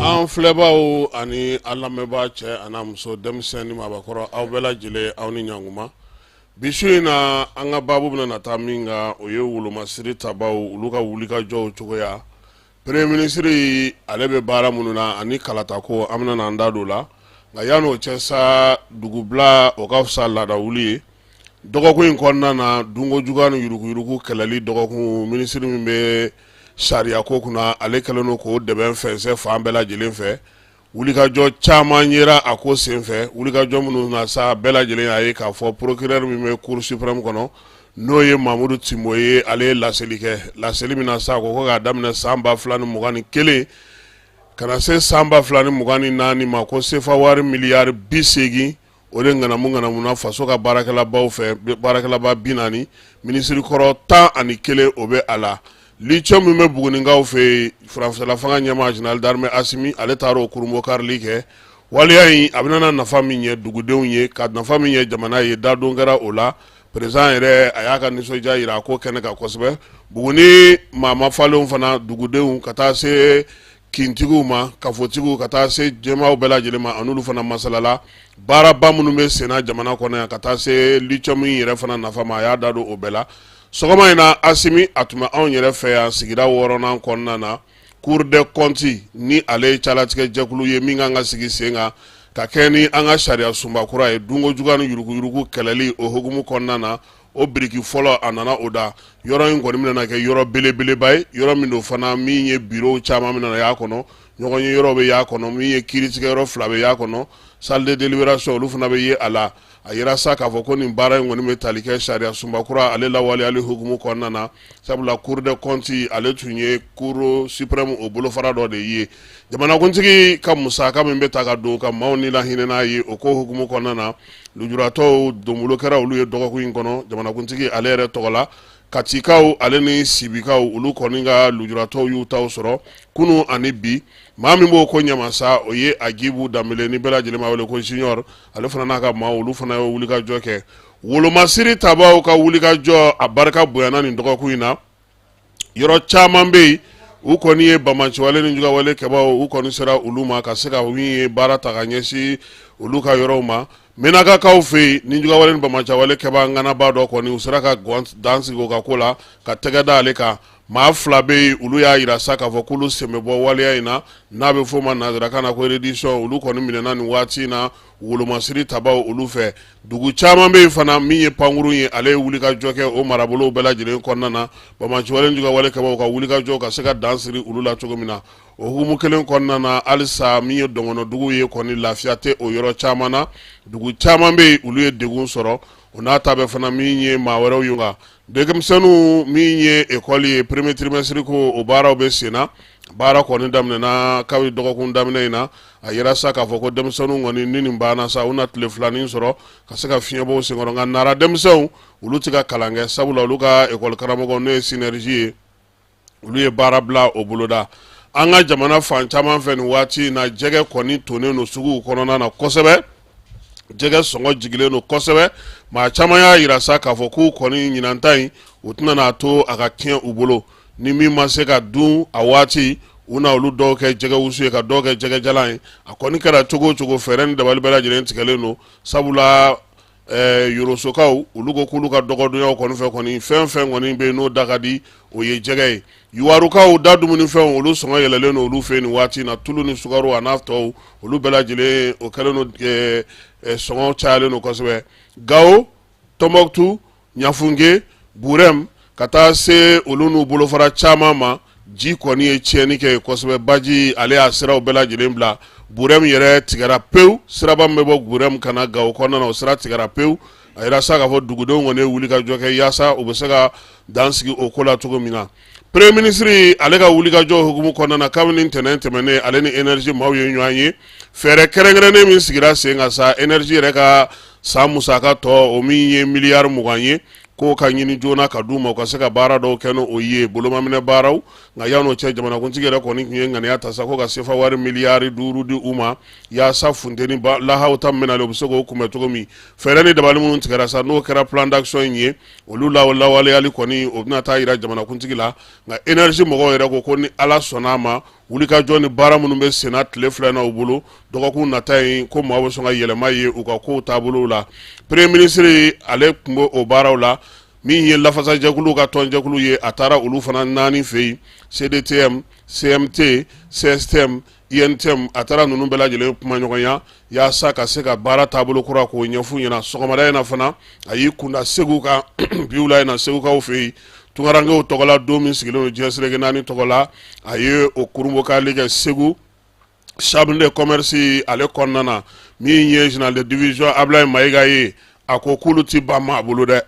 an filɛbaaw ani an lamɛnbaa cɛ ani muso denmisɛn ni maabakɔrɔ aw bɛɛ lajɛlen aw ni ɲankuma bi su in na an ka baabu bɛna na taa min kan o ye wolomasiri tabaw olu ka wulikajɔw cogoya premier ministre ale bɛ baara minnu na ani kalatako an bɛna an da don la nka yan'o cɛ sa dugubila o ka fisa laadawuli ye dɔgɔkun in kɔnɔna na dunkojuguya ni yuruguyurugu kɛlɛli dɔgɔkun minisiri min bɛ sariya ko kunna ale kɛlen don k'o dɛbɛn fɛnsɛ fan bɛɛ lajɛlen fɛ wulikajɔ caman yera a ko senfɛ wulikajɔ minnu na sa bɛɛ lajɛlen y'a ye k'a fɔ procureur min bɛ cour suprême kɔnɔ n'o ye Mamudu Timo ye ale ye laseli kɛ laseli min na sa ko k'a daminɛ san 2021 ka na se san 2024 ma ko sefa wari miliyari 80 o de ŋanamu na faso ka baarakɛlabaw fɛ baarakɛlaba 40 minisiri kɔrɔ 11 o bɛ a la Licho min bɛ Bugunikaw fɛ Farafinna fanga ɲɛmaa général d'armée Asimi ale taara o kurumbo karili kɛ waliya in a bɛna nafa min ɲɛ dugudenw ye ka nafa min ɲɛ jamana ye dadon kɛra o la président yɛrɛ a y'a ka nisɔndiya jira ko kɛnɛ kan kosɛbɛ Buguni maama falenw fana dugudenw ka taa se kintigiw ma kafotigiw ka taa se jɛmaaw bɛɛ lajɛlen ma an'olu fana masalala baaraba minnu bɛ senna jamana kɔnɔ yan ka taa se Licho min yɛrɛ fana nafa ma a y'a da don o bɛɛ la sɔgɔma in na Asimi a tun bɛ anw yɛrɛ fɛ yan sigida 6nan kɔnɔna na Cour des comptes ni ale ye calatigɛ jɛkulu ye min kan ka sigi sen kan ka kɛ ni an ka sariya sunbakura ye dunkojuguya ni yuruguyurugu kɛlɛli o hukumu kɔnɔna na o biriki fɔlɔ a nana o da yɔrɔ in kɔni bɛna kɛ yɔrɔ belebeleba ye yɔrɔ min don fana min ye bureau caman bɛna y'a kɔnɔ ɲɔgɔn ye yɔrɔ bɛ y'a kɔnɔ min ye kiiritigɛyɔrɔ 2 bɛ y'a kɔnɔ salle de délibération olu fana bɛ ye a la a yira sa k'a fɔ ko nin baara in kɔni bɛ tali kɛ sariya sunbakura ale lawaleyali hukumu kɔnɔna na sabula Cour des comptes ale tun ye Cour suprême o bolofara dɔ de ye jamanakuntigi ka musaka min bɛ ta ka don ka maaw ni lahinɛ n'a ye o ko hukumu kɔnɔna na lujuratɔw donbolo kɛra olu ye dɔgɔkun in kɔnɔ jamanakuntigi ale yɛrɛ tɔgɔ la Katikaw ale ni Sibikaw olu kɔni ka lujuratɔw y'u taw sɔrɔ kunu ani bi maa min b'o ko ɲamasa o ye Agibu Danbele ni bɛɛ lajɛlen b'a wele ko junior ale fana n'a ka maaw olu fana ye wulikajɔ kɛ wolomasiri tabaw ka wulikajɔ a barika bonyana nin dɔgɔkun in na yɔrɔ caman bɛ yen u kɔni ye bamaciwale ni jugawale kɛbaw u kɔni sera olu ma ka se ka min ye baara ta ka ɲɛsin olu ka yɔrɔw ma Menakakaw fɛ yen ni jugawale ni bamaciwale kɛba ŋanaba dɔ kɔni u sera ka dan sigi o ka ko la ka tɛgɛ da ale kan maa 2 bɛ yen olu y'a yira sa k'a fɔ k'olu sen bɛ bɔ waleya in na n'a bɛ f'o ma nanzarakan na ko reddition olu kɔni minɛna nin waati in na wolomasiri tabaw olu fɛ dugu caman bɛ yen fana min ye pankurun ye ale ye wulikajɔ kɛ o marabolow bɛɛ lajɛlen kɔnɔna na bamaciwale ni jugawale kɛbaw ka wulikajɔ ka se ka dan siri olu la cogo min na o hukumu kelen kɔnɔna na halisa min ye dɔngɔnɔdugu ye kɔni lafiya tɛ o yɔrɔ caman na dugu caman bɛ yen olu ye degun sɔrɔ o n'a ta bɛ fana min ye maa wɛrɛw ye nka denmisɛnninw min ye école ye premier trimestre ko o baaraw bɛ sen na baara kɔni daminɛna kabi dɔgɔkun daminɛ in na a yira sa k'a fɔ ko denmisɛnninw kɔni ni nin banna sa u na tile 2 sɔrɔ ka se ka fiɲɛ bɔ sen kɔrɔ nka nara denmisɛnw olu tɛ ka kalan kɛ sabula olu ka école karamɔgɔ n'o ye synergie ye olu ye baara bila o boloda an ka jamana fan caman fɛ nin waati in na jɛgɛ kɔni tonnen don suguw kɔnɔna na kosɛbɛ jɛgɛ sɔngɔ jigilen don kosɛbɛ maa caman y'a yira sa k'a fɔ k'u kɔni ɲinanta in u tɛna n'a to a ka tiɲɛ u bolo ni min ma se ka dun a waati u na olu dɔw kɛ jɛgɛ wusu ye ka dɔw kɛ jɛgɛ jalan ye a kɔni kɛra cogo o cogo fɛɛrɛ ni dabali bɛɛ lajɛlen tigɛlen don sabula yorosokaw olu ko k'olu ka dɔgɔdonyaw kɔni fɛ kɔni fɛn fɛn kɔni bɛ yen n'o da ka di o ye jɛgɛ ye yuwarukaw da dumunifɛnw olu sɔngɔ yɛlɛlen don olu fɛ nin waati in na tulu ni sukaro a n'a tɔw olu bɛɛ lajɛlen o kɛlen don sɔngɔ cayalen don kosɛbɛ Gao Tombouctou Ɲafunge Burem ka taa se olu n'u bolofara caman ma ji kɔni ye tiɲɛni kɛ kosɛbɛ baji ale y'a siraw bɛɛ lajɛlen bila Burem yɛrɛ tigɛra pewu siraba min bɛ bɔ Burem ka na Gao kɔnɔna na o sira tigɛra pewu a yira sa k'a fɔ dugudenw kɔni ye wulikajɔ kɛ yaasa u bɛ se ka dan sigi o ko la cogo min na premier ministre ale ka wulikajɔ hukumu kɔnɔna na kabini ntɛnɛn tɛmɛnen ale ni énergie maaw ye ɲɔgɔn ye fɛɛrɛ kɛrɛnkɛrɛnnen min sigira sen kan sa énergie yɛrɛ ka san musaka tɔ o min ye miliyari 20 ye k'o ka ɲini joona ka d'u ma u ka se ka baara dɔw kɛ n'o ye bolomaminɛ baaraw nka yan'o cɛ jamanakuntigi yɛrɛ kɔni tun ye ŋaniya ta sa ko ka sefa wari miliyari 5 di u ma yaasa funteni lahaw ta min na u bɛ se k'o kunbɛ cogo min fɛɛrɛ ni dabali minnu tigɛra sa n'o kɛra plan d'action in ye olu lawaleyali kɔni o bɛna taa yira jamanakuntigi la nka énergie mɔgɔw yɛrɛ ko ni ala sɔnn'a ma wulikajɔ ni baara minnu bɛ senna tile fila in na u bolo dɔgɔkun nata in ko maaw bɛ sɔn ka yɛlɛma ye u ka kow taabolow la premier ministre ale tun bɛ o baaraw la min ye lafasajɛkulu ka tɔnjɛkulu ye a taara olu fana 4 fɛ yen CDTM CMT CSTM INTM a taara ninnu bɛɛ lajɛlen kuma ɲɔgɔnya yaasa ka se ka baara taabolo kura k'o ɲɛfu ɲɛna sɔgɔmada in na fana a y'i kunda Segu kan bi wula in na Segukaw fɛ yen tunkarankew tɔgɔla don min sigilen don Diɲɛsirege 4 tɔgɔla a ye o kurubokali kɛ Segu chambre de commerce ale kɔnɔna na min ye général de division Ablaye Mayiga ye a ko k'olu ti ban maa bolo dɛ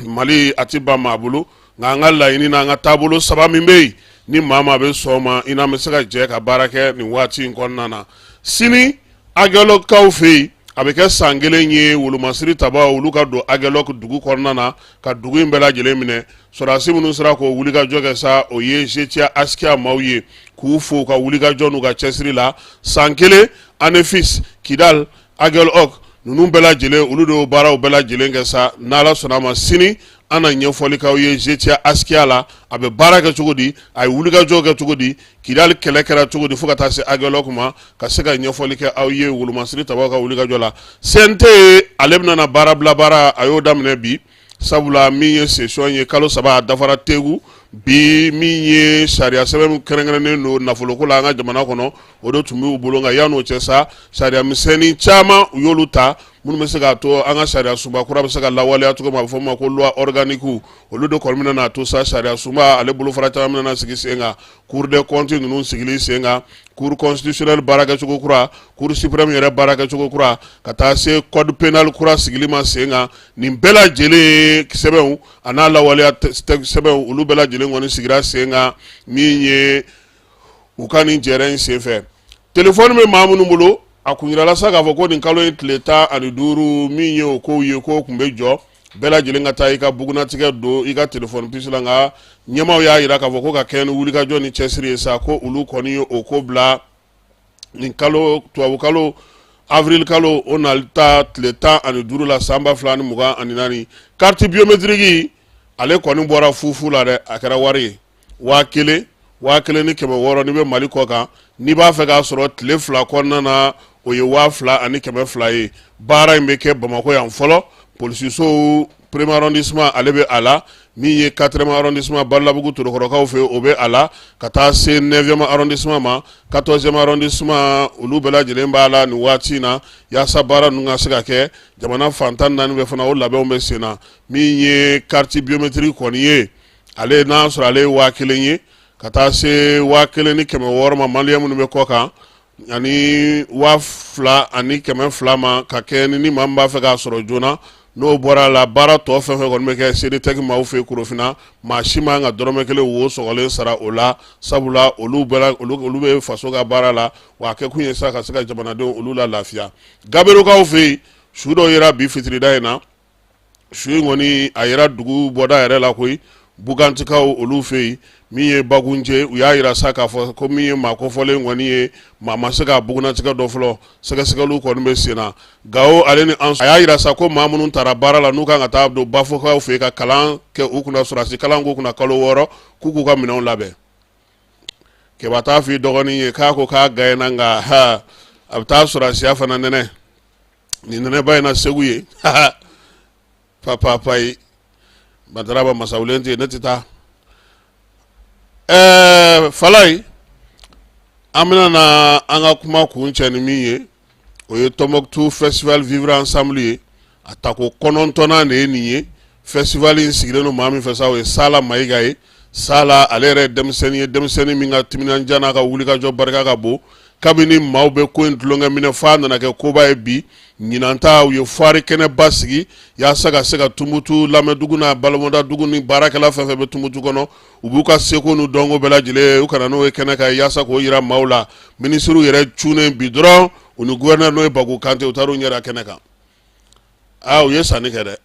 Mali a ti ban maa bolo nka an ka laɲini n'an ka taabolo saba min bɛ yen ni maa maa bɛ sɔn o ma i n'an bɛ se ka jɛ ka baara kɛ nin waati in kɔnɔna na sini agɛlɔkaw fɛ yen a bɛ kɛ san 1 ye wolomasiri tabaw olu ka don agɛlɔk dugu kɔnɔna na ka dugu in bɛɛ lajɛlen minɛ sɔrɔdasi minnu sera k'o wulikajɔ kɛ sa o ye Zetia Askia maaw ye k'u fo ka wulikajɔ n'u ka cɛsiri la san 1 Anefis Kidal agɛlɔk ninnu bɛɛ lajɛlen olu de y'o baaraw bɛɛ lajɛlen kɛ sa n'Ala sɔnna a ma sini an na ɲɛfɔli k'aw ye Zetia Askia la a bɛ baara kɛ cogo di a ye wulikajɔ kɛ cogo di Kidal kɛlɛ kɛra cogo di fo ka taa se agɛlɔk ma ka se ka ɲɛfɔli kɛ aw ye wolomasiri tabaw ka wulikajɔ la CNT ale bɛna na baara bila baara a y'o daminɛ bi sabula min ye session ye kalo 3 a dafara Tegu bi min ye sariya sɛbɛn kɛrɛnkɛrɛnnen don nafoloko la an ka jamana kɔnɔ o de tun b'u bolo nka yan'o cɛ sa sariya misɛnnin caman u y'olu ta minnu bɛ se k'a to an ka sariya sunba kura bɛ se ka lawaleya cogo min a bɛ fɔ o ma ko loi organique olu de kɔni bɛna to sa sariya sunba ale bolofara caman bɛna sigi sen kan cour des comptes ninnu sigili sen kan cour constitutionnelle baarakɛcogo kura cour suprême yɛrɛ baarakɛcogo kura ka taa se code pénal kura sigili ma sen kan nin bɛɛ lajɛlen sɛbɛnw a n'a lawaleya sɛbɛnw olu bɛɛ lajɛlen kɔni sigira sen kan min ye u ka nin jɛrɛ in sen fɛ téléphone bɛ maa minnu bolo a kun yirala sa k'a fɔ ko nin kalo in tile 15 min ye o kow ye k'o kun bɛ jɔ bɛɛ lajɛlen ka taa i ka bugunatigɛ don i ka téléphone puce la nka ɲɛmaaw y'a yira k'a fɔ ko ka kɛɲɛ ni wulikajɔ ni cɛsiri ye sa ko olu kɔni ye o ko bila nin kalo tubabu kalo avril kalo o nalita tile 15 la san 2024 carte biométrique ale kɔni bɔra fufu la dɛ a kɛra wari ye 1000 ni 600 ni bɛ Mali kɔ kan n'i b'a fɛ k'a sɔrɔ tile 2 kɔnɔna na o ye 2000 ni 200 ye baara in bɛ kɛ Bamakɔ yan fɔlɔ polisisow premier arrondissement ale bɛ a la min ye 4e arrondissement Balabugu Torokɔrɔkaw fɛ o bɛ a la ka taa se 9e arrondissement ma 14e arrondissement olu bɛɛ lajɛlen b'a la nin waati in na yaasa baara ninnu ka se ka kɛ jamana fan 14 bɛ fana o labɛnw bɛ sen na min ye carte biométrique kɔni ye ale n'a sɔrɔ ale ye 1000 ye ka taa se 1000 ni 600 ma maliyɛn minnu bɛ kɔ kan ani 2000 ni 200 ma ka kɛ ni maa min b'a fɛ k'a sɔrɔ joona n'o bɔra la baara tɔ fɛn fɛn kɔni bɛ kɛ CDTEC maaw fɛ Korofina maa si man ka dɔrɔmɛ 1 wo sɔgɔlen sara o la sabula olu bɛ faso ka baara la wa a kɛ kun ye sa ka se ka jamanadenw olu la lafiya Gaberokaw fɛ yen su dɔ yera bi fitirida in na su in kɔni a yera dugu bɔda yɛrɛ la koyi Bugantikaw olu fɛ yen min ye Bagunje u y'a yira sa k'a fɔ ko min ye maa kofɔlen kɔni ye maa ma se ka bugunatigɛ dɔ fɔlɔ sɛgɛsɛgɛliw kɔni bɛ sen na Gao ale ni Ansu a y'a yira sa ko maa minnu taara baara la n'u kan ka taa don Bafokaw fɛ ka kalan kɛ u kunna sɔrɔdasi kalan k'u kunna kalo 6 k'u k'u ka minɛnw labɛn kɛba t'a f'i dɔgɔnin ye k'a ko k'a gagné nka a bɛ taa sɔrɔdasiya fana nɛnɛ nin nɛnɛba in na Segu ye papa ye Badaraba Masawulen tɛ ne tɛ taa Falaye an bɛna na an ka kuma kun cɛ ni min ye o ye Tombouctou festival vivre ensemble ye a tako 9nan de ye nin ye festival in sigilen don maa min fɛ sa o ye Sala Mayiga ye Sala ale yɛrɛ ye denmisɛnnin min ka timinandiya n'a ka wulikajɔ barika ka bon kabini maaw bɛ ko in tulonkɛ minɛ f'a nana kɛ koba ye bi ɲinan ta u ye foire kɛnɛba sigi yaasa ka se ka Tumutu lamɛndugu n'a Balamonda dugu ni baarakɛla fɛn fɛn bɛ Tumutu kɔnɔ u b'u ka seko n'u dɔnko bɛɛ lajɛlen u kana n'o ye kɛnɛ kan yaasa k'o yira maaw la ministres yɛrɛ cunen bi dɔrɔn u ni gouverneur n'o ye Baku Kante u taar'u ɲɛda kɛnɛ kan u ye sanni kɛ dɛ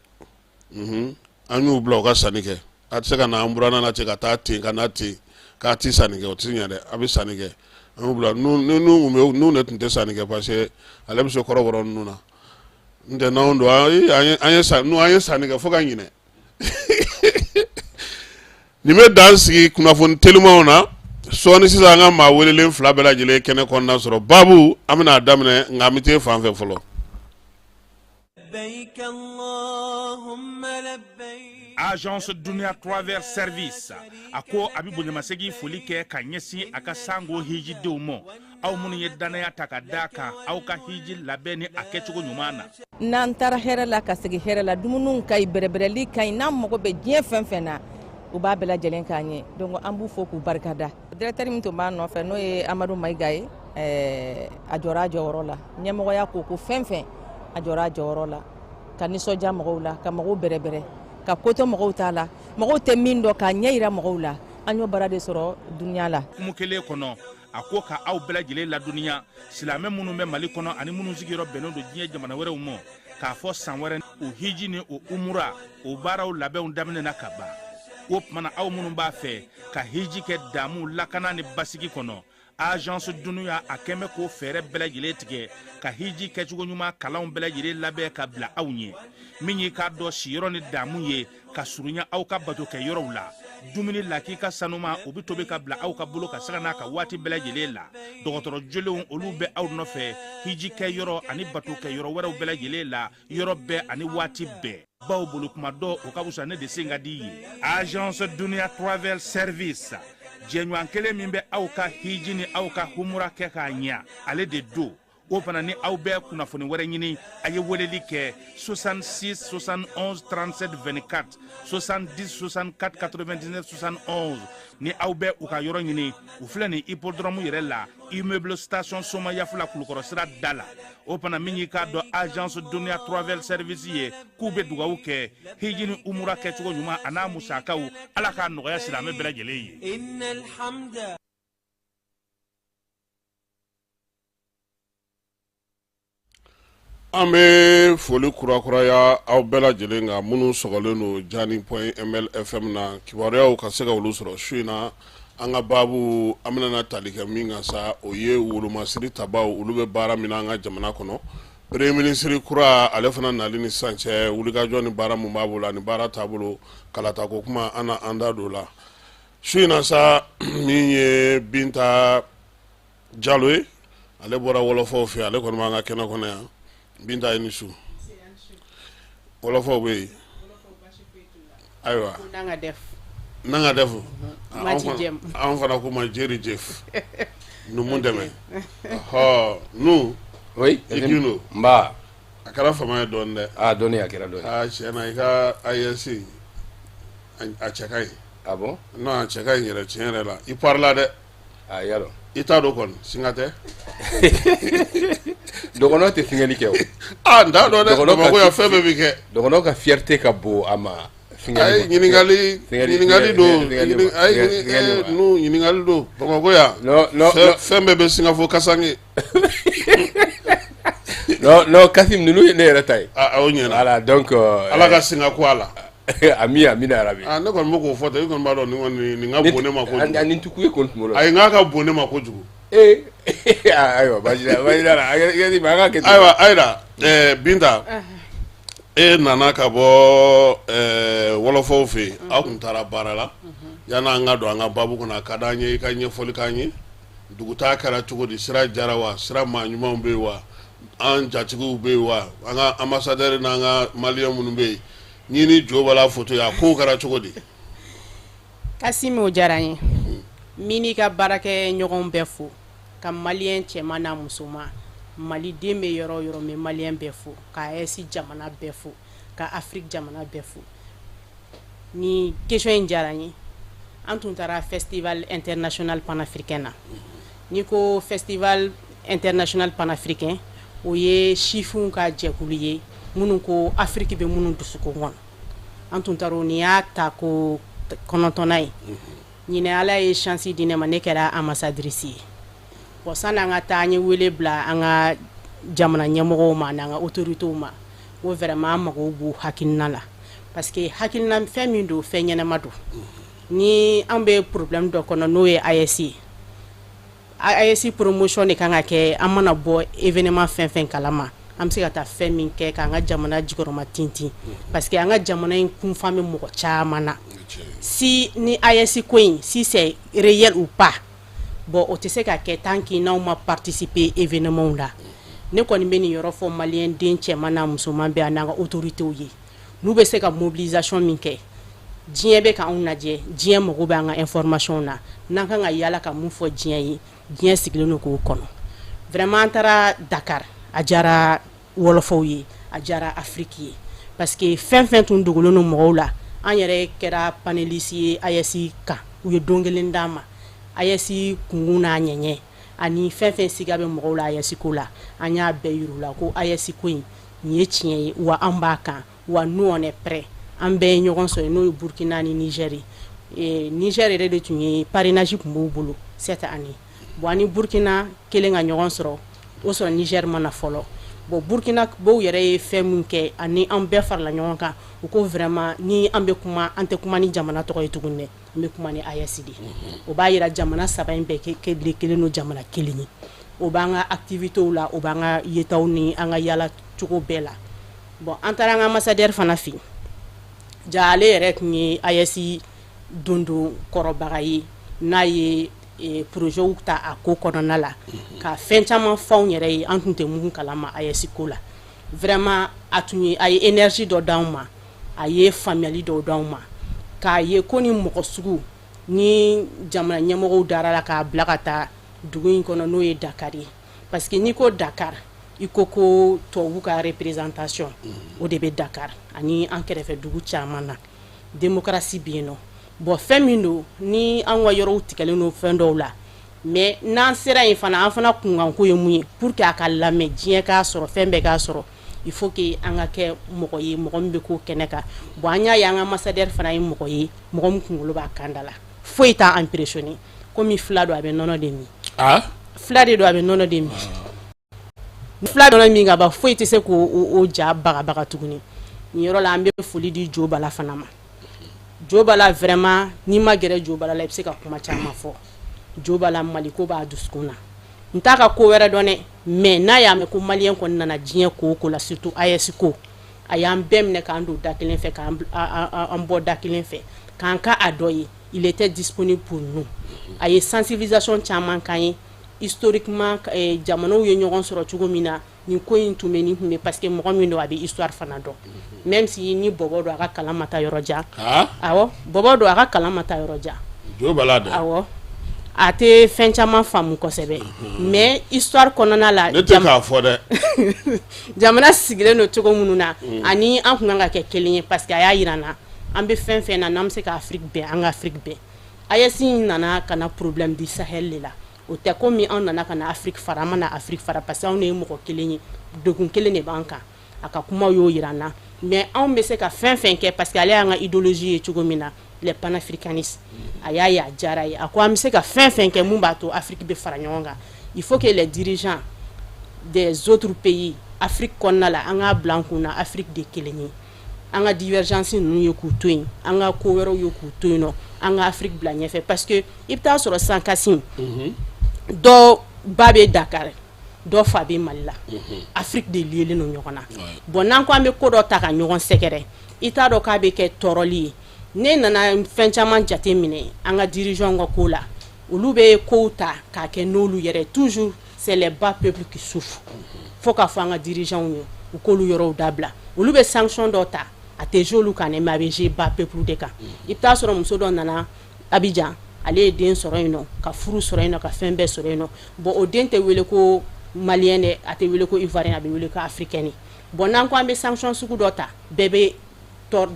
an y'u bila u ka sanni kɛ a tɛ se ka na an buranna na ten ka taa ten ka na ten k'a ti sanni kɛ o tɛ ɲɛ dɛ a bɛ sanni kɛ an y'u bila n'u ne tun tɛ sanni kɛ parce que ale bɛ se kɔrɔbɔrɔ ninnu na n tɛ n'anw don an ye sanni kɛ fo ka ɲinɛ nin bɛ dan sigi kunnafoni telimanw na sɔɔni sisan an ka maa welelen fila bɛɛ lajɛlen kɛnɛ kɔnɔna sɔrɔ babu an bɛna daminɛ nka an bɛ t'e fan fɛ fɔlɔ. Agence Dunia Travel Service ako abi bonyamasegi foli kɛ ka ɲɛsin a ka sango hiji denw ma aw minnu ye danaya ta ka da kan aw ka hiji labɛn ni a kɛcogo ɲuman na. N'an taara hɛrɛ la ka segin hɛrɛ la dumuniw ka ɲi bɛrɛbɛrɛli ka ɲi n'an mago bɛ diɲɛ fɛn fɛn na u b'a bɛɛ lajɛlen k'an ɲɛ donc an b'u fo k'u barikada. Directeur min tun b'an nɔfɛ n'o ye Amadu Mayiga ye a jɔra a jɔyɔrɔ la ɲɛmɔgɔya ko fɛn fɛn a jɔra a jɔyɔrɔ la ka nisɔndiya mɔgɔw la ka mɔgɔw bɛrɛbɛrɛ ka koto mɔgɔw t'a la mɔgɔw tɛ min dɔn k'a ɲɛ yira mɔgɔw la an y'o baara de sɔrɔ duniya la. Kumu kelen kɔnɔ a ko ka aw bɛɛ lajɛlen laduniya silamɛ minnu bɛ Mali kɔnɔ ani minnu sigiyɔrɔ bɛnnen don diɲɛ jamana wɛrɛw ma k'a fɔ san wɛrɛ o hiji ni o umura o baaraw labɛnw daminɛna ka ban o tumana aw minnu b'a fɛ ka hiji kɛ damu lakana ni basigi kɔnɔ Agence Dunuya a kɛmɛ ko fɛɛrɛ bɛɛ lajɛlen tigɛ ka hiji kɛcogo ɲuman kalanw bɛɛ lajɛlen labɛn ka bila aw ɲɛ min ye k'a dɔn siyɔrɔ ni damu ye ka surunya aw ka bato kɛ yɔrɔw la dumuni lak'i ka sanuma o bɛ tobi ka bila aw ka bolo ka saga n'a ka waati bɛɛ lajɛlen la dɔgɔtɔrɔ jolenw olu bɛ aw nɔfɛ hiji kɛ yɔrɔ ani bato kɛ yɔrɔ wɛrɛw bɛɛ lajɛlen la yɔrɔ bɛɛ ani waati bɛɛ baw bolo kuma dɔ o ka fusa ne de sen ka di ye. Agence Dunia Travel Service jɛɲɔgɔn kelen min bɛ aw ka hiji ni aw ka humura kɛ k'a ɲɛ ale de do o fana ni aw bɛɛ kunnafoni wɛrɛ ɲini a ye weleli kɛ 66 71 37 24 70 64 99 71 ni aw bɛɛ u ka yɔrɔ ɲini u filɛ ni hippodrome yɛrɛ la immeuble station Soma Yafula Kulukɔrɔ sira da la o fana min y'i k'a dɔn Agence Dunia Travel Service ye k'u bɛ dugawu kɛ hiji ni umura kɛcogo ɲuman a n'a musakaw ala k'a nɔgɔya silamɛ bɛɛ lajɛlen ye. An bɛ foli kurakuraya aw bɛɛ lajɛlen kan minnu sɔgɔlen don Jani.ml FM na kibaruyaw ka se ka olu sɔrɔ su in na an ka baabu an bɛna tali kɛ min kan sa o ye wolomasiri tabaw olu bɛ baara min na an ka jamana kɔnɔ Premier ministre kura ale fana nali ni sisan cɛ wulikajɔ ni baara mun b'a bolo ani baara taabolo kalatako kuma an na an da don la su in na sa min ye Binta Jalo ye ale bɔra wɔlɔfɔw fɛ ale kɔni b'an ka kɛnɛ kɔnɔ yan. Binta ni su wɔlɔfɔw bɛ yen ayiwa nanga def an fana ko ma jeri jef numu dɛmɛ nu ikindo nba a kɛra fama ye dɔɔni dɛ dɔɔni a kɛra dɔɔni tiɲɛna i ka AES a cɛ ka ɲi ah bon non a cɛ ka ɲi yɛrɛ tiɲɛ yɛrɛ la i parla dɛ yalo i t'a dɔn kɔni singa tɛ dɔgɔnɔ tɛ fingɛli kɛ o n t'a dɔn dɛ Bamakɔ yan fɛn bɛɛ bi kɛ dɔgɔnɔ ka fierté ka bon a ma ayi ɲininkali don ɲininkali don Bamakɔ yan fɛn bɛɛ bɛ singafo kasange non Kasim ninnu ye ne yɛrɛ ta ye o ɲɛna voilà donc ala ka singa ko a la amina arabi ne kɔni bɛ k'o fɔ tan i kɔni b'a dɔn nin ka bon ne ma kojugu ani tuku ye kɔni tun bolo ayi n k'a ka bon ne ma kojugu ayiwa bajira la ayiwa ayira Binta e nana ka bɔ wɔlɔfɔw fɛ yen aw tun taara baara la yan'an ka don an ka baabu kɔnɔ a ka d'an ye i ka ɲɛfɔli k'an ye dugutaa kɛra cogo di sira jara wa sira maa ɲumanw bɛ yen wa an jatigiw bɛ yen wa an ka ambassadeur n'an ka maliyɛn minnu bɛ yen ɲini jo b'a la foto ye a kow kɛra cogo di. Kasimi o diyara n ye min n'i ka baarakɛ ɲɔgɔn bɛɛ fo ka maliyɛn cɛman n'a musoman maliden bɛ yɔrɔ o yɔrɔ n bɛ maliyɛn bɛɛ fo ka AES jamana bɛɛ fo ka Afrique jamana bɛɛ fo ni question in diyara n ye an tun taara festival international panafricain na n'i ko festival international panafricain o ye sifinw ka jɛkulu ye minnu ko Afrique bɛ minnu dusukun kɔnɔ an tun taara o ni y'a ta ko 9nan ye ɲinɛ ala ye chance di ne ma ne kɛra ambassadrice ye bon sani an ka taa an ye wele bila an ka jamana ɲɛmɔgɔw ma n'an ka autorités ma ko vraiment an mago b'u hakilina la parce que hakilina fɛn min don fɛn ɲɛnama don ni an bɛ problème dɔ kɔnɔ n'o ye AES ye AES promotion de kan ka kɛ an mana bɔ événement fɛn fɛn kalama an bɛ se ka taa fɛn min kɛ k'an ka jamana jigɔrɔma tintin parce que an ka jamana in kunfan bɛ mɔgɔ caman na si ni AES ko in si c'est réel ou pas bon o tɛ se ka kɛ tant que n'aw ma participer événement la ne kɔni bɛ nin yɔrɔ fɔ maliyɛn den cɛman n'a musoman bɛɛ n'an ka autorités ye n'u bɛ se ka mobilisation min kɛ diɲɛ bɛ k'anw lajɛ diɲɛ mago bɛ an ka information na n'an kan ka yala ka mun fɔ diɲɛ ye diɲɛ sigilen don k'o kɔnɔ vraiment an taara Dakar a diyara wɔlɔfɔw ye a diyara Afrique ye parce que fɛn fɛn tun dogolen don mɔgɔw la an yɛrɛ kɛra panéliste ye AES kan u ye don kelen d'an ma AES kunkun n'a ɲɛɲɛ ani fɛn fɛn siga bɛ mɔgɔw la AES ko la an y'a bɛɛ yir'u la ko AES ko in nin ye tiɲɛ ye wa an b'a kan wa nous on est prêt an bɛɛ ye ɲɔgɔn sɔrɔ n'o ye Burkina ni Niger ye Niger yɛrɛ de tun ye parrainage tun b'u bolo cette année bon ani Burkina kelen ka ɲɔgɔn sɔrɔ o sɔrɔ Niger mana fɔlɔ bon Burkina bow yɛrɛ ye fɛn min kɛ ani an bɛɛ farala ɲɔgɔn kan u ko vraiment ni an bɛ kuma an tɛ kuma ni jamana tɔgɔ ye tuguni dɛ an bɛ kuma ni AES de o b'a yira jamana saba in bɛɛ kelen don jamana kelen ye o b'an ka activités la o b'an ka yetaw ni an ka yala cogo bɛɛ la bon an taara an ka ambassadeur fana fɛ ja ale yɛrɛ tun ye AES dondo kɔrɔbaga ye n'a ye projets ta a ko kɔnɔna la ka fɛn caman f'anw yɛrɛ ye an tun tɛ mun kalama AES ko la vraiment a ye énergie dɔ d'anw ma a ye faamuyali dɔ d'anw ma k'a ye ko ni mɔgɔ sugu ni jamana ɲɛmɔgɔw dara la k'a bila ka taa dugu in kɔnɔ n'o ye Dakar ye parce que n'i ko Dakar i ko tubabu ka représentation o de bɛ Dakar ani an kɛrɛfɛ dugu caman na démocratie bɛ yen nɔ bon fɛn min don ni an ka yɔrɔw tigɛlen don fɛn dɔw la mais n'an sera yen fana an fana kunkanko ye mun ye pour que a ka lamɛn diɲɛ k'a sɔrɔ fɛn bɛɛ k'a sɔrɔ il faut que an ka kɛ mɔgɔ ye mɔgɔ min bɛ k'o kɛnɛ kan bon an y'a ye an ka ambassadeur fana ye mɔgɔ ye mɔgɔ min kunkolo b'a kan da la foyi t'a impressionné komi fila don a bɛ nɔnɔ de min fila de don a bɛ nɔnɔ de min fila nɔnɔ min ka ban foyi tɛ se k'o ja bagabaga tuguni nin yɔrɔ la an bɛ foli di Jo Bala fana ma Jo Bala vraiment n'i ma gɛrɛ Jo Bala la i bɛ se ka kuma caman fɔ Jo Bala maliko b'a dusukun na n t'a ka ko wɛrɛ dɔn dɛ mais n'a y'a mɛn ko maliyɛn kɔni nana diɲɛ ko o ko la surtout AES ko a y'an bɛɛ minɛ k'an don da kelen fɛ k'an bɔ da kelen fɛ k'an ka a dɔ ye il était disponible pour nous a ye sensibilisation caman k'an ye historiquement jamanaw ye ɲɔgɔn sɔrɔ cogo min na nin ko in tun bɛ nin tun bɛ parce que mɔgɔ min don a bɛ histoire fana dɔn même si ni bɔbɔ don a ka kalan ma taa yɔrɔ jan awɔ bɔbɔ don a ka kalan ma taa yɔrɔ jan Jo Bala dɛ awɔ a tɛ fɛn caman faamu kosɛbɛ mais histoire kɔnɔna la ne tɛ k'a fɔ dɛ jamana sigilen don cogo minnu na ani an kun kan ka kɛ kelen ye parce que a y'a yira n na an bɛ fɛn fɛn na n'an bɛ se ka Afrique bɛn an ka Afrique bɛn AES nana ka na problème du Sahel de la o tɛ komi an nana ka na Afrique fara an ma na Afrique fara parce que anw de ye mɔgɔ kelen ye degun kelen de b'an kan a ka kumaw y'o yira n na mais anw bɛ se ka fɛn fɛn kɛ parce que ale y'an ka idéologie ye cogo min na les panafricanistes a y'a ye a diyara ye a ko an bɛ se ka fɛn fɛn kɛ mun b'a to Afrique bɛ fara ɲɔgɔn kan il faut que les dirigeants des autres pays Afrique kɔnɔna la an k'a bila an kun na Afrique de kelen ye an ka divergence ninnu ye k'u to yen an ka ko wɛrɛw ye k'u to yen nɔ an ka Afrique bila ɲɛfɛ parce que i bɛ taa sɔrɔ san Kasim dɔ ba bɛ Dakar dɔ fa bɛ Mali la Afrique de lielen don ɲɔgɔn na bon n'an ko an bɛ ko dɔ ta ka ɲɔgɔn sɛgɛrɛ i t'a dɔn k'a bɛ kɛ tɔɔrɔli ye ne nana fɛn caman jate minɛ an ka dirigeants ka ko la olu bɛ kow ta k'a kɛ n'olu yɛrɛ toujours c'est les bas peuples qui souffrent fo k'a fɔ an ka dirigeants ye u k'olu yɔrɔw dabila olu bɛ sanction dɔ ta a tɛ jouer olu kan dɛ mais a bɛ jouer bas peuples de kan i bɛ taa sɔrɔ muso dɔ nana Abidjan ale ye den sɔrɔ yen nɔ ka furu sɔrɔ yen nɔ ka fɛn bɛɛ sɔrɔ yen nɔ bon o den tɛ wele ko maliyɛn dɛ a tɛ wele ko ivoirien a bɛ wele ko africaine bon n'an ko an bɛ sanction sugu dɔ ta bɛɛ bɛ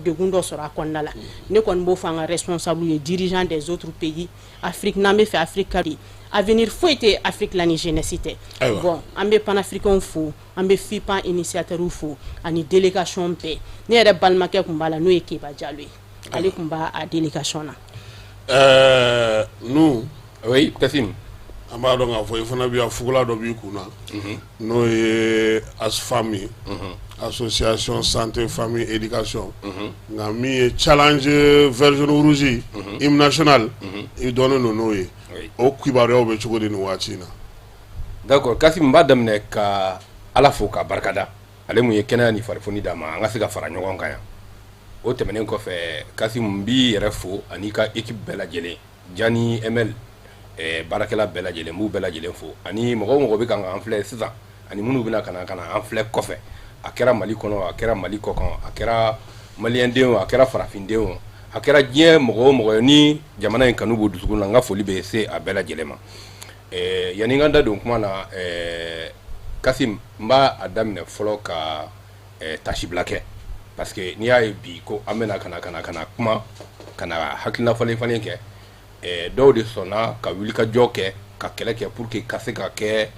degun dɔ sɔrɔ a kɔnɔna la ne kɔni b'o fɔ an ka responsable ye dirigeants des autres pays Afrique n'an bɛ fɛ Afrique ka di avenir foyi tɛ Afrique la ni jeunesse tɛ bon an bɛ panafricains fo an bɛ FIPAN initiateurs fo ani délégation bɛɛ ne yɛrɛ balimakɛ tun b'a la n'o ye Keba Jalo ye ale tun b'a délégation na nous oui Kassim an b'a dɔn k'a fɔ i fana bɛ fugula dɔ b'i kunna n'o ye ASFAM ye association santé famille éducation nka min ye challenge version rouge hymne national i dɔnnen don n'o ye o kibaruyaw bɛ cogo di nin waati in na d'accord Kassim n b'a daminɛ ka Ala fo k'a barikada ale mun ye kɛnɛya ni farifoni d'a ma an ka se ka fara ɲɔgɔn kan yan o tɛmɛnen kɔfɛ Kassim n b'i yɛrɛ fo ani ka équipe bɛɛ lajɛlen Jani ML baarakɛla bɛɛ lajɛlen b'u bɛɛ lajɛlen fo ani mɔgɔ mɔgɔ bɛ kan an filɛ sisan ani minnu bɛna ka na an filɛ kɔfɛ a kɛra Mali kɔnɔ a kɛra Mali kɔkan a kɛra maliyɛndenw a kɛra farafindenw a kɛra diɲɛ mɔgɔ o mɔgɔ ni jamana in kanu b'o dusukun na n ka foli bɛ se a bɛɛ lajɛlen ma yanni n ka da don kuma na Kasim n b'a a daminɛ fɔlɔ ka tasibila kɛ parce que n'i y'a ye bi ko an bɛna ka na kuma ka na hakilina falen kɛ dɔw de sɔnna ka wulikajɔ kɛ ka kɛlɛ kɛ pour que ka se ka kɛ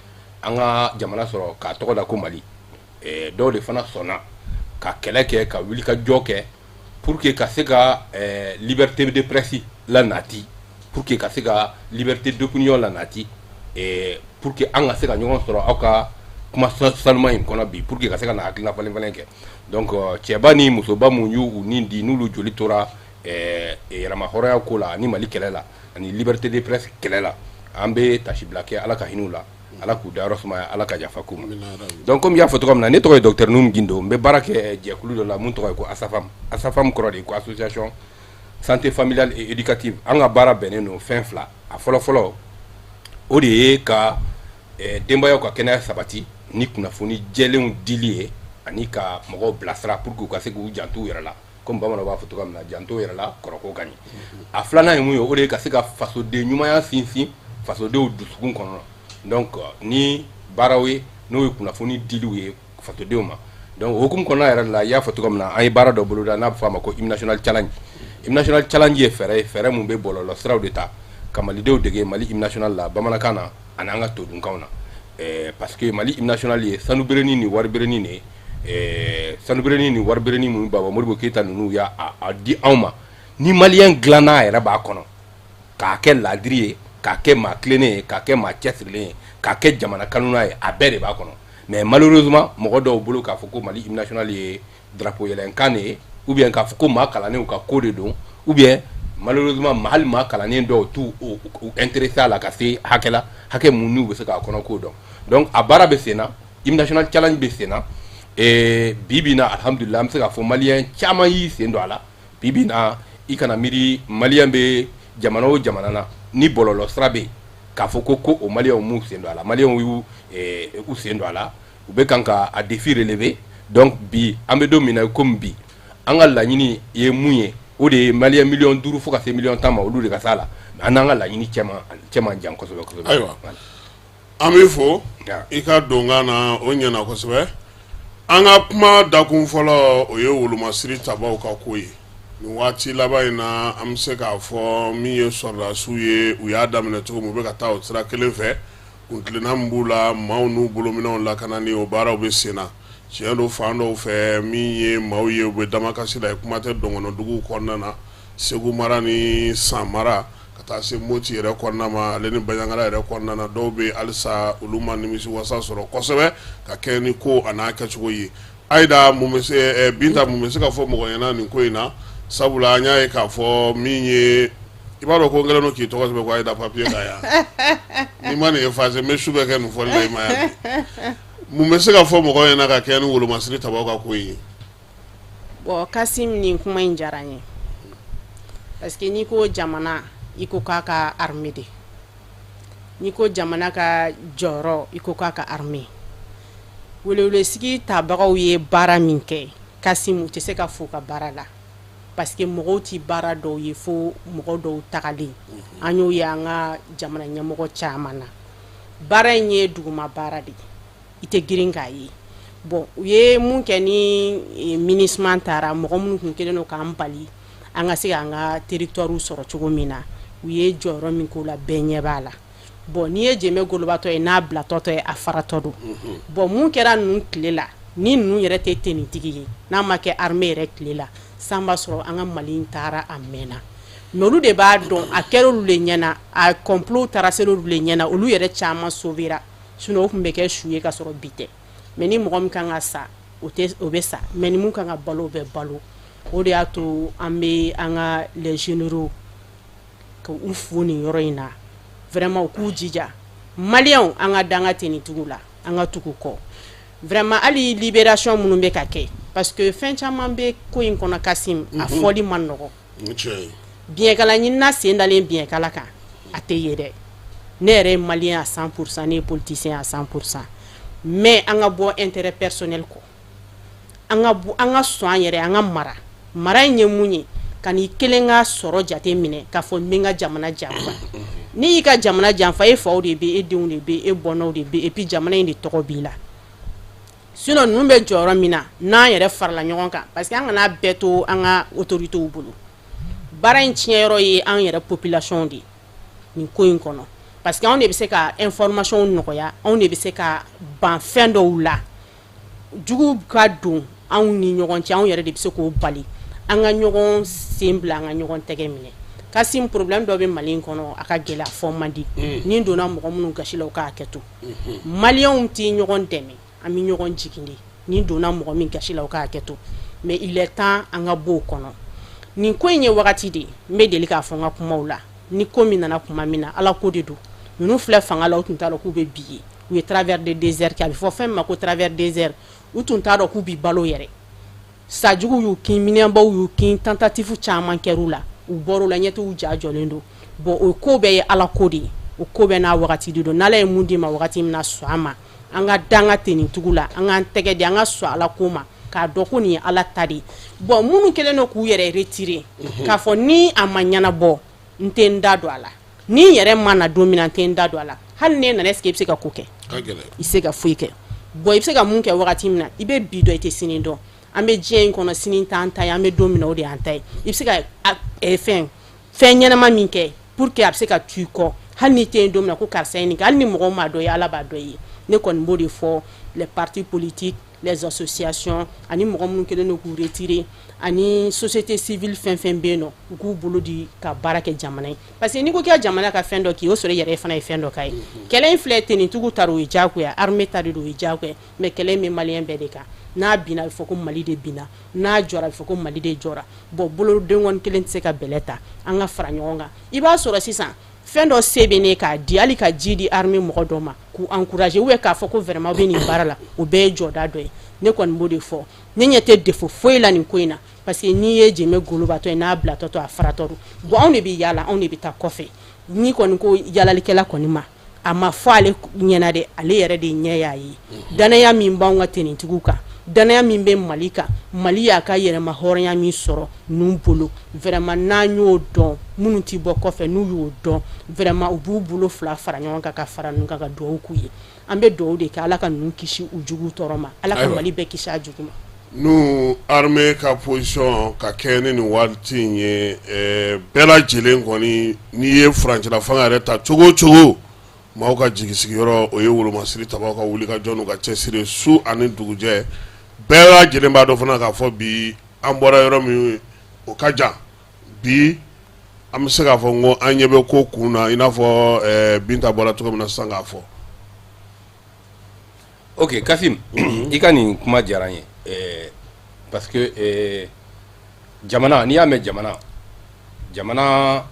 an ka jamana sɔrɔ k'a tɔgɔ da ko Mali dɔw de fana sɔnna ka kɛlɛ kɛ ka wulikajɔ kɛ pour que ka se ka liberté de presse la nati pour que ka se ka liberté d'opinion la nati pour que an ka se ka ɲɔgɔn sɔrɔ aw ka kuma salima in kɔnɔ bi pour que ka se ka na hakilina falen kɛ donc cɛba ni musoba mun y'u nin di n'olu joli tora yɛrɛma hɔrɔnya ko la ni Mali kɛlɛ la ani liberté de presse kɛlɛ la an bɛ tasibila kɛ ala ka hin'u la ala k'u dayɔrɔ sumaya ala ka yafa k'u ma donc comme y'a fɔ cogo min na ne tɔgɔ ye docteur Numu Gindo n bɛ baara kɛ jɛkulu dɔ la mun tɔgɔ ye ko ASAFAM kɔrɔ de ko association santé familiale et éducative an ka baara bɛnnen don fɛn fila a fɔlɔ o de ye ka denbayaw ka kɛnɛya sabati ni kunnafoni jɛlenw dili ye ani ka mɔgɔw bilasira pour que u ka se k'u janto u yɛrɛ la comme bamananw b'a fɔ cogo min na janto yɛrɛ la kɔrɔko ka ɲi a filanan ye mun ye o de ye ka se ka fasoden ɲumanya sinsin fasodenw dusukun kɔnɔ donc ni baaraw ye n'o ye kunnafoni diliw ye fasodenw ma donc o hukumu kɔnɔna yɛrɛ la i y'a fɔ cogo min na an ye baara dɔ boloda n'a bɛ fɔ a ma ko Hymne National Challenge Hymne National Challenge ye fɛɛrɛ mun bɛ bɔlɔlɔ siraw de ta ka malidenw dege Mali Hymne National la bamanankan na ani an ka todunkanw na parce que Mali Hymne National ye sanubereni ni waribereni de ye sanubereni ni waribereni mun Baba Modibo Keita ninnu y'a di anw ma ni maliyɛn dilanna yɛrɛ b'a kɔnɔ k'a kɛ laadiri ye k'a kɛ maa tilennen ye k'a kɛ maa cɛsirilen ye k'a kɛ jamana kanunan ye a bɛɛ de b'a kɔnɔ mais malheureusement mɔgɔ dɔw bolo k'a fɔ ko Mali Hymne National ye drapeau yɛlɛnkan de ye ou bien k'a fɔ ko maa kalannenw ka ko de don ou bien malheureusement hali maa kalannen dɔw t'u intéressé a la ka se hakɛ la hakɛ mun n'u bɛ se k'a kɔnɔ ko dɔn donc a baara bɛ sen na Hymne National Challenge bɛ sen na bi bi in na alhamdulillah an bɛ se k'a fɔ maliyɛn caman y'i sen don a la bi bi in na i kana miiri maliyɛn bɛ jamana o jamana na ni bɔlɔlɔ sira bɛ yen k'a fɔ ko o maliyɛnw m'u sen don a la maliyɛnw y'u sen don a la u bɛ kan ka a défi relever donc bi an bɛ don min na komi bi an ka laɲini ye mun ye o de ye maliyɛn miliyɔn 5 fo ka se miliyɔn 10 ma olu de ka s'a la an n'an ka laɲini cɛ man jan kosɛbɛ kosɛbɛ. ayiwa an b'i fo i ka donkan na o ɲɛna kosɛbɛ an ka kuma dakun fɔlɔ o ye wolomasiri tabaw ka ko ye nin waati laban in na an bɛ se k'a fɔ min ye sɔrɔdasiw ye u y'a daminɛ cogo min u bɛ ka taa o sira kelen fɛ kuntilenna min b'u la maaw n'u bolominɛw lakanani o baaraw bɛ sen na tiɲɛ don fan dɔw fɛ min ye maaw ye u bɛ damakasi la kuma tɛ dɔngɔnɔduguw kɔnɔna na Segu mara ni San mara ka taa se Moti yɛrɛ kɔnɔna ma ale ni Baɲangara yɛrɛ kɔnɔna na dɔw bɛ halisa olu ma nimisi wasa sɔrɔ kosɛbɛ ka kɛ ni ko a n'a kɛcogo ye Ayida Binta mun bɛ se ka fɔ mɔgɔ ɲɛna nin ko in na sabula an y'a ye k'a fɔ min ye i b'a dɔn ko n kɛlen don k'i tɔgɔ sɛbɛn ko Ayida papier kan yan n'i ma nin effacer n bɛ su bɛɛ kɛ nin fɔli la i ma yan mun bɛ se ka fɔ mɔgɔ ɲɛna ka kɛ ni wolomasiri tabaw ka ko ye. Bon Kasim nin kuma in diyara n ye parce que n'i ko jamana i ko k'a ka armée de n'i ko jamana ka jɔyɔrɔ i ko k'a ka armée welewelesigi tabagaw ye baara min kɛ Kasim u tɛ se ka fo ka baara la parce que mɔgɔw ti baara dɔw ye fo mɔgɔ dɔw tagalen an y'o ye an ka jamana ɲɛmɔgɔ caman na baara in ye duguma baara de i tɛ girin k'a ye bon u ye mun kɛ ni MINUSMA taara mɔgɔ minnu kun kelen don k'an bali an ka se k'an ka territoire sɔrɔ cogo min na u ye jɔyɔrɔ min k'o la bɛɛ ɲɛ b'a la bon n'i ye Jɛmɛ Golobatɔ ye n'a bilatɔtɔ ye a faratɔ don bon mun kɛra ninnu tile la ni ninnu yɛrɛ tɛ tenitigi ye n'a ma kɛ armée yɛrɛ tile la san b'a sɔrɔ an ka Mali in taara a mɛnna mais olu de b'a dɔn a kɛra olu de ɲɛna a complot taara se olu de ɲɛna olu yɛrɛ caman sauvera sinon o tun bɛ kɛ su ye ka sɔrɔ bi tɛ mais ni mɔgɔ min kan ka sa o bɛ sa mais ni mun kan ka balo o bɛ balo o de y'a to an bɛ an ka les généraux ka u fo nin yɔrɔ in na vraiment u k'u jija maliyɛnw an ka dan ka tenitigiw la an ka tugu kɔ vraiment hali libération minnu bɛ ka kɛ parce que fɛn caman bɛ ko in kɔnɔ Kasim a fɔli man nɔgɔ biɲɛkala ɲinina sen dalen biɲɛkala kan a tɛ ye dɛ ne yɛrɛ ye malien à 100%, ne ye politicien à 100%, mais an ka bɔ intérêt personnel kɔ, an ka sɔn an yɛrɛ, an ka mara in ye mun ye ka n'i kelen ka sɔrɔ jate minɛ k'a fɔ n bɛ n ka jamana janfa. N'i y'i ka jamana janfa, e faw de bɛ, e denw de bɛ, e bɔnnaw de bɛ, et puis jamana in de tɔgɔ b'i la. Sinon ninnu bɛ jɔyɔrɔ min na n'an yɛrɛ farala ɲɔgɔn kan, parce que an kana bɛɛ to an ka autorités bolo. Baara in tiɲɛyɔrɔ ye an yɛrɛ population de nin ko in kɔnɔ, parce que anw de bɛ se ka information nɔgɔya, anw de bɛ se ka ban fɛn dɔw la, jugu ka don anw ni ɲɔgɔn cɛ, anw yɛrɛ de bɛ se k'o bali, an ka ɲɔgɔn sen bila, an ka ɲɔgɔn tɛgɛ minɛ. Kasim, problème dɔ bɛ Mali in kɔnɔ a ka gɛlɛ, a fɔ man di, ni donna mɔgɔ minnu gasi la o k'a kɛ to. Maliens tɛ ɲɔgɔn dɛmɛ, an bɛ ɲɔgɔn jigin de, ni donna mɔgɔ min gasi la o k'a kɛ to, mais il est temps an ka bɔ o kɔnɔ. Nin ko in ye wagati de, n bɛ deli k'a fɔ n ka kumaw la, ni ko min nana kuma min na, Ala ko de don. Ninnu filɛ fanga la, u tun t'a dɔn k'u bɛ bi ye, u ye travers de désert kɛ, a bɛ fɔ fɛn min ma ko travers désert, u tun t'a dɔn k'u bɛ balo yɛrɛ. Sajugu y'u kin, minɛnbaw y'u kin, tentative caman kɛr'u la, u bɔr'u la, ɲɛtiw ja jɔlen don. Bon o ko bɛɛ ye Ala ko de ye, o ko bɛɛ n'a wagati de don, n'Ala ye mun d'i ma wagati min na sɔn a ma, an ka da an ka tenitugu la, an k'an tɛgɛ di, an ka sɔn Ala ko ma, k'a dɔn ko nin ye Ala ta de ye. Bon minnu kɛlen don k'u yɛrɛ retirer k'a fɔ ni a ma ɲɛnabɔ n tɛ n da don a la, ni n yɛrɛ ma na don min na n tɛ n da don a la, hali ne nana est-ce que i bɛ se ka ko kɛ? I bɛ se ka foyi kɛ. Bon i bɛ se ka mun kɛ wagati min na, i bɛ bi dɔn i tɛ sini dɔn. An bɛ diɲɛ in kɔnɔ, sini t'an ta ye, an bɛ don min na o de y'an ta ye. I bɛ se ka fɛn ɲɛnama min kɛ pour que a bɛ se ka tu i kɔ, hali ni tɛ yen don min na ko karisa ye nin kɛ, hali ni mɔgɔw m'a dɔn ye, Ala b'a dɔn i ye. Ne kɔni b'o de fɔ les partis politiques, les associations, ani mɔgɔ minnu kɛlen don k'u retirer, ani société civile fɛn fɛn bɛ yen nɔ, u k'u bolo di ka baara kɛ jamana ye. Parce que n'i ko k'i ka jamana ka fɛn dɔ k'i, o sɔrɔ i yɛrɛ fana ye fɛn dɔ k'a ye. Kɛlɛ in filɛ tenitigiw ta o ye diyagoya, armée ta de o ye diyagoya, mais kɛlɛ in bɛ malien bɛɛ de kan. N'a binna a bɛ fɔ ko Mali de binna, n'a jɔra a bɛ fɔ ko Mali de jɔra. Bon boloden kɔni kelen tɛ se ka bɛlɛ ta, an ka fara ɲɔgɔn kan. I b'a sɔrɔ sisan fɛn dɔ se bɛ ne k'a di, hali ka ji di armée mɔgɔ dɔ ma k'u encourager, ou bien k'a fɔ ko vraiment bɛ nin baara la, o bɛɛ ye jɔda dɔ ye. Ne kɔni b'o de fɔ, ne ɲɛ tɛ défaut foyi la nin ko in na, parce que n'i ye jɛmɛ golobatɔ ye n'a bilatɔ to a faratɔ don. Bon anw de bɛ yaala, anw de bɛ taa kɔfɛ. Ni kɔni ko yaalalikɛla kɔni ma, a ma fɔ ale ɲɛna dɛ, ale yɛrɛ de ɲɛ y'a ye. Danaya min b'anw ka tenitigiw kan, danaya min bɛ Mali kan, Mali y'a ka yɛrɛma hɔrɔnya min sɔrɔ ninnu bolo, vraiment n'an y'o dɔn, minnu tɛ bɔ kɔfɛ n'u y'o dɔn, vraiment u b'u bolo fila fara ɲɔgɔn kan ka fara ninnu kan ka dugawu k'u ye. An bɛ dugawu de kɛ Ala ka ninnu kisi u jugu tɔɔrɔ ma, Ala ka Mali bɛɛ kisi a jugu ma. N'u armée ka position ka kɛ ni nin waati in ye, bɛɛ lajɛlen kɔni n'i ye furancɛla fanga yɛrɛ ta cogo o cogo, maaw ka jigisigiyɔrɔ o ye Wolomasiri tabaw ka wulikajɔ n'u ka cɛsiri su ani dugujɛ. Bɛɛ lajɛlen b'a dɔn fana k'a fɔ bi an bɔra yɔrɔ min o ka jan, bi an bɛ se k'a fɔ ko an ɲɛ bɛ ko kun na i n'a fɔ Binta bɔra cogo min na sisan k'a fɔ. Ok Kasim, i ka nin kuma diyara n ye, parce que jamana n'i y'a mɛn jamana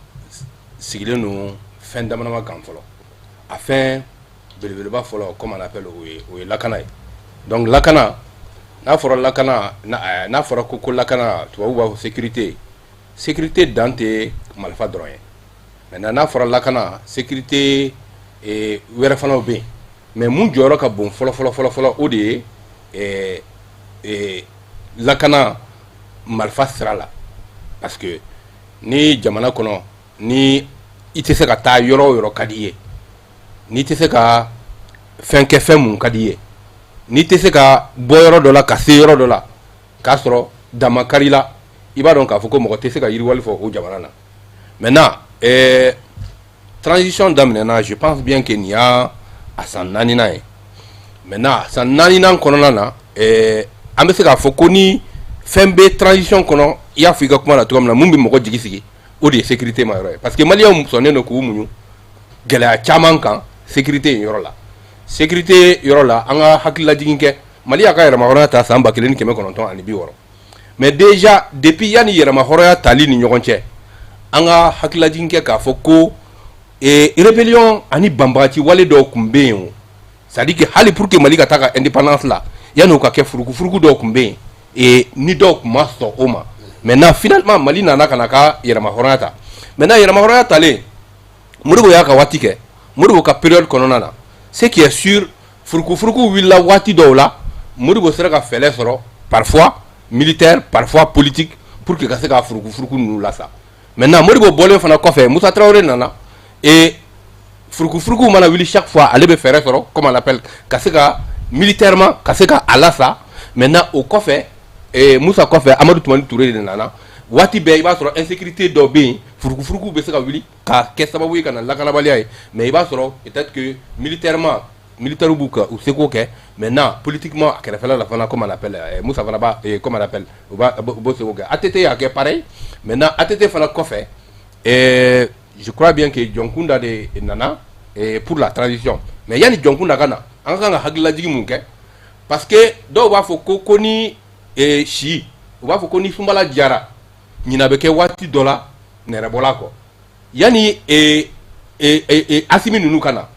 sigilen don fɛn damadama kan fɔlɔ, a fɛn belebeleba fɔlɔ comme on appelle o ye lakana ye. Donc lakana, n'a fɔra lakana, n'a fɔra ko lakana, tubabu b'a fɔ sécurité dan tɛ marifa dɔrɔn ye. Maintenant n'a fɔra lakana, sécurité wɛrɛ fana bɛ yen, mais mun jɔyɔrɔ ka bon fɔlɔ o de ye lakana marifa sira la, parce que ni jamana kɔnɔ ni i tɛ se ka taa yɔrɔ o yɔrɔ ka di ye, n'i tɛ se ka fɛn kɛ fɛn mun ka di ye, n'i tɛ se ka bɔ yɔrɔ dɔ la ka se yɔrɔ dɔ la k'a sɔrɔ dama kari la, i b'a dɔn k'a fɔ ko mɔgɔ tɛ se ka yiriwali fɔ o jamana na. Maintenant transition daminɛna, je pense bien que nin y'a san 4nan ye. Maintenant san 4nan kɔnɔna na an bɛ se k'a fɔ ko ni fɛn bɛ transition kɔnɔ, i y'a fɔ i ka kuma la cogo min na, mun bɛ mɔgɔ jigi sigi o de ye sécurité ma yɔrɔ ye, parce que maliyɛnw sɔnnen don k'u muɲu gɛlɛya caman kan sécurité in yɔrɔ la. Sécurité yɔrɔ la an ka hakililajigin kɛ, Mali y'a ka yɛrɛmahɔrɔnya ta san 1960, mais déjà depuis yanni yɛrɛmahɔrɔnya tali ni ɲɔgɔn cɛ an ka hakililajigin kɛ k'a fɔ ko rébellion ani banbagaci wale dɔw tun bɛ yen, c'est à dire que hali pour que Mali ka taa ka indépendance la yanni o ka kɛ furukufuruku dɔw tun bɛ yen, ni dɔw tun ma sɔn o ma. Maintenant finalement Mali nana ka na ka yɛrɛmahɔrɔnya ta. Maintenant yɛrɛmahɔrɔnya talen Modibo y'a ka waati kɛ, Modibo ka période kɔnɔna na ce qui est sûr furuku willa waati dɔw la Modibo sera ka fɛlɛ sɔrɔ parfois militaire parfois politique pour que ka se ka furuku ninnu lasa maintenant Modibo bɔlen fana kɔfɛ Musa Traoré nana et furuku mana wili chaque fois ale bɛ fɛrɛ sɔrɔ comme on l'appelle ka se ka militairement ka se ka alasa maintenant au kɔfɛ Musa kɔfɛ Amadou Toumani Touré de nana waati bɛɛ i b'a sɔrɔ insécurité dɔ bɛ yen furuku bɛ se ka wili ka kɛ sababu ye ka na lakanabaliya ye mais i b'a sɔrɔ peut-être que militairement militaires b'u ka u seko kɛ maintenant politiquement a kɛrɛfɛla la fana comme on appelle Musa fana b'a comme on appelle u b'o seko kɛ ATT y'a kɛ pareil maintenant ATT fana kɔfɛ je crois bien que Dionkunda de nana pour la transition mais yani Dionkunda ka na an ka kan ka hakililajigi mun kɛ parce que dɔw b'a fɔ ko ni si u b'a fɔ ko ni Sunbala Jara ɲina bɛ kɛ waati dɔ la nɛrɛbɔla kɔ yani Asimi ninnu ka na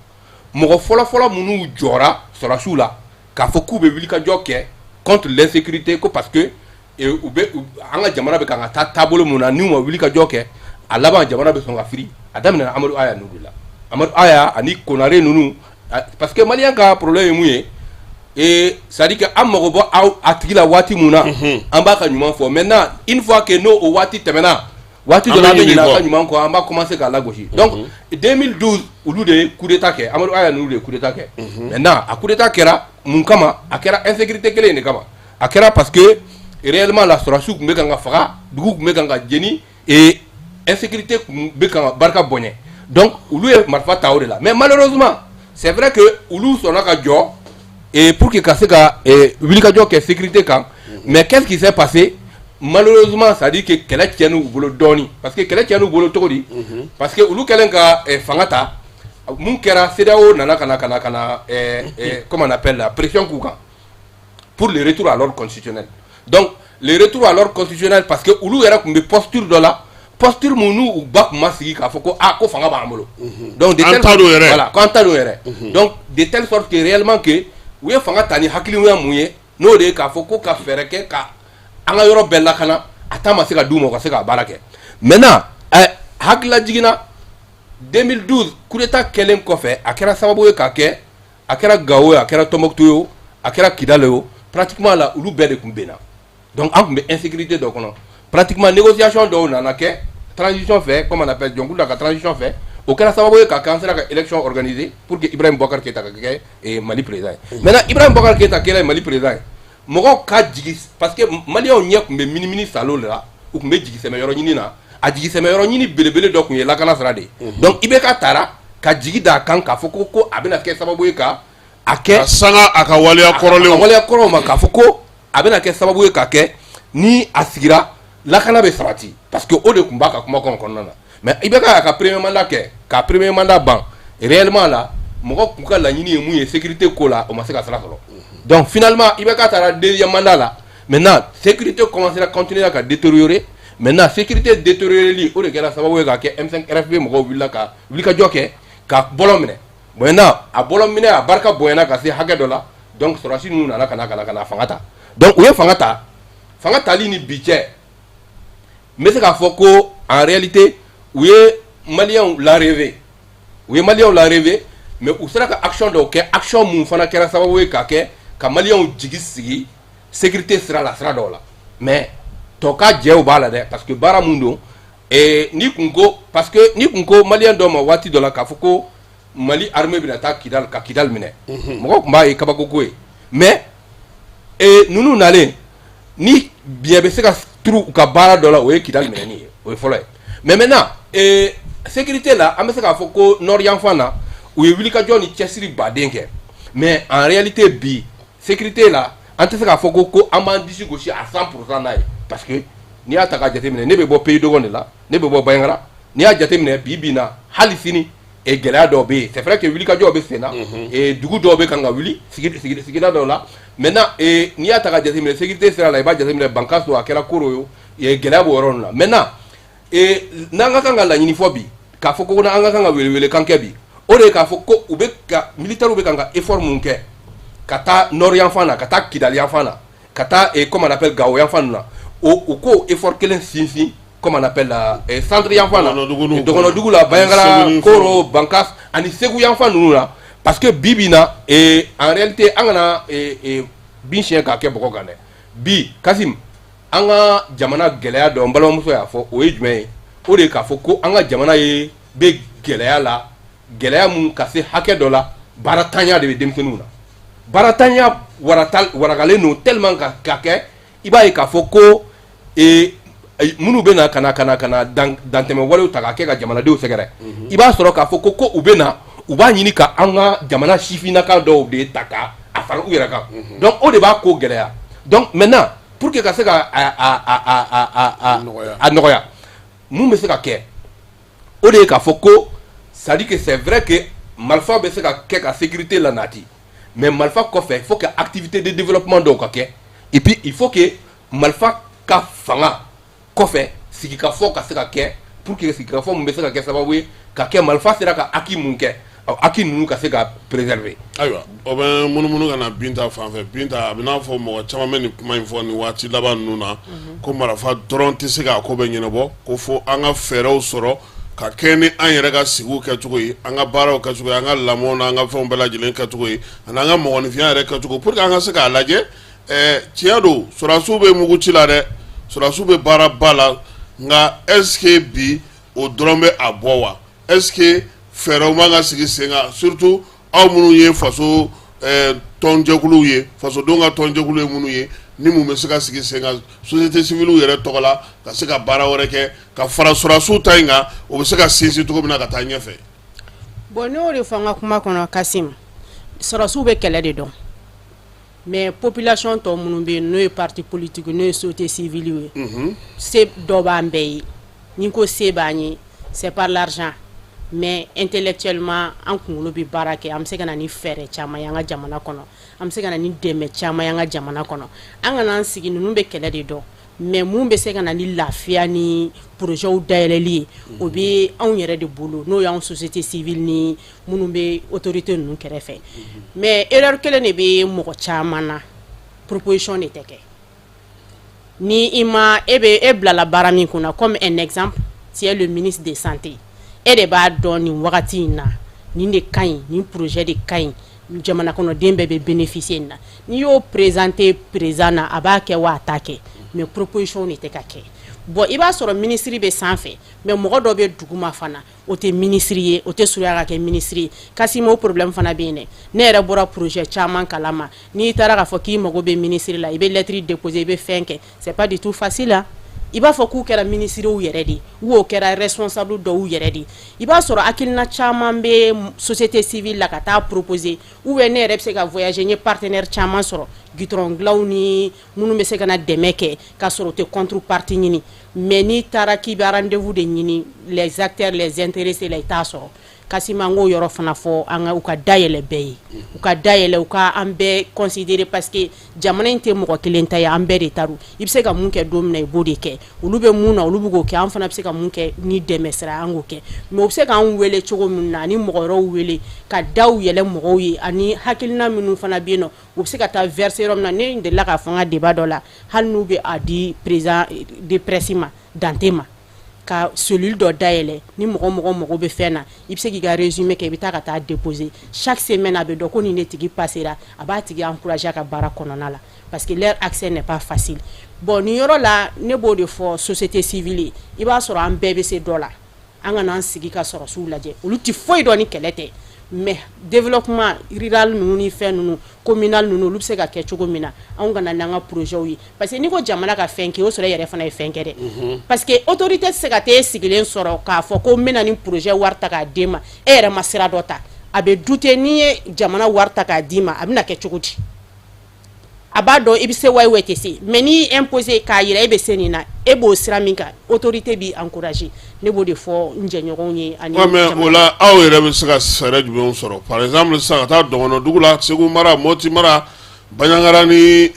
mɔgɔ fɔlɔfɔlɔ minnu jɔra sɔrɔsiw la k'a fɔ k'u bɛ wulikajɔ kɛ contre l'insécurité ko parce que u bɛ an ka jamana bɛ kan ka taa taabolo mun na n'u ma wulikajɔ kɛ a laban jamana bɛ sɔn ka firi a daminɛna Amadou Aya ninnu de la Amadou Aya ani Konare ninnu parce que maliyɛn ka problème ye mun ye c'est-à-dire que an mago bɔ a tigi la waati mun na an b'a ka ɲuman fɔ maintenant une fois que n'o o waati tɛmɛna waati dɔ la an bɛ ɲinɛ a ka ɲuman kɔ an b'a commencer k'a lagosi donc 2012 olu de ye coup d'état kɛ Amadou Aya ninnu de ye coup d'état kɛ maintenant a coup d'état kɛra mun kama a kɛra insécurité kelen de kama a kɛra parce que réellement la sɔrɔsiw tun bɛ kan ka faga dugu tun bɛ kan ka jeni et insécurité tun bɛ kan ka barika bonɲɛ donc olu ye marifa ta o de la mais malheureusement c'est vrai que olu sɔnna ka jɔ et pour que ka se ka wulikajɔ kɛ sécurité kan mais qu'est-ce qui s'est passé malheureusement ça dit que kɛlɛ tiɲɛna u bolo dɔɔni parce que kɛlɛ tiɲɛna u bolo cogo di parce que olu kɛlen ka fanga ta mun kɛra CEDEAO nana ka na comment on appelle la pression k'u kan pour le retour à l'ordre constitutionnel donc le retour à l'ordre constitutionnel parce que olu yɛrɛ tun bɛ posture dɔ la posture mun n'u ba tun ma sigi k'a fɔ ko ko fanga b'an bolo donc de telle sorte voilà ko an ta don yɛrɛ donc de telle sorte que réellement que u ye fanga ta ni hakilina mun ye n'o de ye k'a fɔ ko ka fɛɛrɛ kɛ ka an ka yɔrɔ bɛɛ lakana a ta ma se ka d'u ma u ka se ka baara kɛ maintenant hakilila jiginna 2012 coup d'état kɛlen kɔfɛ a kɛra sababu ye k'a kɛ a kɛra Gao ye a kɛra Tombouctou ye a kɛra Kidal ye pratiquement la olu bɛɛ de tun bɛnna donc an tun bɛ insécurité dɔ kɔnɔ pratiquement négociation dɔw nana kɛ transition fɛ comme on appelle Dionkunda ka transition fɛ o kɛra sababu ye ka k'an sera ka élection organisée pour que Ibrahim Boubacar Keïta ka kɛ Mali président ye maintenant Ibrahim Boubacar Keïta kɛra Mali président ye mɔgɔw ka jigi parce que maliyɛnw ɲɛ tun bɛ minimini salo la u tun bɛ jigi sɛmɛ yɔrɔ ɲini na a jigi sɛmɛ yɔrɔ ɲini belebele dɔ tun ye lakana sira de ye donc IBK taara ka jigi d'a kan k'a fɔ ko a bɛna kɛ sababu ye ka a kɛ sanga a ka waleya kɔrɔlenw ma k'a fɔ ko a bɛna kɛ sababu ye ka kɛ ni a sigira lakana bɛ sabati parce que o de tun b'a ka kuma kɔnɔna na mais IBK y'a ka premier mandat kɛ ka premier mandat ban réellement la mɔgɔ tun ka laɲini ye mun ye sécurité ko la o ma se ka sira sɔrɔ donc finalement IBK taara deuxième mandat la maintenant sécurité commencé à continuer à détériorer maintenant sécurité détériorée o de kɛra sababu ye ka kɛ M5 RFP mɔgɔw wulila ka wulikajɔ kɛ ka bɔlɔ minɛ maintenant a bɔlɔ minɛ a barika bonyana ka se hakɛ dɔ la donc sɔrɔsi ninnu nana ka na fanga ta donc u ye fanga tali ni bi cɛ n bɛ se k'a fɔ ko en réalité u ye maliyɛnw la rêvé mais u sera ka action dɔw kɛ action mun fana kɛra sababu ye ka kɛ ka maliyɛnw jigi sigi sécurité sira la sira dɔw la mais tɔ ka jɛw b'a la dɛ parce que baara mun don ni kun ko maliyɛn dɔ ma waati dɔ la k'a fɔ ko Mali armée bɛna taa ka Kidal minɛ mɔgɔw tun b'a ye kabakoko ye mais ninnu nalen ni biɲɛ bɛ se ka turu u ka baara dɔ la o ye Kidal minɛni ye o ye fɔlɔ ye mais maintenant sécurité la an bɛ se k'a fɔ ko Nord yanfan na u ye wulikajɔ ni cɛsiri baden kɛ mais en réalité bi sécurité la an tɛ se k'a fɔ ko an b'an disi gosi à 100% n'a ye parce que n'i y'a ta k'a jateminɛ ne bɛ bɔ Pays Dogon de la ne bɛ bɔ Bayangara n'i y'a jateminɛ bi na hali sini gɛlɛya dɔw bɛ yen c'est vrai que wulikajɔ bɛ sen na dugu dɔw bɛ kan ka wuli sigida dɔw la maintenant n'i y'a ta k'a jateminɛ sécurité sira la i b'a jateminɛ Bankaso a kɛra Koro ye gɛlɛya b'o yɔrɔ ninnu na maintenant n'an ka kan ka laɲini fɔ bi k'a fɔ ko n'an ka kan ka welewele kan kɛ bi o de ye k'a fɔ ko u bɛ ka militaires bɛ kan ka effort mun kɛ ka taa Nord yanfan na ka taa Kidal yanfan na ka taa comme on appelle Gao yanfan na o ko effort kelen sinsin comme on appelle la centre yanfan na Dogonodugu la Bayangara Koro Bankas ani segu yanfa nunu la parce que bibi na en réalité an kana bin siɲɛ k'a kɛ bɔgɔ kan dɛ bi Kasim an ka jamana gɛlɛya dɔ n balimamuso y'a fɔ o ye jumɛn ye o de ye k'a fɔ ko an ka jamana ye bɛ gɛlɛya la gɛlɛya mun ka se hakɛ dɔ la baaratanya de bɛ denmisɛnninw na baaratanya warakalen don tellement ka kɛ i b'a ye k'a fɔ ko minnu bɛ na ka na dantɛmɛ walew ta k'a kɛ ka jamanadenw sɛgɛrɛ i b'a sɔrɔ k'a fɔ ko u bɛ na u b'a ɲini ka an ka jamana sifinnaka dɔw de ta ka a fara u yɛrɛ kan donc o de b'a ko gɛlɛya donc maintenant pour que ka se ka a nɔgɔya mun bɛ se ka kɛ o de ye k'a fɔ ko c'est à dire que c'est vrai que marifa bɛ se ka kɛ ka sécurité la nati mais marifa kɔfɛ il faut que activité de développement dɔw ka kɛ et puis il faut que marifa ka fanga kɔfɛ sigikafɔ ka se ka kɛ pour que sigikafɔ mun bɛ se ka kɛ sababu ye ka kɛ marifa sera ka acquis mun kɛ acquis ninnu ka se ka préserver. ayiwa o bɛ munumunu ka na Binta fan fɛ Binta a bɛ n'a fɔ mɔgɔ caman bɛ nin kuma in fɔ nin waati laban ninnu na ko marifa dɔrɔn tɛ se k'a ko bɛ ɲɛnabɔ ko fo an ka fɛɛrɛw sɔrɔ ka kɛ ni an yɛrɛ ka sigiw kɛcogo ye an ka baaraw kɛcogo ye an ka lamɔw n'an ka fɛnw bɛɛ lajɛlen kɛcogo ye ani an ka mɔgɔninfinya yɛrɛ kɛcogo pour que an ka se k'a lajɛ tiɲɛ don sɔrɔdasiw bɛ muguci la dɛ sɔrɔdasiw bɛ baara ba la nka est ce que bi o dɔrɔn bɛ a bɔ wa est ce que fɛɛrɛw man ka sigi sen kan surtout aw minnu ye faso tɔnjɛkuluw ye fasodenw ka tɔnjɛkulu ye minnu ye ni mun bɛ se ka sigi sen kan société civile yɛrɛ tɔgɔ la ka se ka baara wɛrɛ kɛ ka fara sɔrɔdasiw ta in kan o bɛ se ka sinsin cogo min na ka taa ɲɛfɛ. bon n'o de fɔ n ka kuma kɔnɔ Kasim sɔrɔdasiw bɛ kɛlɛ de dɔn mais population tɔ minnu bɛ yen n'o ye parti politique n'o ye société civile ye se dɔ b'an bɛɛ ye ni ko se b'an ye c'est par l'argent mais intellectuellement an kunkolo bɛ baara kɛ an bɛ se ka na ni fɛɛrɛ caman ye an ka jamana kɔnɔ an bɛ se ka na ni dɛmɛ caman ye an ka jamana kɔnɔ an kana an sigi ninnu bɛ kɛlɛ de dɔn mais mun bɛ se ka na ni lafiya ni projets dayɛlɛli ye o bɛ anw yɛrɛ de bolo n'o y'anw société civile ni minnu bɛ autorité ninnu kɛrɛfɛ mais erreur kelen de bɛ mɔgɔ caman na proposition de tɛ kɛ ni i ma e bilala baara min kunna comme un exemple tu es le ministre de santé e de b'a dɔn nin wagati in na nin de ka ɲi nin projet de ka ɲi jamana kɔnɔden bɛɛ bɛ bénéficier nin na n'i y'o présenter président na a b'a kɛ wa a t'a kɛ mais proposition de tɛ ka kɛ bon i b'a sɔrɔ ministre bɛ sanfɛ mais mɔgɔ dɔ bɛ duguma fana o tɛ ministre ye o tɛ surunya ka kɛ ministre ye Kassim o problème fana bɛ yen dɛ ne yɛrɛ bɔra projet caman kalama n'i taara k'a fɔ k'i mago bɛ ministre la i bɛ lettre déposer i bɛ fɛn kɛ c'est pas du tout facile la i b'a fɔ k'u kɛra ministrew yɛrɛ de ou o kɛra responsable dɔw yɛrɛ de i b'a sɔrɔ hakilina caman bɛ société civile la ka taa proposer ou bien ne yɛrɛ bɛ se ka voyager n ye partenaire caman sɔrɔ goudron dilanw ni minnu bɛ se ka na dɛmɛ kɛ k'a sɔrɔ o tɛ contrepartie ɲini mais n'i taara k'i bɛ rendez-vous de ɲini les acteurs les intéressés la i t'a sɔrɔ Kassim an k'o yɔrɔ fana fɔ an ka u ka dayɛlɛ bɛɛ ye u ka dayɛlɛ u ka an bɛɛ considérer parce que jamana in tɛ mɔgɔ kelen ta ye an bɛɛ de ta don i bɛ se ka mun kɛ don min na i b'o de kɛ olu bɛ mun na olu bɛ k'o kɛ an fana bɛ se ka mun kɛ ni dɛmɛ sira an k'o kɛ mais u bɛ se k'an wele cogo min na ani mɔgɔ wɛrɛw wele ka daw yɛlɛ mɔgɔw ye ani hakilina minnu fana bɛ yen nɔ u bɛ se ka taa verser yɔrɔ min na ne delila k'a fɔ n ka débat dɔ la hali n'u bɛ a di président de presse ma Dante ma ka cellule dɔ dayɛlɛ ni mɔgɔ bɛ fɛn na i bɛ se k'i ka résumé kɛ i bɛ taa ka taa déposer chaque semaine a bɛ dɔn ko nin de tigi passera a b'a tigi encourager a ka baara kɔnɔna la parce que leur accès n'est pas facile bon nin yɔrɔ la ne b'o de fɔ société civile i b'a sɔrɔ an bɛɛ bɛ se dɔ la an ka n'an sigi ka sɔrɔsiw lajɛ olu tɛ foyi dɔn ni kɛlɛ tɛ mais développement rural ninnu ni fɛn ninnu communal ninnu olu bɛ se ka kɛ cogo min na anw kana n'an ka projets ye parce que n'i ko jamana ka fɛn kɛ o sɔrɔ e yɛrɛ fana ye fɛn kɛ dɛ parce que autorité tɛ se ka taa e sigilen sɔrɔ k'a fɔ ko n bɛna nin projet wari ta k'a d'e ma e yɛrɛ ma sira dɔ ta a bɛ douter n'i ye jamana wari ta k'a d'i ma a bɛna kɛ cogo di a b'a dɔn i bɛ se wa i tɛ se mais n'i imposé k'a yira e bɛ se nin na e b'o sira min kan autorité b'i encourager ne b'o de fɔ n jɛɲɔgɔnw ye ani mais o la aw yɛrɛ bɛ se ka fɛɛrɛ jumɛnw sɔrɔ par exemple sisan ka taa dɔgɔnɔdugu la Segu mara Moti mara Baɲangara ni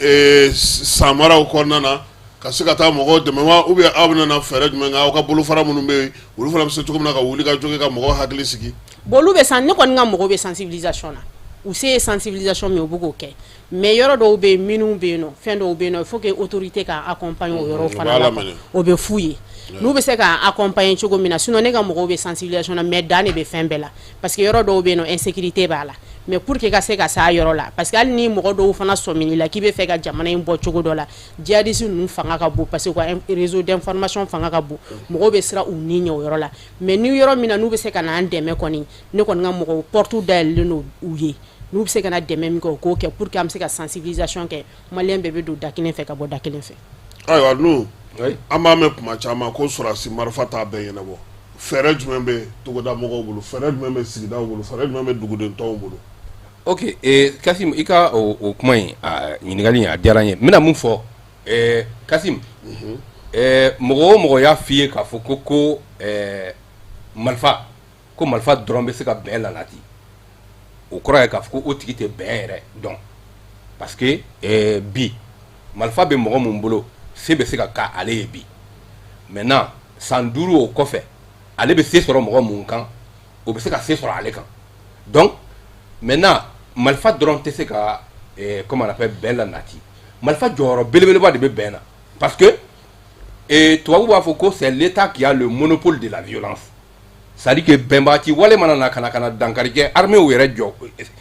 San maraw kɔnɔna na ka se ka taa mɔgɔw dɛmɛ wa ou bien aw bɛna na fɛɛrɛ jumɛn kɛ aw ka bolofara minnu bɛ yen olu fana bɛ se cogo min na ka wuli ka jɔ ka mɔgɔw hakili sigi bon olu bɛ ne kɔni ka mɔgɔw bɛ sensibilisation na u se sensibilisation min u b'o k'o kɛ mais yɔrɔ dɔw bɛ yen minnu bɛ yen nɔ fɛn dɔw bɛ yen nɔ il faut que autorité ka accompagne o yɔrɔ fana la o bɛ f'u ye n'u bɛ se ka accompagner cogo min na sinon ne ka mɔgɔw bɛ sensibilisation na mais dan de bɛ fɛn bɛɛ la parce que yɔrɔ dɔw bɛ yen nɔ insécurité b'a la mais pour que ka se ka s'a yɔrɔ la parce que hali ni mɔgɔ dɔw fana sɔmin'i la k'i bɛ fɛ ka jamana in bɔ cogo dɔ la djihadistes ninnu fanga ka bon parce que u ka réseau d'information fanga ka bon mɔgɔw bɛ siran u ni ɲɛ o yɔrɔ la mais ni yɔrɔ min na n'u bɛ se ka n'an dɛmɛ kɔni ne kɔni ka mɔgɔw porte dayɛlɛlen don u ye n'u bɛ se ka na dɛmɛ min kɛ o k'o kɛ pour que an bɛ se ka sensibilisation kɛ maliyɛn bɛɛ bɛ don da kelen fɛ ka bɔ da kelen fɛ. ayiwa nu an b'a mɛn kuma caman ko sɔrɔdasi marifa t'a bɛɛ ɲɛnabɔ fɛɛrɛ jumɛn bɛ togoda mɔgɔw bolo fɛɛrɛ jumɛn bɛ sigidaw bolo fɛɛrɛ jumɛn bɛ dugudentɔw bolo. ok Kasim i ka o kuma in a ɲininkali in a diyara n ye n bɛna mun fɔ Kasim mɔgɔ o mɔgɔ y'a f'i ye k'a fɔ ko marifa dɔrɔn bɛ se ka bɛn lanati o kɔrɔ ye k'a fɔ ko o tigi tɛ bɛn yɛrɛ dɔn parce que bi marifa bɛ mɔgɔ min bolo se bɛ se ka k'a ale ye bi maintenant san 5 o kɔfɛ ale bɛ se sɔrɔ mɔgɔ mun kan o bɛ se ka se sɔrɔ ale kan donc maintenant marifa dɔrɔn tɛ se ka comment on appelle bɛn la nati marifa jɔyɔrɔ belebeleba de bɛ bɛn na parce que tubabu b'a fɔ ko c'est l'état qui a le monopole de la violence c'est à dire que bɛnbati wale mana na kana dankari kɛ armée o yɛrɛ jɔ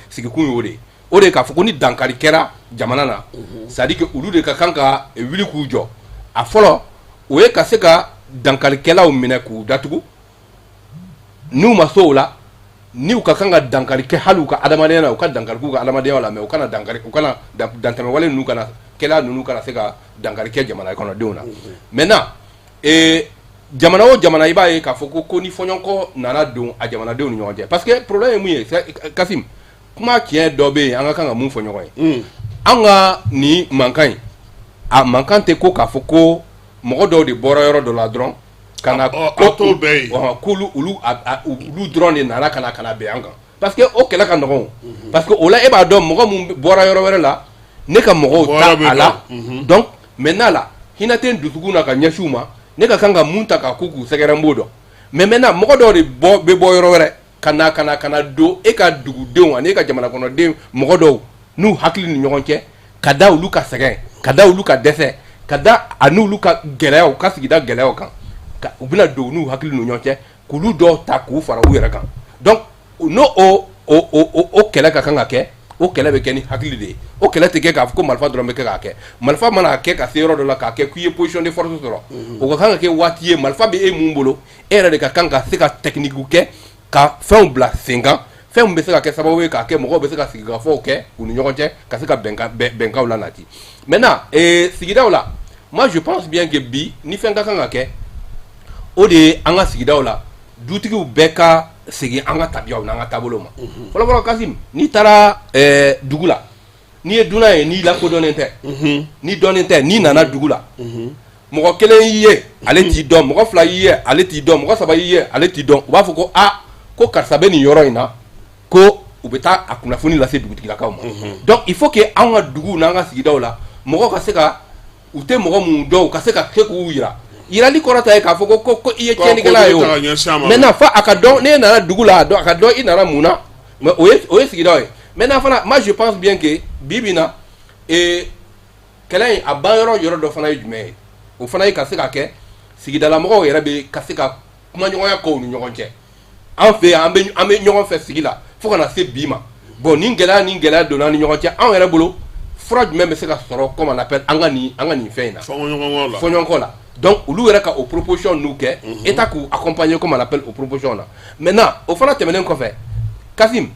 sigikun y'o de o de k'a fɔ ko ni dankari kɛra jamana na c'est à dire que olu de ka kan ka wuli k'u jɔ a fɔlɔ o ye ka se ka dankarikɛlaw minɛ k'u datugu n'u ma so o la ni u ka kan ka dankari kɛ hali u ka adamadenya na u ka dankari k'u ka adamadenya la mais u kana dantɛmɛwale ninnu kana kɛla ninnu kana se ka dankari kɛ jamana kɔnɔdenw na maintenant jamana o jamana i b'a ye k'a fɔ ko ni fɔɲɔgɔnkɔ nana don a jamanadenw ni ɲɔgɔn cɛ parce que problème ye mun ye Kasim kuma tiɲɛ dɔ bɛ yen an ka kan ka mun fɔ ɲɔgɔn ye an ka nin mankan in a mankan tɛ ko k'a fɔ ko mɔgɔ dɔw de bɔra yɔrɔ dɔ la dɔrɔn ka na ko bɛɛ ye k'olu dɔrɔn de nana ka na bɛn an kan parce que o kɛlɛ ka nɔgɔn parce que o la e b'a dɔn mɔgɔ mun bɔra yɔrɔ wɛrɛ la ne ka mɔgɔw ta a la donc maintenant la hinɛ tɛ n dusukun na ka ɲɛsin u ma ne ka kan ka mun ta k'a k'u sɛgɛrɛ n b'o dɔn mais maintenant mɔgɔ dɔw de bɛ bɔ yɔrɔ wɛrɛ ka na don e ka dugudenw ani e ka jamana kɔnɔden mɔgɔ dɔw n'u hakili ni ɲɔgɔn cɛ ka da olu ka sɛgɛn ka da olu ka dɛsɛ ka da a n'olu ka gɛlɛyaw ka sigida gɛlɛyaw kan u bɛna don n'u hakili ni ɲɔgɔn cɛ k'olu dɔw ta k'u fara u yɛrɛ kan donc n'o o kɛlɛ ka kan ka kɛ o kɛlɛ bɛ kɛ ni hakili de ye o kɛlɛ tɛ kɛ k'a fɔ ko marifa dɔrɔn bɛ kɛ k'a kɛ marifa mana kɛ ka se yɔrɔ dɔ la k'a kɛ k'i ye position de force sɔrɔ o ka kan ka kɛ waati ye marifa bɛ e mun bolo e yɛrɛ de ka kan ka se ka technique kɛ ka fɛnw bila sen kan fɛnw bɛ se ka kɛ sababu ye k'a kɛ mɔgɔw bɛ se ka sigikafɔw kɛ u ni ɲɔgɔn cɛ ka se ka bɛnkanw la nati maintenant sigidaw la moi je pense bien que bi ni fɛn ka kan ka kɛ o de ye an ka sigidaw la dutigiw bɛɛ ka segin an ka tabiyaw n'an ka taabolo ma fɔlɔfɔlɔ Kasim n'i taara dugu la n'i ye dunan ye n'i lakodɔnnen tɛ n'i dɔnnen tɛ n'i nana dugu la mɔgɔ kelen y'i ye ale t'i dɔn mɔgɔ fila y'i ye ale t'i dɔn mɔgɔ saba y'i ye ale t'i dɔn u b'a fɔ ko ko karisa bɛ nin yɔrɔ in na ko u bɛ taa a kunnafoni lase dugutigilakaw ma donc il faut que an ka duguw n'an ka sigidaw la mɔgɔ ka se ka u tɛ mɔgɔ mun dɔn u ka se ka se k'u yira yirali kɔrɔta ye k'a fɔ ko i ye tiɲɛnikɛla ye o maintenant fo a ka dɔn ne nana dugu la a ka dɔn i nana mun na mais o ye sigidaw ye maintenant fana moi je pense bien que bi bi na kɛlɛ in a ban yɔrɔ dɔ fana ye jumɛn ye o fana ye ka se ka kɛ sigidalamɔgɔw yɛrɛ bɛ ka se ka kumaɲɔgɔnya k'u ni ɲɔgɔn cɛ an fɛ yan an bɛ ɲɔgɔn fɛ sigi la fo ka na se bi ma bon ni gɛlɛya donna ni ɲɔgɔn cɛ anw yɛrɛ bolo fura jumɛn bɛ se ka sɔrɔ comme on appelle an ka nin fɛn in na fɔɲɔgɔnkɔ la donc olu yɛrɛ ka o proposition n'u kɛ état k'u accompagner comme on appelle o proposition na maintenant o fana tɛmɛnen kɔfɛ Kasim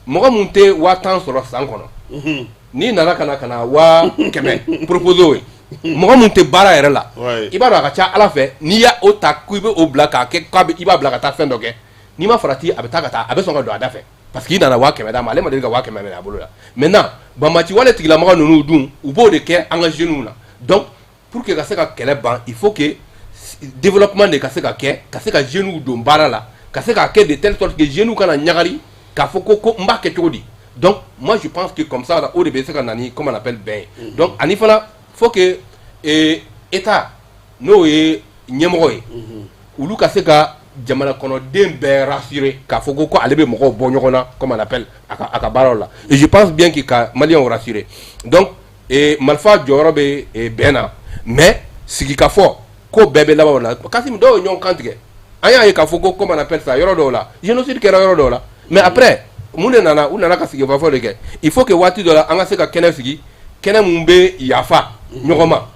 mɔgɔ mun tɛ 1000 sɔrɔ san kɔnɔ n'i nana ka na 100 proposer o ye mɔgɔ mun tɛ baara yɛrɛ la i b'a dɔn a ka ca Ala fɛ n'i y'a o ta k'i bɛ o bila k'a kɛ i b'a bila ka taa fɛn dɔ kɛ n'i ma farati a bɛ sɔn ka don a da fɛ parce que i nana 100 d'a ma ale ma deli ka 100 minɛ a bolo la maintenant banbati wale tigilamɔgɔ ninnu dun u b'o de kɛ an ka jeunes na donc pour que ka se ka kɛlɛ ban il faut que développement de ka se ka kɛ ka se ka jeunes don baara la ka se ka kɛ de telle sorte que jeunes kana ɲagari k'a fɔ ko n b'a kɛ cogo di donc moi je pense que comme ça là o de bɛ se ka na ni comme on appelle bɛn donc ani fana faut que état n'o ye ɲɛmɔgɔ ye olu ka se ka jamana kono den bɛɛ rassurer k'a fɔ ko ale bɛ mɔgɔw bɔ ɲɔgɔn na comme on appelle a ka baaraw la et je pense bien qu'il ka maliyɛnw rassurer donc marifa jɔyɔrɔ bɛ bɛn na mais sigi ka fɔ ko bɛɛ bɛ laban o la Kassim dɔw ye ɲɔgɔn kantigɛ an y'a ye k'a fɔ ko comme on appelle ça yɔrɔ dɔw la génocide kɛra yɔrɔ dɔw la mais après mun de nana u nana ka sigi fɔ de kɛ il faut que waati dɔ la an ka se ka kɛnɛ sigi kɛnɛ mun bɛ yafa ɲɔgɔn ma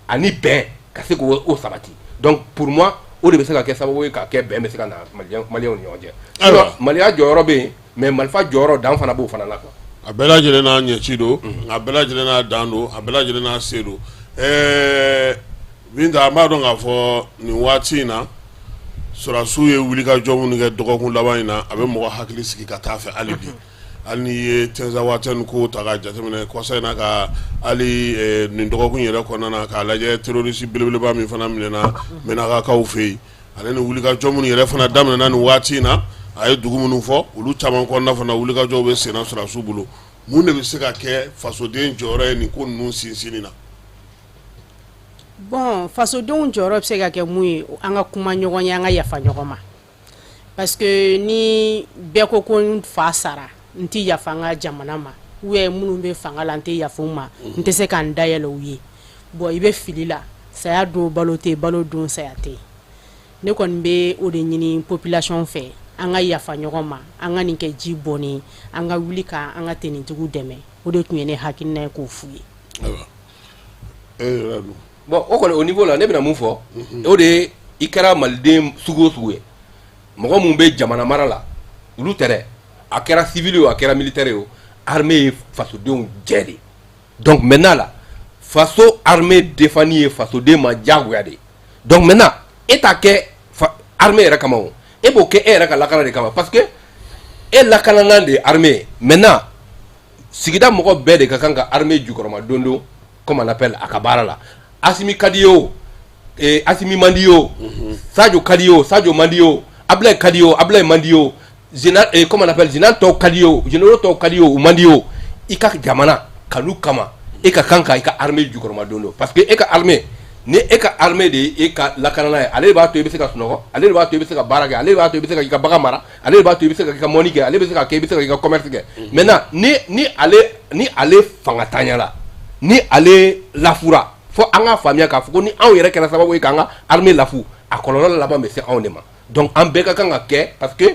ani bɛn ka se k'o sabati donc pour moi o de bɛ se ka kɛ sababu ye ka kɛ bɛn bɛ se ka na maliyɛnw ni ɲɔgɔn cɛ sinon maliya jɔyɔrɔ bɛ yen mais marifa jɔyɔrɔ dan fana b'o fana la quoi a bɛɛ lajɛlen n'a ɲɛci don a bɛɛ lajɛlen n'a dan don a bɛɛ lajɛlen n'a se don Binta an b'a dɔn k'a fɔ nin waati in na sɔrɔdasiw ye wulikajɔ minnu kɛ dɔgɔkun laban in na a bɛ mɔgɔ hakili sigi ka taa fɛ hali bi hali n'i ye Tinzawatène ko ta k'a jateminɛ kɔsa in na ka hali nin dɔgɔkun yɛrɛ kɔnɔna na k'a lajɛ terroriste belebeleba min fana minɛna Menakakaw fɛ yen ale ni wulikajɔ minnu yɛrɛ fana daminɛna nin waati in na a ye dugu minnu fɔ olu caman kɔnɔna fana wulikajɔw bɛ senna sɔrɔdasiw bolo mun de bɛ se ka kɛ fasoden jɔyɔrɔ ye nin ko ninnu sinsinni na. Bon fasodenw jɔyɔrɔ bɛ se ka kɛ mun ye an ka kuma ɲɔgɔn ye an ka yafa ɲɔgɔn ma parce que ni bɛɛ ko ko n fa sara n tɛ yafa an ka jamana ma ou bien minnu bɛ fanga la n tɛ yafa u ma n tɛ se ka n dayɛlɛ u ye bon i bɛ fili la saya don balo tɛ balo don saya tɛ ne kɔni bɛ o de ɲini population fɛ an ka yafa ɲɔgɔn ma an ka nin kɛ ji bɔnni an ka wuli ka an ka tenitigiw dɛmɛ o de tun ye ne hakilina ye k'o f'u ye. Bon o kɔni au niveau la ne bɛna mun fɔ o de ye i kɛra maliden sugu o sugu ye mɔgɔ mun bɛ jamana mara la olu tɛ dɛ a kɛra civil o a kɛra militaire o armée ye fasodenw jɛ de donc maintenant la faso armée défenni ye fasoden ma diyagoya de donc maintenant e t'a kɛ armée yɛrɛ kama o e b'o kɛ e yɛrɛ ka lakana de kama parce que e lakananan de ye armée maintenant sigida mɔgɔ bɛɛ de ka kan ka armée jukɔrɔma don don comme on appelle a ka baara la Assimi Kadio, Assimi Mandio, Sadio Kadio, Sadio Mandio, Ablaye Kadio, Ablaye Mandio, comment on appelle Zinan To Kadio, Généraux To Kadio ou Mandio, Ika Jamana, Kanou Kama, Eka Kanka, Eka armée du Cormadono. Parce que Eka armée, ne Eka armée de Eka Lakanana, allez va te Besseka Snoro, allez va te Besseka Baraga, allez va te Besseka Bagamara, allez va te Besseka Monique, allez Besseka Kebesseka commerce. Maintenant, ni aller Fangatanyala, ni aller Lafura. Fo an ka faamuya k'a fɔ ko ni anw yɛrɛ kɛra sababu ye k'an ka armée lafu a kɔlɔlɔ laban bɛ se anw de ma donc an bɛɛ ka kan ka kɛ parce que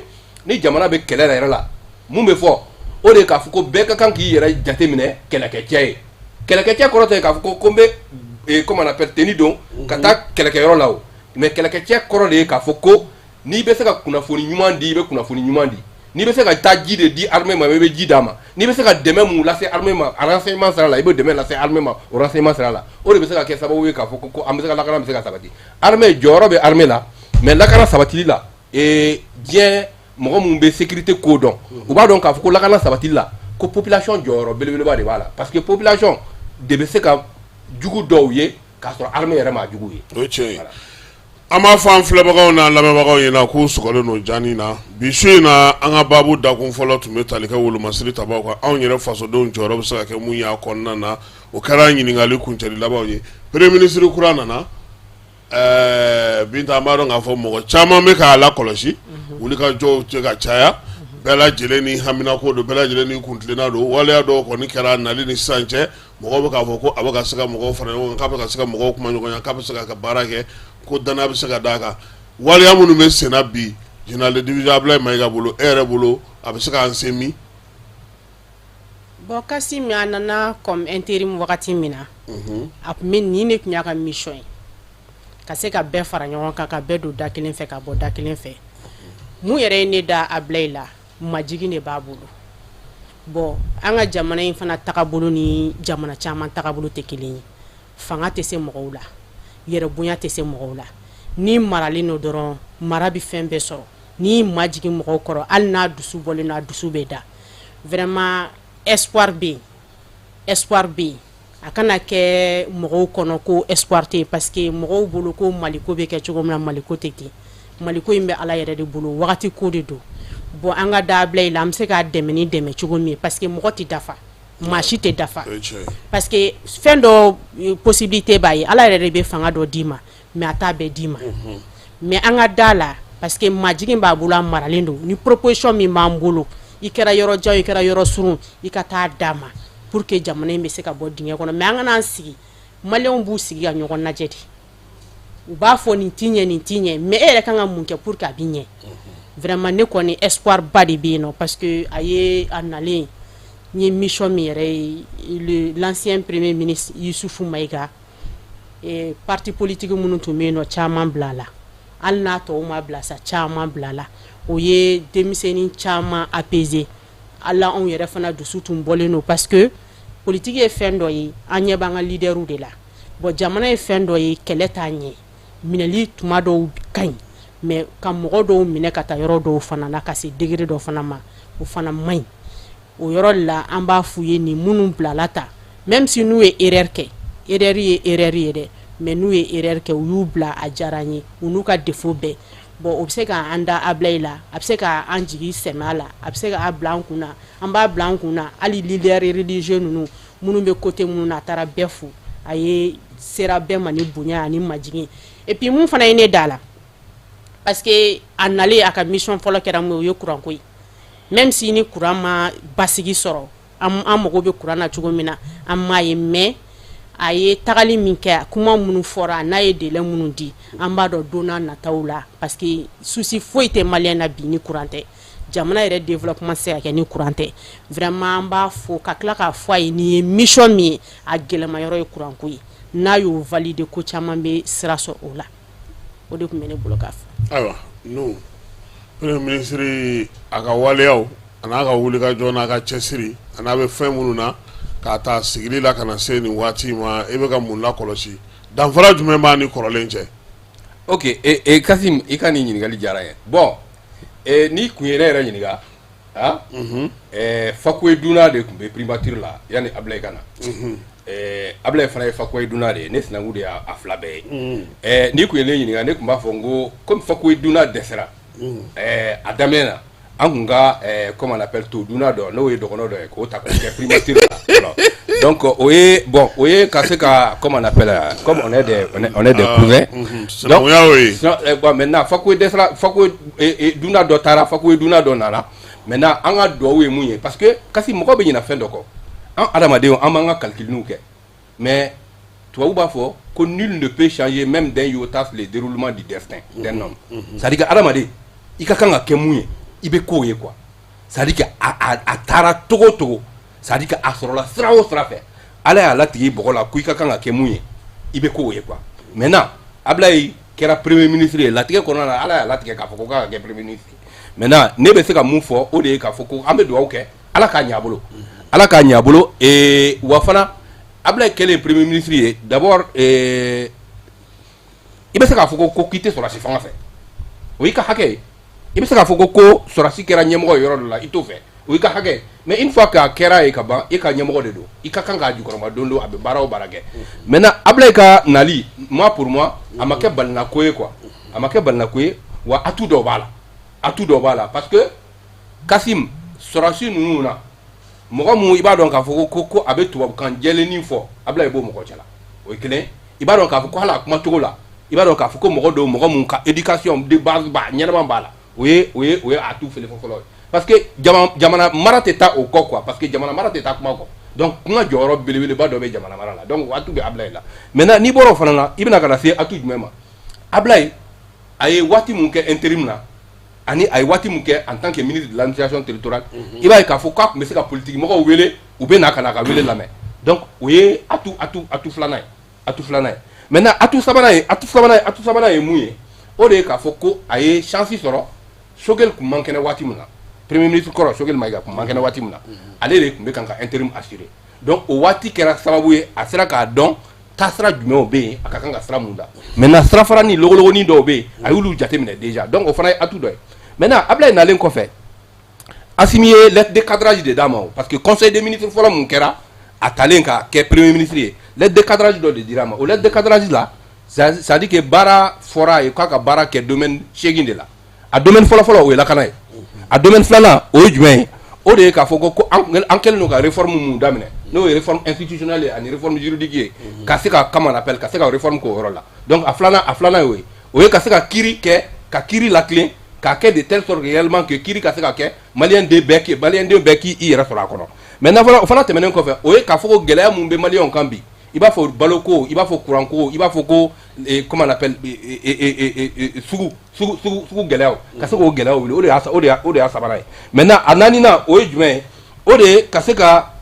ni jamana bɛ kɛlɛ yɛrɛ la mun bɛ fɔ o de ye k'a fɔ ko bɛɛ ka kan k'i yɛrɛ jateminɛ kɛlɛkɛcɛ ye kɛlɛkɛcɛ kɔrɔ tɛ k'a fɔ ko n bɛ comme on appelle tenue don ka taa kɛlɛkɛyɔrɔ la o mais kɛlɛkɛcɛ kɔrɔ de ye k'a fɔ ko n'i bɛ se ka kunnafoni ɲuman di i bɛ kunnafoni ɲuman di n'i bɛ se ka taa ji de di armée ma i bɛ ji d'a ma n'i bɛ se ka dɛmɛ mun lase armée ma a renseignement sira la i bɛ dɛmɛ lase armée ma o renseignement sira la o de bɛ se ka kɛ sababu ye k'a fɔ ko an bɛ se ka lakana bɛ se ka sabati armée jɔyɔrɔ bɛ armée la mais lakana sabatili la diɲɛ mɔgɔ mun bɛ sécurité ko dɔn u b'a dɔn k'a fɔ ko lakana sabatili la ko population jɔyɔrɔ belebeleba de b'a la parce que population de bɛ se ka jugu dɔw ye k'a sɔrɔ armée yɛrɛ ma jugu ye. O ye tiɲɛ ye. An b'a fɔ an filɛbagaw n'a lamɛnbagaw ɲɛna k'u sɔgɔlen don jaani na bi su in na an ka baabu dakun fɔlɔ tun bɛ tali kɛ wolomasiri tabaw kan anw yɛrɛ fasodenw jɔyɔrɔ bɛ se ka kɛ mun y'a kɔnɔna na o kɛra ɲininkali kuncɛli labanw ye premier ministre kura nana Binta an b'a dɔn k'a fɔ mɔgɔ caman bɛ k'a lakɔlɔsi wulikajɔw cɛ ka caya bɛɛ lajɛlen ni haminako don bɛɛ lajɛlen ni kuntilenna don waleya dɔw kɔni kɛra nali ni sisan cɛ mɔgɔw bɛ k'a fɔ ko a bɛ ka se ka mɔgɔw fara ɲɔgɔn kan k'a bɛ ka se ka mɔgɔw kuma ɲɔgɔn ye k'a bɛ se ka baara kɛ ko danaya bɛ se ka d'a kan waleya minnu bɛ senna bi général de division Ablaye Mayiga bolo e yɛrɛ bolo a bɛ se k'an se min. Bon Kassim a nana comme intérim wagati min na a tun bɛ nin de tun y'a ka mission ye ka se ka bɛɛ fara ɲɔgɔn kan ka bɛɛ don da kelen fɛ ka bɔ da kelen fɛ mun yɛrɛ ye ne da Ablaye la majigin de b'a bolo bon an ka jamana in fana tagabolo ni jamana caman tagabolo tɛ kelen ye fanga tɛ se mɔgɔw la yɛrɛ bonya tɛ se mɔgɔw la ni maralen no dɔrɔn mara bɛ fɛn bɛɛ sɔrɔ ni majigin mɔgɔw kɔrɔ hali n'a dusu bɔlen no a dusu bɛ da vraiment espoir bɛ yen a kana kɛ mɔgɔw kɔnɔ ko espoir tɛ yen parce que mɔgɔw bolo ko maliko bɛ kɛ cogo min na maliko tɛ ten maliko in bɛ ala yɛrɛ de bolo wagati ko de don bon an ka da Ablaye la an bɛ se k'a dɛmɛ ni dɛmɛ cogo min parce que mɔgɔ tɛ dafa maa si tɛ dafa parce que fɛn dɔ possibilité b'a ye ala yɛrɛ de bɛ fanga dɔ d'i ma mais a t'a bɛɛ d'i ma mais an ka da la parce que majigin b'a bolo a maralen don ni proposition min b'an bolo i kɛra yɔrɔ jan i kɛra yɔrɔ surun i ka taa d'a ma pour que jamana in bɛ se ka bɔ dingɛ kɔnɔ mais an kana an sigi maliyɛnw b'u sigi ka ɲɔgɔn lajɛ de u b'a fɔ nin ti ɲɛ nin ti ɲɛ mais e yɛrɛ kan ka mun kɛ pour que a bɛ ɲɛ vraiment ne kɔni espoir ba de bɛ yen nɔ parce que a ye a nalen n ye mission min yɛrɛ ye l'ancien premier ministre Yusufu Mayiga parti politique minnu tun bɛ yen nɔ caman bila la hali n'a tɔw ma bila sa caman bila la o ye denmisɛnnin caman apaiser ala anw yɛrɛ fana dusu tun bɔlen don parce que politique ye fɛn dɔ ye an ɲɛ b'an ka leaderw de la bon jamana ye fɛn dɔ ye kɛlɛ t'a ɲɛ minɛli tuma dɔw ka ɲi mais ka mɔgɔ dɔw minɛ ka taa yɔrɔ dɔw fana la ka se degré dɔ fana ma o fana man ɲi o yɔrɔ la an b'a f'u ye nin minnu bilala ta même si n'u ye erreur kɛ erreur ye erreur ye dɛ mais n'u ye erreur kɛ u y'u bila a diyara n ye u n'u ka défaut bɛɛ bon o bɛ se ka an da Ablaye la a bɛ se ka an jigi sɛmɛ a la a bɛ se ka bila an kunna an b'a bila an kunna hali leader religieux ninnu minnu bɛ côté minnu na a taara bɛɛ fo a ye sera bɛɛ ma ni bonya ani majigin et puis mun fana ye ne da la parce que a nalen a ka mission fɔlɔ kɛra mun ye o ye courant ko ye même si ni courant ma basigi sɔrɔ an mago bɛ courant na cogo min na an m'a ye mais a ye tagali min kɛ kuma minnu fɔra n'a ye délai minnu di an b'a dɔn don n'a nataw la parce que souci foyi tɛ maliyɛn na bi ni courant tɛ jamana yɛrɛ développement se ka kɛ ni courant tɛ vraiment an b'a fɔ ka tila k'a fɔ a ye nin ye mission min ye a gɛlɛma yɔrɔ ye courant ko ye n'a y'o valider ko caman bɛ sira sɔrɔ o la o de tun bɛ ne bolo k'a fɔ. ayiwa nu premier ministre a ka waleyaw a n'a ka wulikajɔ n'a ka cɛsiri a n'a bɛ fɛn minnu na k'a ta sigili la ka na se nin waati ma e bɛ ka mun lakɔlɔsi danfara jumɛn b'a ni kɔrɔlen cɛ. ok Kasim i ka nin ɲininkali diyara n ye bon ni kun ye ne yɛrɛ ɲininka Fakoye Duna de tun bɛ primature la yanni Ablaye ka na Ablaye fana ye Fakoye Duna de ye ne sinankun de y'a fila bɛɛ ye ni kun ye ne ɲininka ne tun b'a fɔ n ko comme Fakoye Duna dɛsɛra a daminɛ na an kun ka comment on appelle to Duna dɔ n'o ye dɔgɔnɔ dɔ ye k'o ta k'o kɛ primature la donc o ye bon o ye ka se ka comment on appelle comme on est des cousins donc bon maintenant Fakoye dɛsɛra Fakoye Duna dɔ taara Fakoye Duna dɔ nana maintenant an ka duwawu ye mun ye parce que kasi mɔgɔ bɛ ɲinɛ fɛn dɔ kɔ an adamadenw an b'an ka calculiniw kɛ mais tubabu b'a fɔ ko nul ne peut changer même d'un iota le déroulement du destin d'un homme c'est-à-dire que adamaden i ka kan ka kɛ mun ye i bɛ k'o ye quoi c'est-à-dire que a taara togo togo c'est-à-dire que a sɔrɔla sira o sira fɛ ala y'a latigɛ i bɔgɔ la ko i ka kan ka kɛ mun ye i bɛ k'o ye quoi maintenant Ablaye kɛra premier ministre ye latigɛ kɔnɔna na ala y'a latigɛ k'a fɔ ko k'a ka kɛ premier ministre maintenant ne bɛ se ka mun fɔ o de ye k'a fɔ ko an bɛ dugawu kɛ ala k'a ɲɛ a bolo ala k'a ɲɛ a bolo wa fana Ablaye kɛlen premier ministre ye d'abord i bɛ se k'a fɔ ko k'i tɛ sɔrɔsi fanga fɛ o y'i ka hakɛ ye i bɛ se k'a fɔ ko sɔrɔsi kɛra ɲɛmɔgɔ yɔrɔ dɔ la i t'o fɛ o y'i ka hakɛ mais une fois k'a kɛra ye ka ban i ka ɲɛmɔgɔ de don i ka kan k'a jukɔrɔma don don a bɛ baara o baara kɛ maintenant Ablaye ka nali moi pour moi a ma kɛ balinako ye quoi a ma kɛ balinako ye wa atu dɔw b'a la parce que Kasim sɔrɔsi ninnu na mɔgɔ mun i b'a dɔn k'a fɔ ko a bɛ tubabukan jɛlennin fɔ Ablaye b'o mɔgɔ cɛla o ye kelen i b'a dɔn k'a fɔ ko hali a kumacogo la i b'a dɔn k'a fɔ ko mɔgɔ mun ka éducation de base ɲɛnama b'a la o ye a tu fɛlɛ fɔlɔ ye parce que jamana mara tɛ taa o kɔ quoi parce que jamana mara tɛ taa kuma kɔ donc kuma jɔyɔrɔ belebeleba dɔ bɛ jamana mara la donc atu bɛ Ablaye la maintenant n'i bɔra o fana na i bɛna ka na se atu jumɛn ma Ablaye a ye waati mun kɛ intérim na ani a ye waati mun kɛ en tant que ministre de l'administration territoriale i b'a ye k'a fɔ k'a tun bɛ se ka politique mɔgɔw wele u bɛ na ka na ka wele lamɛn donc o ye atu filanan ye maintenant atu sabanan ye mun ye o de ye k'a fɔ ko a ye chance sɔrɔ Choguel tun man kɛnɛ waati min na premier ministre kɔrɔ Choguel Mayiga tun man kɛnɛ waati min na ale de tun bɛ kan ka intérim assurer donc o waati kɛra sababu ye a sera k'a dɔn taasira jumɛnw bɛ yen a ka kan ka sira mun da maintenant sirafara ni logologonin dɔw bɛ yen a y'olu jateminɛ déjà donc o fana ye atu dɔ ye maintenant Ablaye nalen kɔfɛ Assimi ye lettre de cadrage de d'a ma parce que conseil des ministres fɔlɔ mun kɛra a talen ka kɛ premier ministre ye lettre de cadrage dɔ de dira ma o lettre de cadrage la c'est à dire que baara fɔra a ye k'a ka baara kɛ domaine 8 de la a domaine fɔlɔ o ye lakana ye a domaine filanan o ye jumɛn ye o de ye k'a fɔ ko an kɛlen don ka réforme mun daminɛ n'o ye réforme institutionnelle ye ani réforme juridique ye ka se ka comme on appelle ka se ka réforme k'o yɔrɔ la donc a filanan y'o ye o ye ka se ka kiiri kɛ ka kiri la clé ka kɛ de telle sorte réellement que kiri ka se ka kɛ malien de bɛɛ k'i yɛrɛ sɔrɔ a kɔnɔ maintenant fana o fana tɛmɛnen kɔfɛ o ye k'a fɔ ko gɛlɛya mun bɛ malien kan bi i b'a fɔ baloko i b'a fɔ courant ko i b'a fɔ ko comment on appelle sugu gɛlɛyaw ka se k'o gɛlɛyaw wuli o de y'a sabara ye maintenant a naaninan o ye jumɛn ye o de ye ka se ka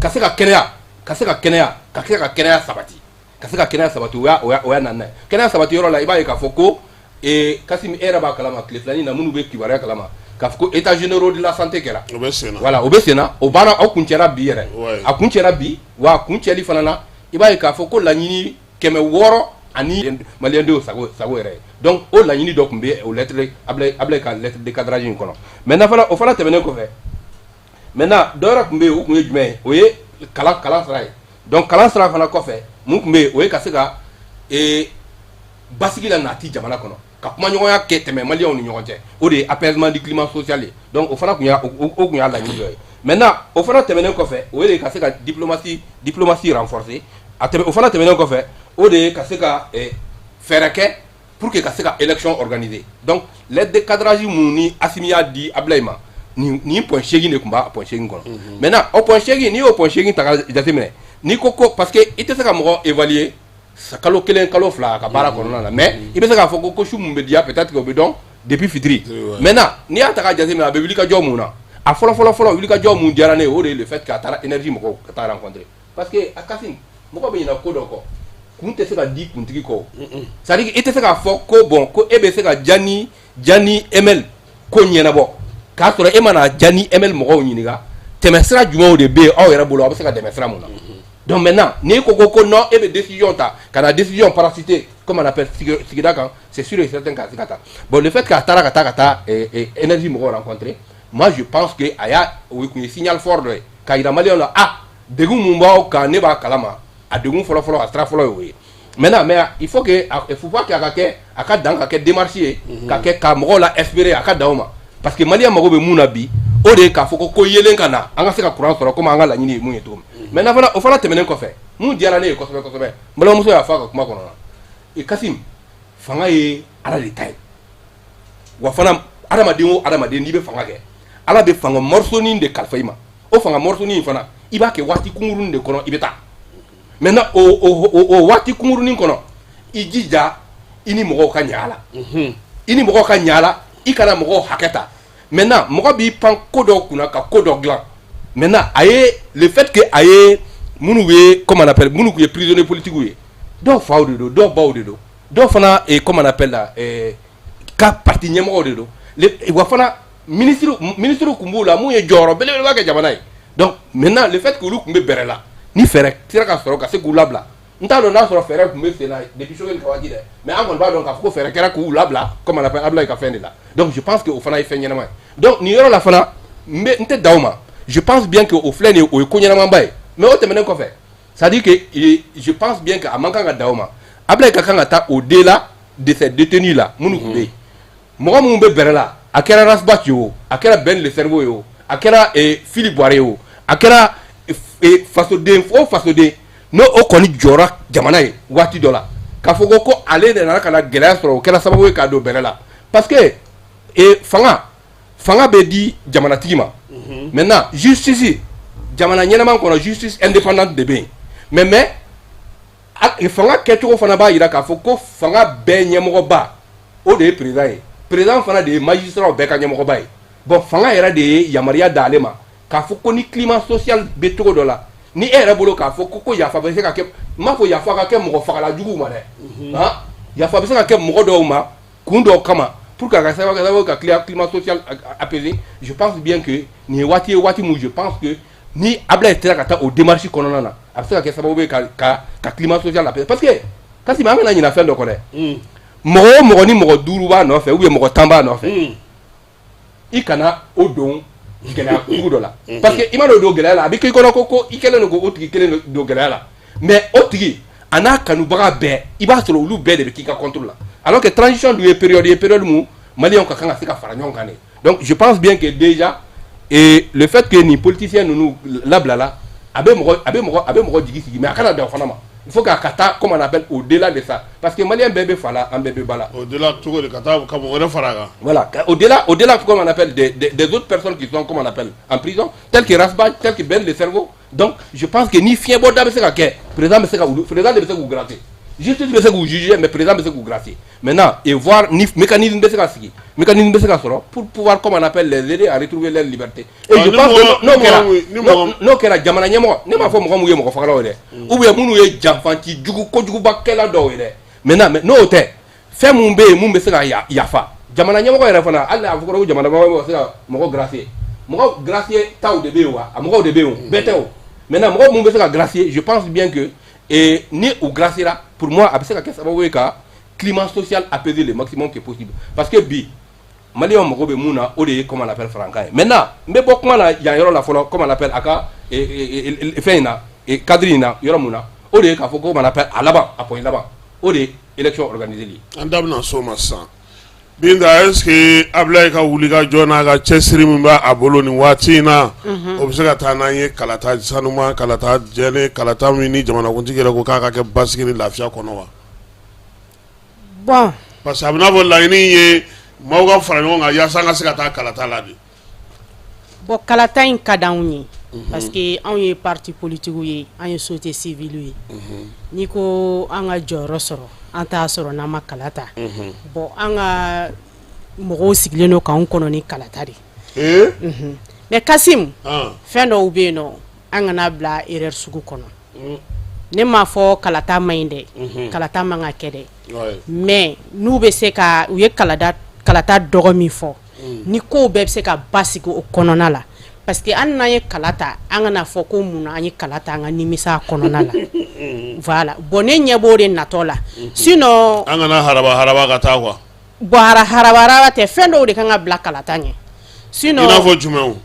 kɛnɛya ka se ka kɛnɛya sabati ka se ka kɛnɛya sabati o y'a naaninan ye kɛnɛya sabati yɔrɔ la i b'a ye k'a fɔ ko Kassim e yɛrɛ b'a kalama tile filanin na minnu bɛ kibaruya kalama k'a fɔ ko états généraux de la santé kɛra o bɛ sen na voilà o bɛ sen na o baara aw kun cɛra bi yɛrɛ a kun cɛra bi wa a kun cɛli fana na i b'a ye k'a fɔ ko laɲini 600 ani maliyɛndenw sago yɛrɛ ye donc o laɲini dɔ tun bɛ o lettre Ablaye ka lettre de cadrage in kɔnɔ maintenant fana o fana tɛmɛnen kɔfɛ maintenant dɔ wɛrɛ tun bɛ yen o tun ye jumɛn ye o ye kalan sira ye donc kalan sira fana kɔfɛ mun tun bɛ yen o ye ka se ka basigi la nati jamana kɔnɔ ka kumaɲɔgɔnya kɛ tɛmɛ maliyɛnw ni ɲɔgɔn cɛ o de ye apaisement du climat social ye donc o fana tun y'a laɲini dɔ ye maintenant o fana tɛmɛnen kɔfɛ o ye ka se ka diplomatie renforcer o fana tɛmɛnen kɔfɛ o de ye ka se ka fɛɛrɛ kɛ pour que ka se ka élection organiser donc lettre de cadrage mun ni Assimi y'a di Ablaye ma ni point 8 de tun b'a point 8 kɔnɔ maintenant o point 8 n'i y'o point 8 ta ka jateminɛ n'i ko parce que i tɛ se ka mɔgɔ évaluer kalo kelen kalo fila ka baara kɔnɔna na mais i bɛ se k'a fɔ ko su mun bɛ diya peut-être que o bɛ dɔn depuis fitiri maintenant n'i y'a ta ka jateminɛ a bɛ wulikajɔ mun na a fɔlɔ wulikajɔ mun diyara ne ye o de ye le fait que a taara énergie mɔgɔw ka taa rencontrer parce que a Kassim mɔgɔ bɛ ɲinɛ ko dɔ kɔ kun tɛ se ka di kuntigi kɔ c'est à dire i tɛ se k'a fɔ ko bon ko e bɛ se ka Jani ML ko ɲɛnabɔ k'a sɔrɔ e mana Jani ML mɔgɔw ɲininka tɛmɛsira jumɛnw de bɛ yen aw yɛrɛ bolo aw bɛ se ka tɛmɛsira mun na. Donc maintenant, ni ko non, et décision ta, quand la décision parasité, comme on appelle c'est sûr et certain qu'à Zikata. Bon, le fait qu'à Tarakata énergie m'aura rencontré, moi je pense que aya un signal fort de quand il a malé là ah de goût mumba quand neba kalama a de goût follow à strafolo oui. Maintenant, mais il faut pas qu'il y a dans démarcher ka mo la espérer aka dauma parce que Mali mago be munabi o de ka foko ko yelen kana anga se ka courant soro comme anga la nyini mu yeto maintenant fana o fana tɛmɛnen kɔfɛ mun diyara ne ye kosɛbɛ balimamuso y'a fɔ a ka kuma kɔnɔ na Kassim fanga ye ala de ta ye wa fana adamaden o adamaden n'i bɛ fanga kɛ ala bɛ fanga morceaunin de kalifa i ma o fanga morceaunin fana i b'a kɛ waati kunkurunin de kɔnɔ i bɛ taa maintenant o waati kunkurunin kɔnɔ i jija i ni mɔgɔw ka ɲɛ a la i ni mɔgɔw ka ɲɛ a la i kana mɔgɔw hakɛ ta maintenant mɔgɔ b'i pan ko dɔ kunna ka ko dɔ dilan maintenant le fait que aye munu ye comment on appelle munu qui est prisonnier politique ye do faw de do do baw de do do fana comment on appelle la ka parti ɲɛmɔgɔw de do wa fana ministre kumbu la mun ye jɔyɔrɔ belebeleba kɛ jamana ye donc maintenant le fait que olu kun bɛ bɛrɛ la ni fɛɛrɛ sera ka sɔrɔ ka se k'u labila n t'a dɔn n'a sɔrɔ fɛɛrɛ kun bɛ sen na depuis Choguel ka waati dɛ mais an kɔni b'a dɔn k'a fɔ ko fɛɛrɛ kɛra k'u labila comme on appelle Ablaye ka fɛn de la donc je pense que o fana ye fɛn ɲɛnama ye donc nin yɔrɔ la fana n tɛ da o ma. Je pense bien que au flène au Konyanamamba, mais au Temenen Kofe. C'est-à-dire que je pense bien qu'à Mankanga Daoma, Ablaye Kakangata au-delà de ces détenus-là, Mounoukoué. Moi, mon Berla, Akera Rasbatio, Akera Ben le cerveau, Akera Philippe Boireo, Akera Fasodé, Fasodé, no Okoni Jora, Jamanae, Wati Dola. Kafogoko allait dans la glace ou Kera Saboué Kado Berla. Parce que, Fanga Bedi Jamanatima. Maintenant, justice, jamana ñenama kono justice indépendante de bien. Mais fanga keto fana ba ira ka foko fanga be ñemogo ba o de président fana de magistrat be ka ñemogo ba. Bon fanga era de yamaria dalema ka foko ni climat social be to do la. Ni era bolo ka foko ko ya fa be se ka ke ma fo ya fa ka ke mo fa la jugu ma de. Ha ya fa be se ka ke mo do ma kundo kama pour que le climat social apaisé, je pense bien que ni wati mou, je pense que ni Ablaye Terakata au démarche qu'on en a. Après que ça va ka climat social apaisé. Parce que quand il m'a amené une affaire de connaître, moro ni moro duruba no fait ou moro tamba no fait. Il kana au don gela kudola. Parce que il m'a le do gela la, avec ko koko, il kele no go otiki kele do gela la. Mais otiki ana kanu baga be, il va sur le be de qui ka contrôle là. Alors que transition de période où Maliens ont fait donc je pense bien que déjà et le fait que les politiciens nous lablala abe mo digi mais akana da fana ma Il faut qu'à Kata, comme on appelle, au-delà de ça. Parce que Malien bébé fala, un bébé bala. Au-delà de Kata, comme on faraga. Voilà, au-delà, comme on appelle, des autres personnes qui sont, comme on appelle, en prison, telles que Rasbach, telles que Ben le cerveau. Donc, je pense que ni Fien Boda, mais c'est qu'à président, mais c'est qu'à vous gratter. Juste que vous jugez, mais président, mais c'est vous gratter. Maintenant, et voir ni mécanisme de ce pour pouvoir, comme on appelle, les aider à retrouver leur liberté. Et je pense que non, que la Jamana Nyamo, ne m'a fait mon mouiller mon frère, ou bien mon oué Jamfanti, Djougou, Kodjou Bakela Doyle. Maintenant, non, fais mon bé, mon bessé à Yafa. Jamana Nyamo est référent, Allah a voulu Jamana Moro gracier. Moro gracier, Tao de Béoua, à Moro de Béou, Béteo. Maintenant, Moro mon bessé à gracier, je pense bien que, et ni au gracier là, pour moi, après ça, ça va voir climat social apaisé le maximum que possible. Parce que bi, Malien Mogobe Mouna, Ode, comme on appelle Francaï. Maintenant, mais beaucoup il y a un comme on appelle Aka, et Feina, et Kadrina, Yoromuna, Ode, comme on appelle à là-bas, à point là-bas. Ode, élection organisée. Andamna Somassa. Binda, est-ce que Ablaïka Ouliga Jonaga, Chessirimba, Aboloni Watina, Observatanaye, Kalata Sanuma, Kalata Jene, Kalata Mini, Jamana Kuntigera Kokaka, Baskini, Lafia Konoa. Bon. Parce que abnavo laini mauga faranonga ya sanga sikata kalata ladi. Bon kalata in kadauni parce que on est parti politique yi, on est société civile yi. Niko anga joro soro, anta soro na makalata. Bon anga mogo sigleno ka on kono ni kalata ri. Mais Kassim, fendo ubeno anga na bla erreur sugu kono. Ne ma fo kalata mainde, kalata manga kede. Mais nous be se ka u ye kalata dogo mi fo ni ko be se ka basigo o konona la parce que an na ye kalata an na fo ko muna an ye kalata an nimisa konona la voilà bonne nyebo de natola sinon an na haraba ka ta quoi bo haraba te fendo de kan ga bla kalata nye sinon ina fo jumɛn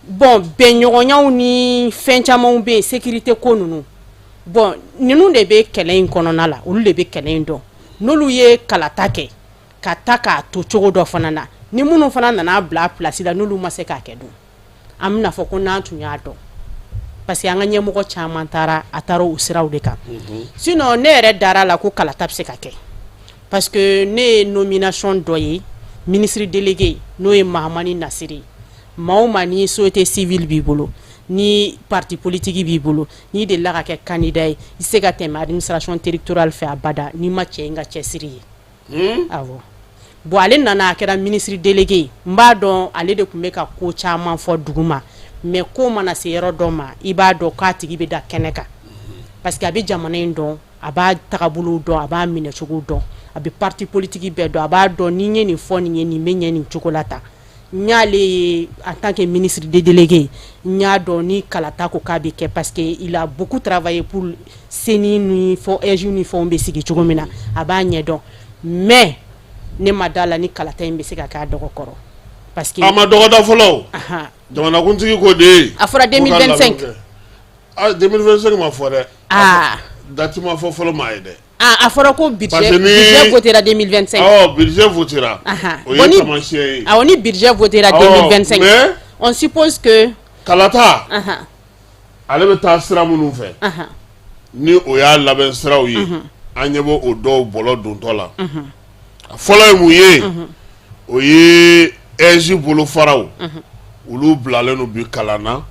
bon be ɲɔgɔnyaw ni fɛn camanw be sécurité ko nunu bon ninu de be kɛlɛ in kɔnɔna la olu de be kɛlɛ in dɔn n'olu ye kalata kɛ ka ta k'a to cogo dɔ fana na ni minnu fana nana bila place la n'olu ma se k'a kɛ dun an bɛna fɔ ko n'an tun y'a dɔn parce que an ka ɲɛmɔgɔ caman taara a taara o siraw de kan sinon ne yɛrɛ dara la ko kalata bɛ se ka kɛ parce que ne ye nomination dɔ ye ministre délégué n'o ye Mahamani Nasiri maa o maa ni société civile b'i bolo ni parti politique b'i bolo ni delila ka kɛ candidat ye i se ka tɛmɛ administration territoriale fɛ abada ni ma cɛ in ka cɛsiri ye awɔ bon ale nana a kɛra ministre délégué n b'a dɔn ale de tun bɛ ka ko caman fɔ duguma mais ko mana se yɔrɔ dɔ ma i b'a dɔn k'a tigi bɛ da kɛnɛ kan parce que a bɛ jamana in dɔn a b'a tagabolo dɔn a b'a minɛ cogo dɔn a bɛ parti politique bɛɛ dɔn a b'a dɔn ni n ye nin fɔ nin ye nin bɛ ɲɛ nin cogo la tan n y'ale en tant que ministre délégué n y'a dɔn ni kalata ko k'a bɛ kɛ parce que il a beaucoup travaillé pour CENI ni fɔ EJU ni fɛnw bɛ sigi cogo min na a b'a ɲɛ dɔn mais ne ma da la ni kalata in bɛ se ka k'a dɔgɔ kɔrɔ parce que a ma dɔgɔ da fɔlɔ jamana kuntigi ko de a fɔra 2025 2025 ma fɔ dɛ date ma fɔ fɔlɔ ma ye dɛ a fɔra ko budget votera 2025 budget votera o ye tamasiyɛn ye awɔ ni budget votera 2025 mais on suppose que kalata ale bɛ taa sira minnu fɛ ni o y'a labɛn siraw ye an ɲɛ b'o dɔw bɔlɔ dontɔ la fɔlɔ ye mun ye o ye EJ bolo faraw olu bilalen no bi kalan na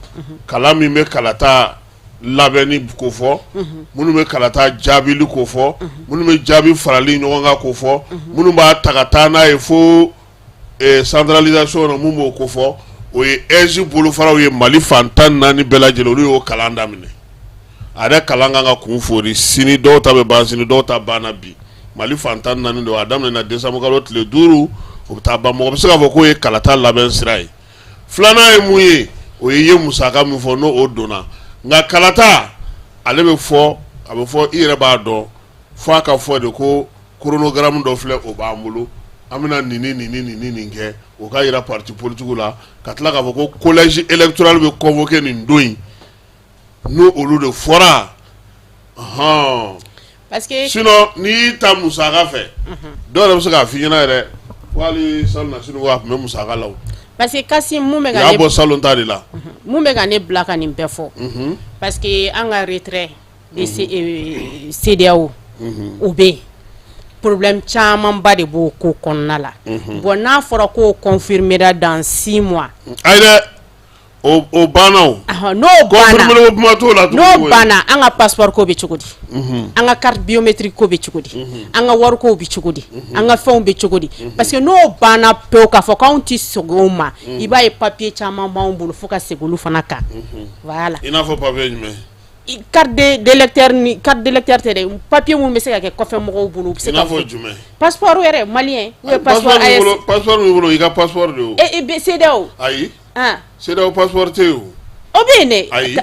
kalan min bɛ kalata labɛnni ko fɔ minnu bɛ kalata jaabili ko fɔ minnu bɛ jaabi farali ɲɔgɔn kan ko fɔ minnu b'a ta ka taa n'a ye fo centralisation na mun b'o ko fɔ o ye EJ bolo faraw ye Mali fan 14 bɛɛ lajɛlen olu y'o kalan daminɛ a yɛrɛ kalan kan ka kun fori sini dɔw ta bɛ ban sini dɔw ta banna bi Mali fan 14 don a daminɛna décembre kalo tile 5 o bɛ taa ban mɔgɔ bɛ se k'a fɔ k'o ye kalata labɛn sira ye filanan ye mun ye o ye musaka min fɔ n'o o donna nka kalata ale bɛ fɔ a bɛ fɔ i yɛrɛ b'a dɔn fo a ka fɔ de ko chronogramme dɔ filɛ o b'an bolo an bɛna nin kɛ o ka yira parti politique la ka tila k'a fɔ ko collège électoral bɛ convoquer nin don in n'o olu de fɔra parce que sinon n'i y'i ta musaka fɛ dɔw yɛrɛ bɛ se k'a f'i ɲɛna yɛrɛ wali salon na sini ko a tun bɛ musaka la o parce que Kassim mun bɛ ka ne bɔ salon ta de la mun bɛ ka ne bila ka nin bɛɛ fɔ parce que an ka retrait CEDEAO o bɛ problème caman ba de b'o ko kɔnɔna la bon n'a fɔra ko confirmera dans 6 mois ayi dɛ o banna n'o banna an ka passeport ko bɛ cogo di an ka carte biométrique ko bɛ cogo di an ka wari ko bɛ cogo di an ka fɛnw bɛ cogo di parce que n'o banna pewu k'a fɔ k'anw tɛ segin o ma i b'a ye papier caman b'anw bolo fo ka segin olu fana kan voilà i n'a fɔ papier jumɛn carte d'électeur ni carte d'électeur tɛ dɛ papier mun bɛ se ka kɛ kɔfɛ mɔgɔw bolo u bɛ se ka fɔ jumɛn passeport yɛrɛ malien ou bien passeport AES passeport min bolo i ka passeport de o CEDEAO ayi CEDEAO passeport tɛ o bɛ yen dɛ ayi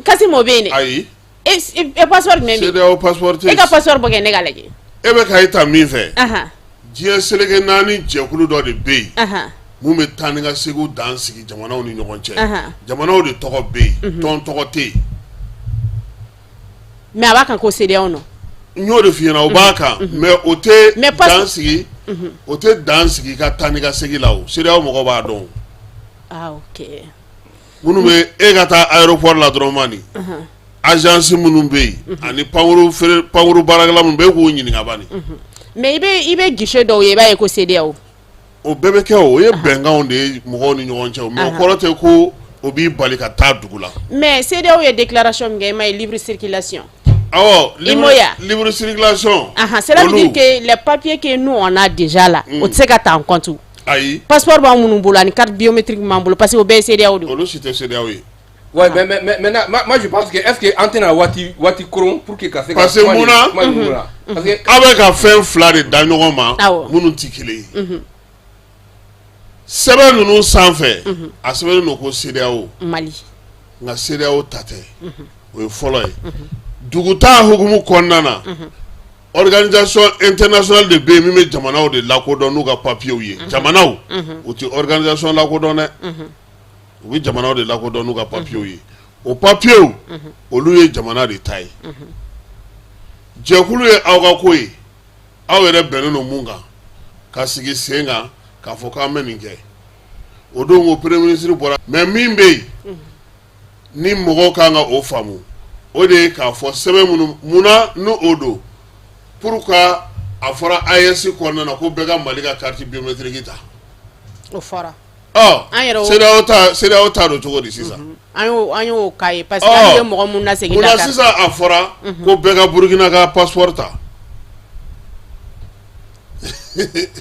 Kasim o bɛ yen dɛ ayi passeport jumɛn bɛ yen CEDEAO passeport tɛ e ka passeport bɔ kɛ ne ka lajɛ e bɛ ka i ta min fɛ diɲɛ seleke 4 jɛkulu dɔ de bɛ yen mun bɛ taa ni ka segiw dan sigi jamanaw ni ɲɔgɔn cɛ jamanaw de tɔgɔ bɛ yen tɔn tɔgɔ tɛ yen mais a b'a kan ko CEDEAO nɔ n y'o de f'i ɲɛna o b'a kan mais o tɛ dan sigi o tɛ dan sigi ka taa ni ka segin la o CEDEAO mɔgɔw b'a dɔn ok minnu bɛ e ka taa aéroport la dɔrɔn mani agence minnu bɛ yen ani pankuru baarakɛla minnu bɛ e k'o ɲininka bani mais i bɛ guichet dɔw ye i b'a ye ko CEDEAO o bɛɛ bɛ kɛ o ye bɛnkanw de ye mɔgɔw ni ɲɔgɔn cɛ mais o kɔrɔ tɛ ko o b'i bali ka taa dugu la mais CEDEAO ye déclaration min kɛ i ma ye libre circulation libre circulation cela veut dire que les papiers que nous on a déjà là o tɛ se ka ta en compte ayi passeport b'an minnu bolo ani carte biométrique b'an bolo parce que o bɛɛ ye CEDEAO de olu si tɛ CEDEAO ye ouais mais moi je pense que est-ce que an tɛna waati koron pour que ka se ka parce que munna parce que aw bɛ ka fɛn fila de da ɲɔgɔn ma minnu tɛ kelen ye sɛbɛn ninnu sanfɛ a sɛbɛnnen don ko CEDEAO Mali nka CEDEAO ta tɛ o ye fɔlɔ ye dugutaa hukumu kɔnɔna na organisation internationale de bɛ yen min bɛ jamanaw de lakodɔn n'u ka papiyew ye jamanaw o tɛ organisation lakodɔn dɛ u bɛ jamanaw de lakodɔn n'u ka papiyew ye o papiyew olu ye jamana de ta ye jɛkulu ye aw ka ko ye aw yɛrɛ bɛnnen don mun kan ka sigi sen kan k'a fɔ k'an bɛ nin kɛ o don o premier ministre bɔra mais min bɛ yen ni mɔgɔw kan ka o faamu o de ye k'a fɔ sɛbɛn minnu munna n'o don pour que a fɔra AES kɔnɔna na ko bɛɛ ka Mali ka carte biométrique ta o fɔra CEDEAO t'a dɔn cogo di sisan an y'o k'a ye parce que an ye mɔgɔ mun lasegin Dakar munna sisan a fɔra ko bɛɛ ka Burukina ka passeport ta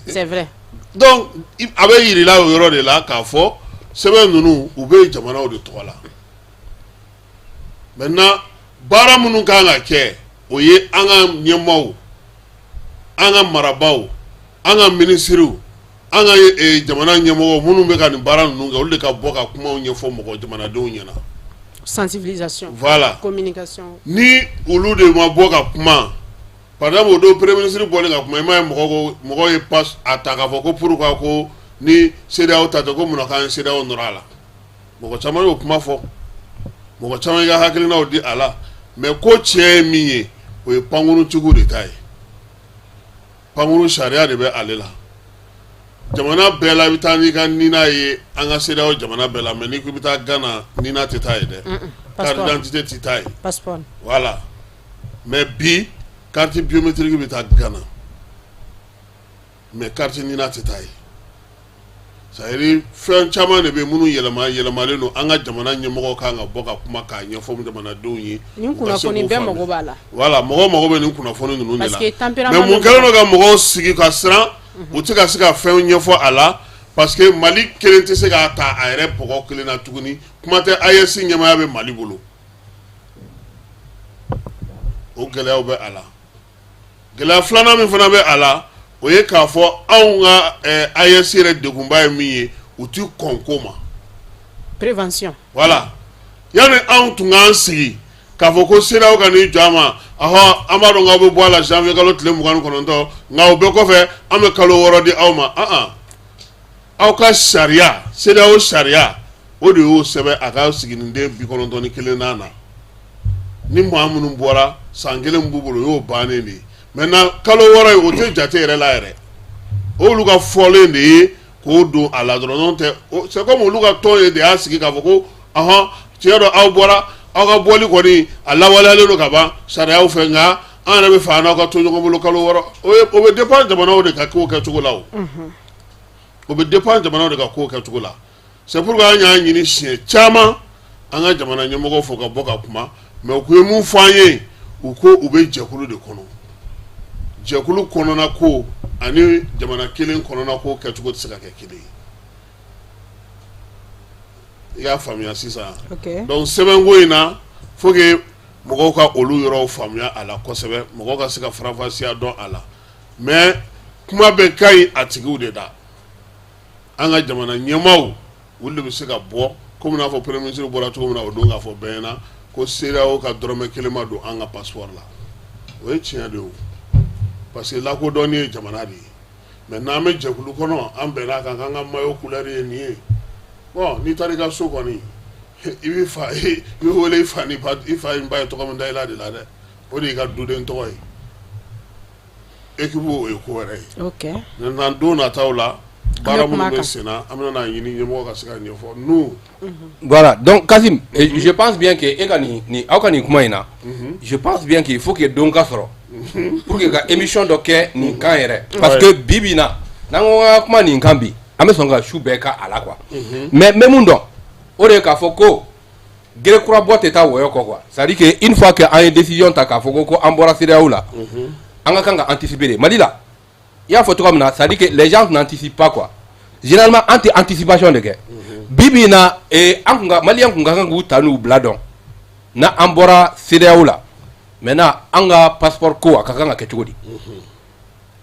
c'est vrai donc a bɛ yirila o yɔrɔ de la k'a fɔ sɛbɛn ninnu u bɛ jamanaw de tɔgɔ la maintenant baara minnu kan ka kɛ o ye an ka ɲɛmaaw an ka marabaaw an ka ministres an ka jamana ɲɛmɔgɔw minnu bɛ ka nin baara ninnu kɛ olu de ka bɔ ka kumaw ɲɛfɔ mɔgɔ jamanadenw ɲɛna sensibilisation voilà communication ni olu de ma bɔ ka kuma par exemple o don premier ministre bɔlen ka kuma i m'a ye mɔgɔw ye passe a ta k'a fɔ ko pourquoi ko ni CEDEAO ta tɛ ko munna k'an ye CEDEAO nɔrɔ a la mɔgɔ caman y'o kuma fɔ mɔgɔ caman ka hakilinaw di a la mais ko tiɲɛ ye min ye o ye pankuruntigiw de ta ye pankuru sariya de bɛ ale la jamana bɛɛ la i bɛ taa n'i ka nina ye an ka CEDEAO jamana bɛɛ la mais n'i ko i bɛ taa Gana nina tɛ taa ye dɛ carte d'identité tɛ taa ye passeport voilà mais bi carte biométrique bɛ taa Gana mais carte nina tɛ taa ye c'est-à-dire fɛn caman de bɛ minnu yɛlɛmalen don an ka jamana ɲɛmɔgɔw kan ka bɔ ka kuma k'a ɲɛfɔ jamanadenw ye nin kunnafoni bɛɛ mago b'a la voilà mɔgɔw mago bɛ nin kunnafoni ninnu de la parce que tempérament mais mun kɛlen don ka mɔgɔw sigi ka siran u tɛ ka se ka fɛn ɲɛfɔ a la parce que Mali kelen tɛ se k'a ta a yɛrɛ bɔgɔ kelen na tuguni kuma tɛ AES ɲɛmaaya bɛ Mali bolo o gɛlɛyaw bɛ a la gɛlɛya filanan min fana bɛ a la o ye k'a fɔ anw ka AES yɛrɛ degunba ye min ye u ti kɔn ko ma prévention voilà yanni anw tun k'an sigi k'a fɔ ko CEDEAO ka n'i jɔ a ma an b'a dɔn k'aw bɛ bɔ a la janvier kalo tile 29 nka o bɛɛ kɔfɛ an bɛ kalo 6 di aw ma aw ka sariya CEDEAO sariya o de y'o sɛbɛn a ka siginiden 91 na ni maa minnu bɔra san kelen b'u bolo o y'o bannen de ye maintenant kalo 6 ye o tɛ jate yɛrɛ la yɛrɛ olu ka fɔlen de ye k'o don a la dɔrɔn n'o tɛ c'est comme olu ka tɔn ye de y'a sigi k'a fɔ ko tiɲɛ dɔ aw bɔra aw ka bɔli kɔni a lawaleyalen don ka ban sariyaw fɛ nka an yɛrɛ bɛ fɛ n'aw ka to ɲɔgɔn bolo kalo wɔɔrɔ o bɛ dépend jamanaw de ka kow kɛcogo la o bɛ dépend jamanaw de ka kow kɛcogo la c'est pourquoi an y'a ɲini siɲɛ caman an ka jamana ɲɛmɔgɔw fɔ ka bɔ ka kuma mais u kun ye mun fɔ an ye u ko u bɛ jɛkulu de kɔnɔ jɛkulu kɔnɔna ko ani jamana kelen kɔnɔna ko kɛcogo tɛ se ka kɛ kelen ye i y'a faamuya sisan donc sɛbɛnko in na faut que mɔgɔw ka olu yɔrɔw faamuya a la kosɛbɛ mɔgɔw ka se ka faranfasiya dɔn a la mais kuma bɛ ka ɲi a tigiw de da an ka jamana ɲɛmaaw olu de bɛ se ka bɔ komi n'a fɔ premier ministre bɔra cogo min na o don k'a fɔ bɛɛ ɲɛna ko CEDEAO ka dɔrɔmɛ kelen ma don an ka passeport la o ye tiɲɛ de ye o parce que lakodɔnni ye jamana de ye mais n'an bɛ jɛkulu kɔnɔ an bɛnna kan k'an ka maillot couleur ye nin ye bon n'i taara i ka so kɔni i bɛ wele i fa ni ba in ba ye tɔgɔ min da i la de la dɛ o de y'i ka duden tɔgɔ ye équipe o ye ko wɛrɛ ye maintenant don nataw la baara minnu bɛ sen na an bɛna ɲini ɲɛmɔgɔ ka se ka ɲɛfɔ nous. Voilà, donc Kasim, je pense bien que aw ka nin kuma in na je pense bien qu'il faut que don ka sɔrɔ pour que ka émission dɔ kɛ nin kan yɛrɛ parce que bi bi in na n'an ko ka kuma nin kan bi an bɛ sɔn ka su bɛɛ ka a la quoi mais n bɛ mun dɔn o de ye k'a fɔ ko gere kura bɔ tɛ taa wɔyɔ kɔ quoi c'est à dire que une fois que an ye décision ta k'a fɔ ko an bɔra CEDEAO la an ka kan ka anticiper de Mali la i y'a fɔ cogo min na c'est à dire que les gens n'anticipent pas quoi généralement an tɛ anticipation de kɛ bi bi in na an kun ka maliyɛn kun ka kan k'u ta n'u bila dɔn na an bɔra CEDEAO la maintenant an ka passeport ko a ka kan ka kɛ cogo di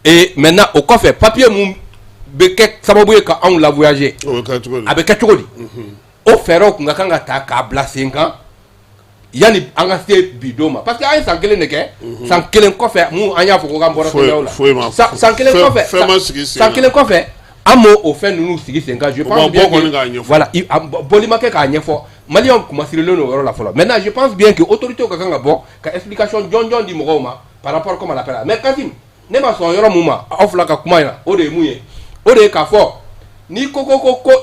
et maintenant o kɔfɛ papier mun bɛ kɛ sababu ye ka anw la voyager a bɛ kɛ cogo di o fɛɛrɛw kun ka kan ka ta k'a bila sen kan yanni an ka se bi don ma parce que an ye san kelen de kɛ san kelen kɔfɛ mun an y'a fɔ ko k'an bɔra CEDEAO la san kelen kɔfɛ an m'o o fɛn ninnu sigi sen kan je pense bien que voilà bɔli ma kɛ k'a ɲɛfɔ maliyɛnw kuma sirilen don o yɔrɔ la fɔlɔ maintenant je pense bien que autorités ka kan ka bɔ ka explication jɔnjɔn di mɔgɔw ma par rapport comme on l'appelle mais Kasim ne ma sɔn yɔrɔ mun ma aw fila ka kuma in na o de ye mun ye o de ye k'a fɔ n'i ko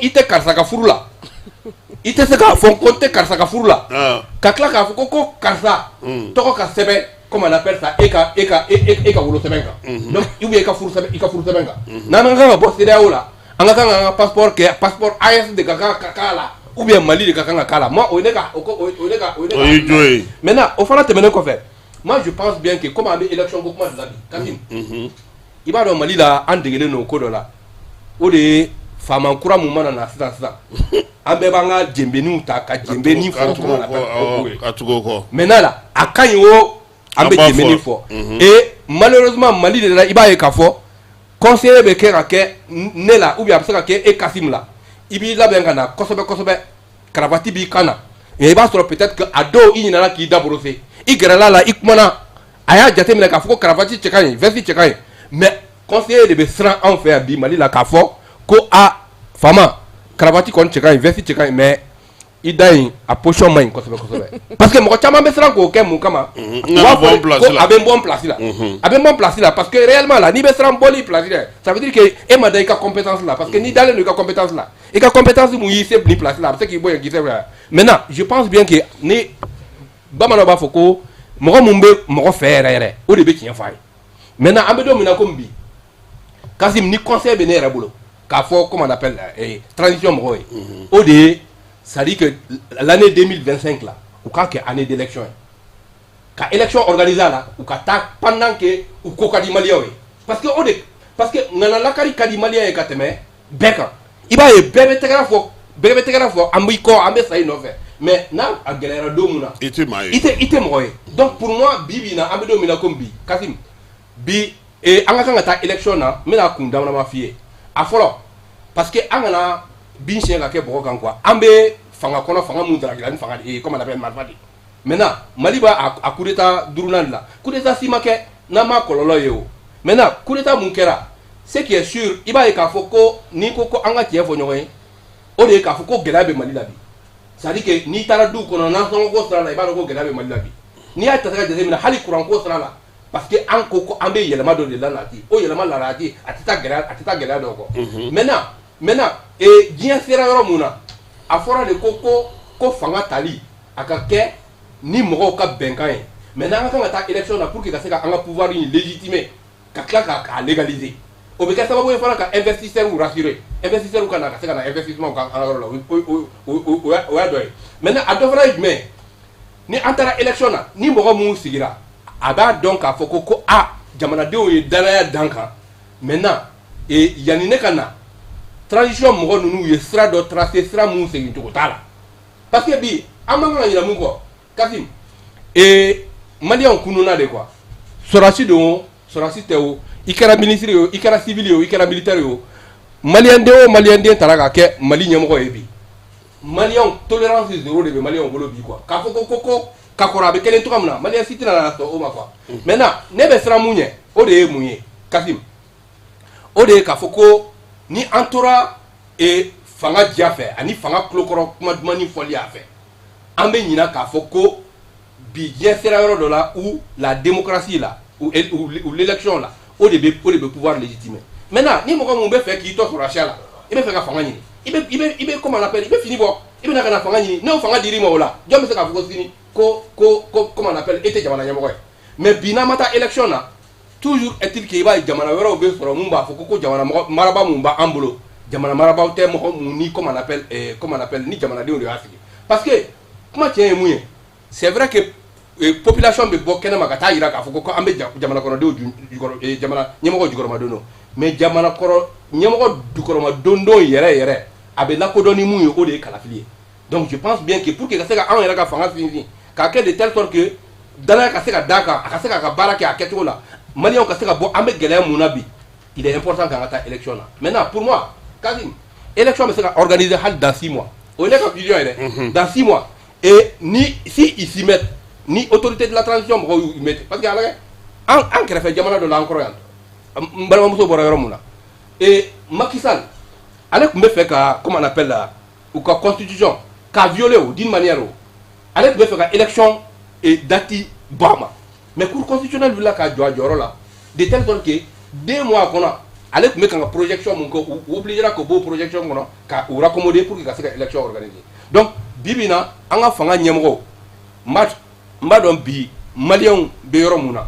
i tɛ karisa ka furu la i tɛ se k'a fɔ ko n tɛ karisa ka furu la ka tila k'a fɔ ko karisa tɔgɔ ka sɛbɛn comme on appelle ça e ka wolo sɛbɛn kan donc ou bien i ka furu sɛbɛn kan n'an ka kan ka bɔ CEDEAO la an ka kan ka an ka passeport kɛ passeport AES de ka kan ka k'a la ou bien Mali de ka kan ka k'a la moi o ye ne ka maintenant o fana tɛmɛnen kɔfɛ moi je pense bien que comme an bɛ élection ko kuma de la bi Kasim i b'a dɔn Mali la an degelen don ko dɔ la o de ye faama kura mun mana na sisan an bɛɛ b'an ka jɛnbɛniw ta ka jɛnbɛni fɔ maintenant la a ka ɲi o an bɛ jɛnbɛni fɔ et malheureusement Mali de la i b'a ye k'a fɔ conseiller bɛ kɛ ka kɛ ne la ou bien a bɛ se ka kɛ e Kasim la i b'i labɛn ka na kosɛbɛ karavati b'i kan na mais i b'a sɔrɔ peut-être que a dɔw i ɲinana k'i daborose i gɛrɛla la i kumana a y'a jateminɛ k'a fɔ ko karavati cɛ ka ɲi veste cɛ ka ɲi mais conseiller de bɛ siran anw fɛ yan bi Mali la k'a fɔ ko a faama karavati kɔni cɛ ka ɲi veste cɛ ka ɲi mais i da in a position man ɲi kosɛbɛ parce que mɔgɔ caman bɛ siran k'o kɛ mun kama u b'a fɔ ko a bɛ n bɔ n place la a bɛ n bɔ n place la parce que réellement la n'i bɛ siran bɔli place la ça veut dire que e ma da i ka compétence la parce que n'i dalen don i ka compétence la i ka compétence mun y'i se nin place la a bɛ se k'i bɔ yen k'i se fɛ maintenant je pense bien que ni bamananw b'a fɔ ko mɔgɔ mun bɛ mɔgɔ fɛ yɛrɛ o de bɛ tiɲɛ f'a ye maintenant an bɛ don min na komi bi Kasim ni conseil bɛ ne yɛrɛ bolo k'a fɔ comment on appelle transition mɔgɔw ye o de ye c'est à dire que l'année 2025 là u k'a kɛ année d'élection ye ka élection organiser a la u ka taa pendant que u ko ka di maliyɛnw ye parce que o de parce que ŋana lakari ka di maliyɛn ye ka tɛmɛ bɛɛ kan i b'a ye bɛɛ bɛ tɛgɛrɛ fɔ an b'i kɔ an bɛ sa i nɔfɛ mais n'a a gɛlɛyara don min na i tɛ mɔgɔ ye donc pour moi bi bi in na an bɛ don min na komi bi Kasim bi an ka kan ka taa élection na n bɛna kun damadama f'i ye a fɔlɔ parce que an kana bin siɲɛ ka kɛ bɔgɔ kan quoi an bɛ fanga kɔnɔ fanga mun jalakila ni fanga de comme on appelle marifa de maintenant Mali b'a a coup d'état durunan de la coup d'état si ma kɛ n'a ma kɔlɔlɔ ye o maintenant coup d'état mun kɛra ce qui est sûr i b'a ye k'a fɔ ko n'i ko ko an ka tiɲɛ fɔ ɲɔgɔn ye o de ye k'a fɔ ko gɛlɛya bɛ Mali la bi c'est à dire que n'i taara du kɔnɔ nasɔngɔko sira la i b'a dɔn ko gɛlɛya bɛ Mali la bi n'i y'a ta ka jateminɛ hali kuranko sira la parce que an ko ko an bɛ yɛlɛma dɔ de la nati o yɛlɛma la nati a tɛ taa gɛlɛya dɔ kɔ maintenant diɲɛ sera yɔrɔ mun na a fɔra de ko fanga tali a ka kɛ ni mɔgɔw ka bɛnkan ye maintenant an ka kan ka taa élection na pour que ka se ka an ka pouvoir in légitimer ka tila k'a légaliser o bɛ kɛ sababu ye fana ka investisseurs rassurer investisseurs ka na ka se ka na investissement ka an ka yɔrɔ la o y'a dɔ ye maintenant a dɔ fana ye jumɛn ni an taara élection na ni mɔgɔ minnu sigira a b'a dɔn k'a fɔ ko jamanadenw ye danaya dan kan maintenant yanni ne ka na transition mɔgɔ ninnu ye sira dɔ tracer sira mun segin cogo t'a la parce que bi an man kan ka ɲinɛ mun kɔ Kasim maliyɛnw kununa de quoi sɔrɔsi don o sɔrɔsi tɛ o i kɛra ministre ye o i kɛra civil ye o i kɛra militaire ye o maliyɛnden o maliyɛnden taara ka kɛ mali ɲɛmɔgɔ ye bi maliyɛnw tolérance zéro de bɛ maliyɛnw bolo bi quoi k'a fɔ ko ka kɔrɔ a bɛ kelen cogoya min na maliyɛn si tɛna na sɔn o ma quoi maintenant ne bɛ siran mun ɲɛ o de ye mun ye Kasim o de ye k'a fɔ ko ni an tora fanga diya fɛ ani fanga tulokɔrɔ kuma duman ni fɔli a fɛ an bɛ ɲina k'a fɔ ko bi diɲɛ sera yɔrɔ dɔ la où la démocratie la ou l'élection la o de bɛ pouvoir légitimer maintenant ni mɔgɔ mun bɛ fɛ k'i tɔ sɔrɔ a siya la i bɛ fɛ ka fanga ɲini i bɛ comment on appelle i bɛ fini bɔ i bɛ na ka na fanga ɲini n'o fanga dir'i ma o la jɔn bɛ se k'a fɔ ko sini ko comment on appelle e tɛ jamana ɲɛmɔgɔ ye mais bi n'an ma taa élection na toujours est-il que i b'a ye jamana wɛrɛw bɛ sɔrɔ mun b'a fɔ ko jamana marabaa mun b'an bolo jamana marabaaw tɛ mɔgɔ mun ni comment on appelle ni jamanadenw de y'a sigi parce que kuma tiɲɛ ye mun ye c'est vrai que population bɛ bɔ kɛnɛma ka taa yira k'a fɔ ko an bɛ jamana kɔnɔdenw jamana ɲɛmɔgɔ jukɔrɔmadon don mais jamana ɲɛmɔgɔ jukɔrɔmadon yɛrɛ a bɛ lakodɔn ni mun ye o de ye kalafili ye donc je pense bien que pour que ka se ka anw yɛrɛ ka fanga sinsin k'a kɛ de telle sorte que danaya ka se ka d'a kan a ka se k'a ka baara kɛ a kɛcogo la maliyɛnw ka se ka bɔ an bɛ gɛlɛya mun na bi il est important k'an ka taa élection na maintenant pour moi Kasim élection bɛ se ka organiser hali dans 6 mois o ye ne ka vision ye dɛ dans 6 mois et si ils s'y mettent ni autorité de la transition mɔgɔw y'u mettre parce que a lajɛ an kɛrɛfɛ jamana dɔ la an kɔrɔ yan n balimamuso bɔra yɔrɔ mun na Macky Sall ale tun bɛ fɛ ka comment on appelle la u ka constitution k'a violer o d'une manière o ale tun bɛ fɛ ka élection date bɔ a ma mais cour constitutionnelle wulila k'a jɔ a jɔyɔrɔ la de telle sorte que 2 mois kɔnɔ ale tun bɛ kan ka projection mun kɛ u obligera k'o b'o projection kɔnɔ ka u raccommoder pour que ka se ka élection organiser donc bi bi na an ka fanga ɲɛmɔgɔw n b'a dɔn bi maliyɛnw bɛ yɔrɔ mun na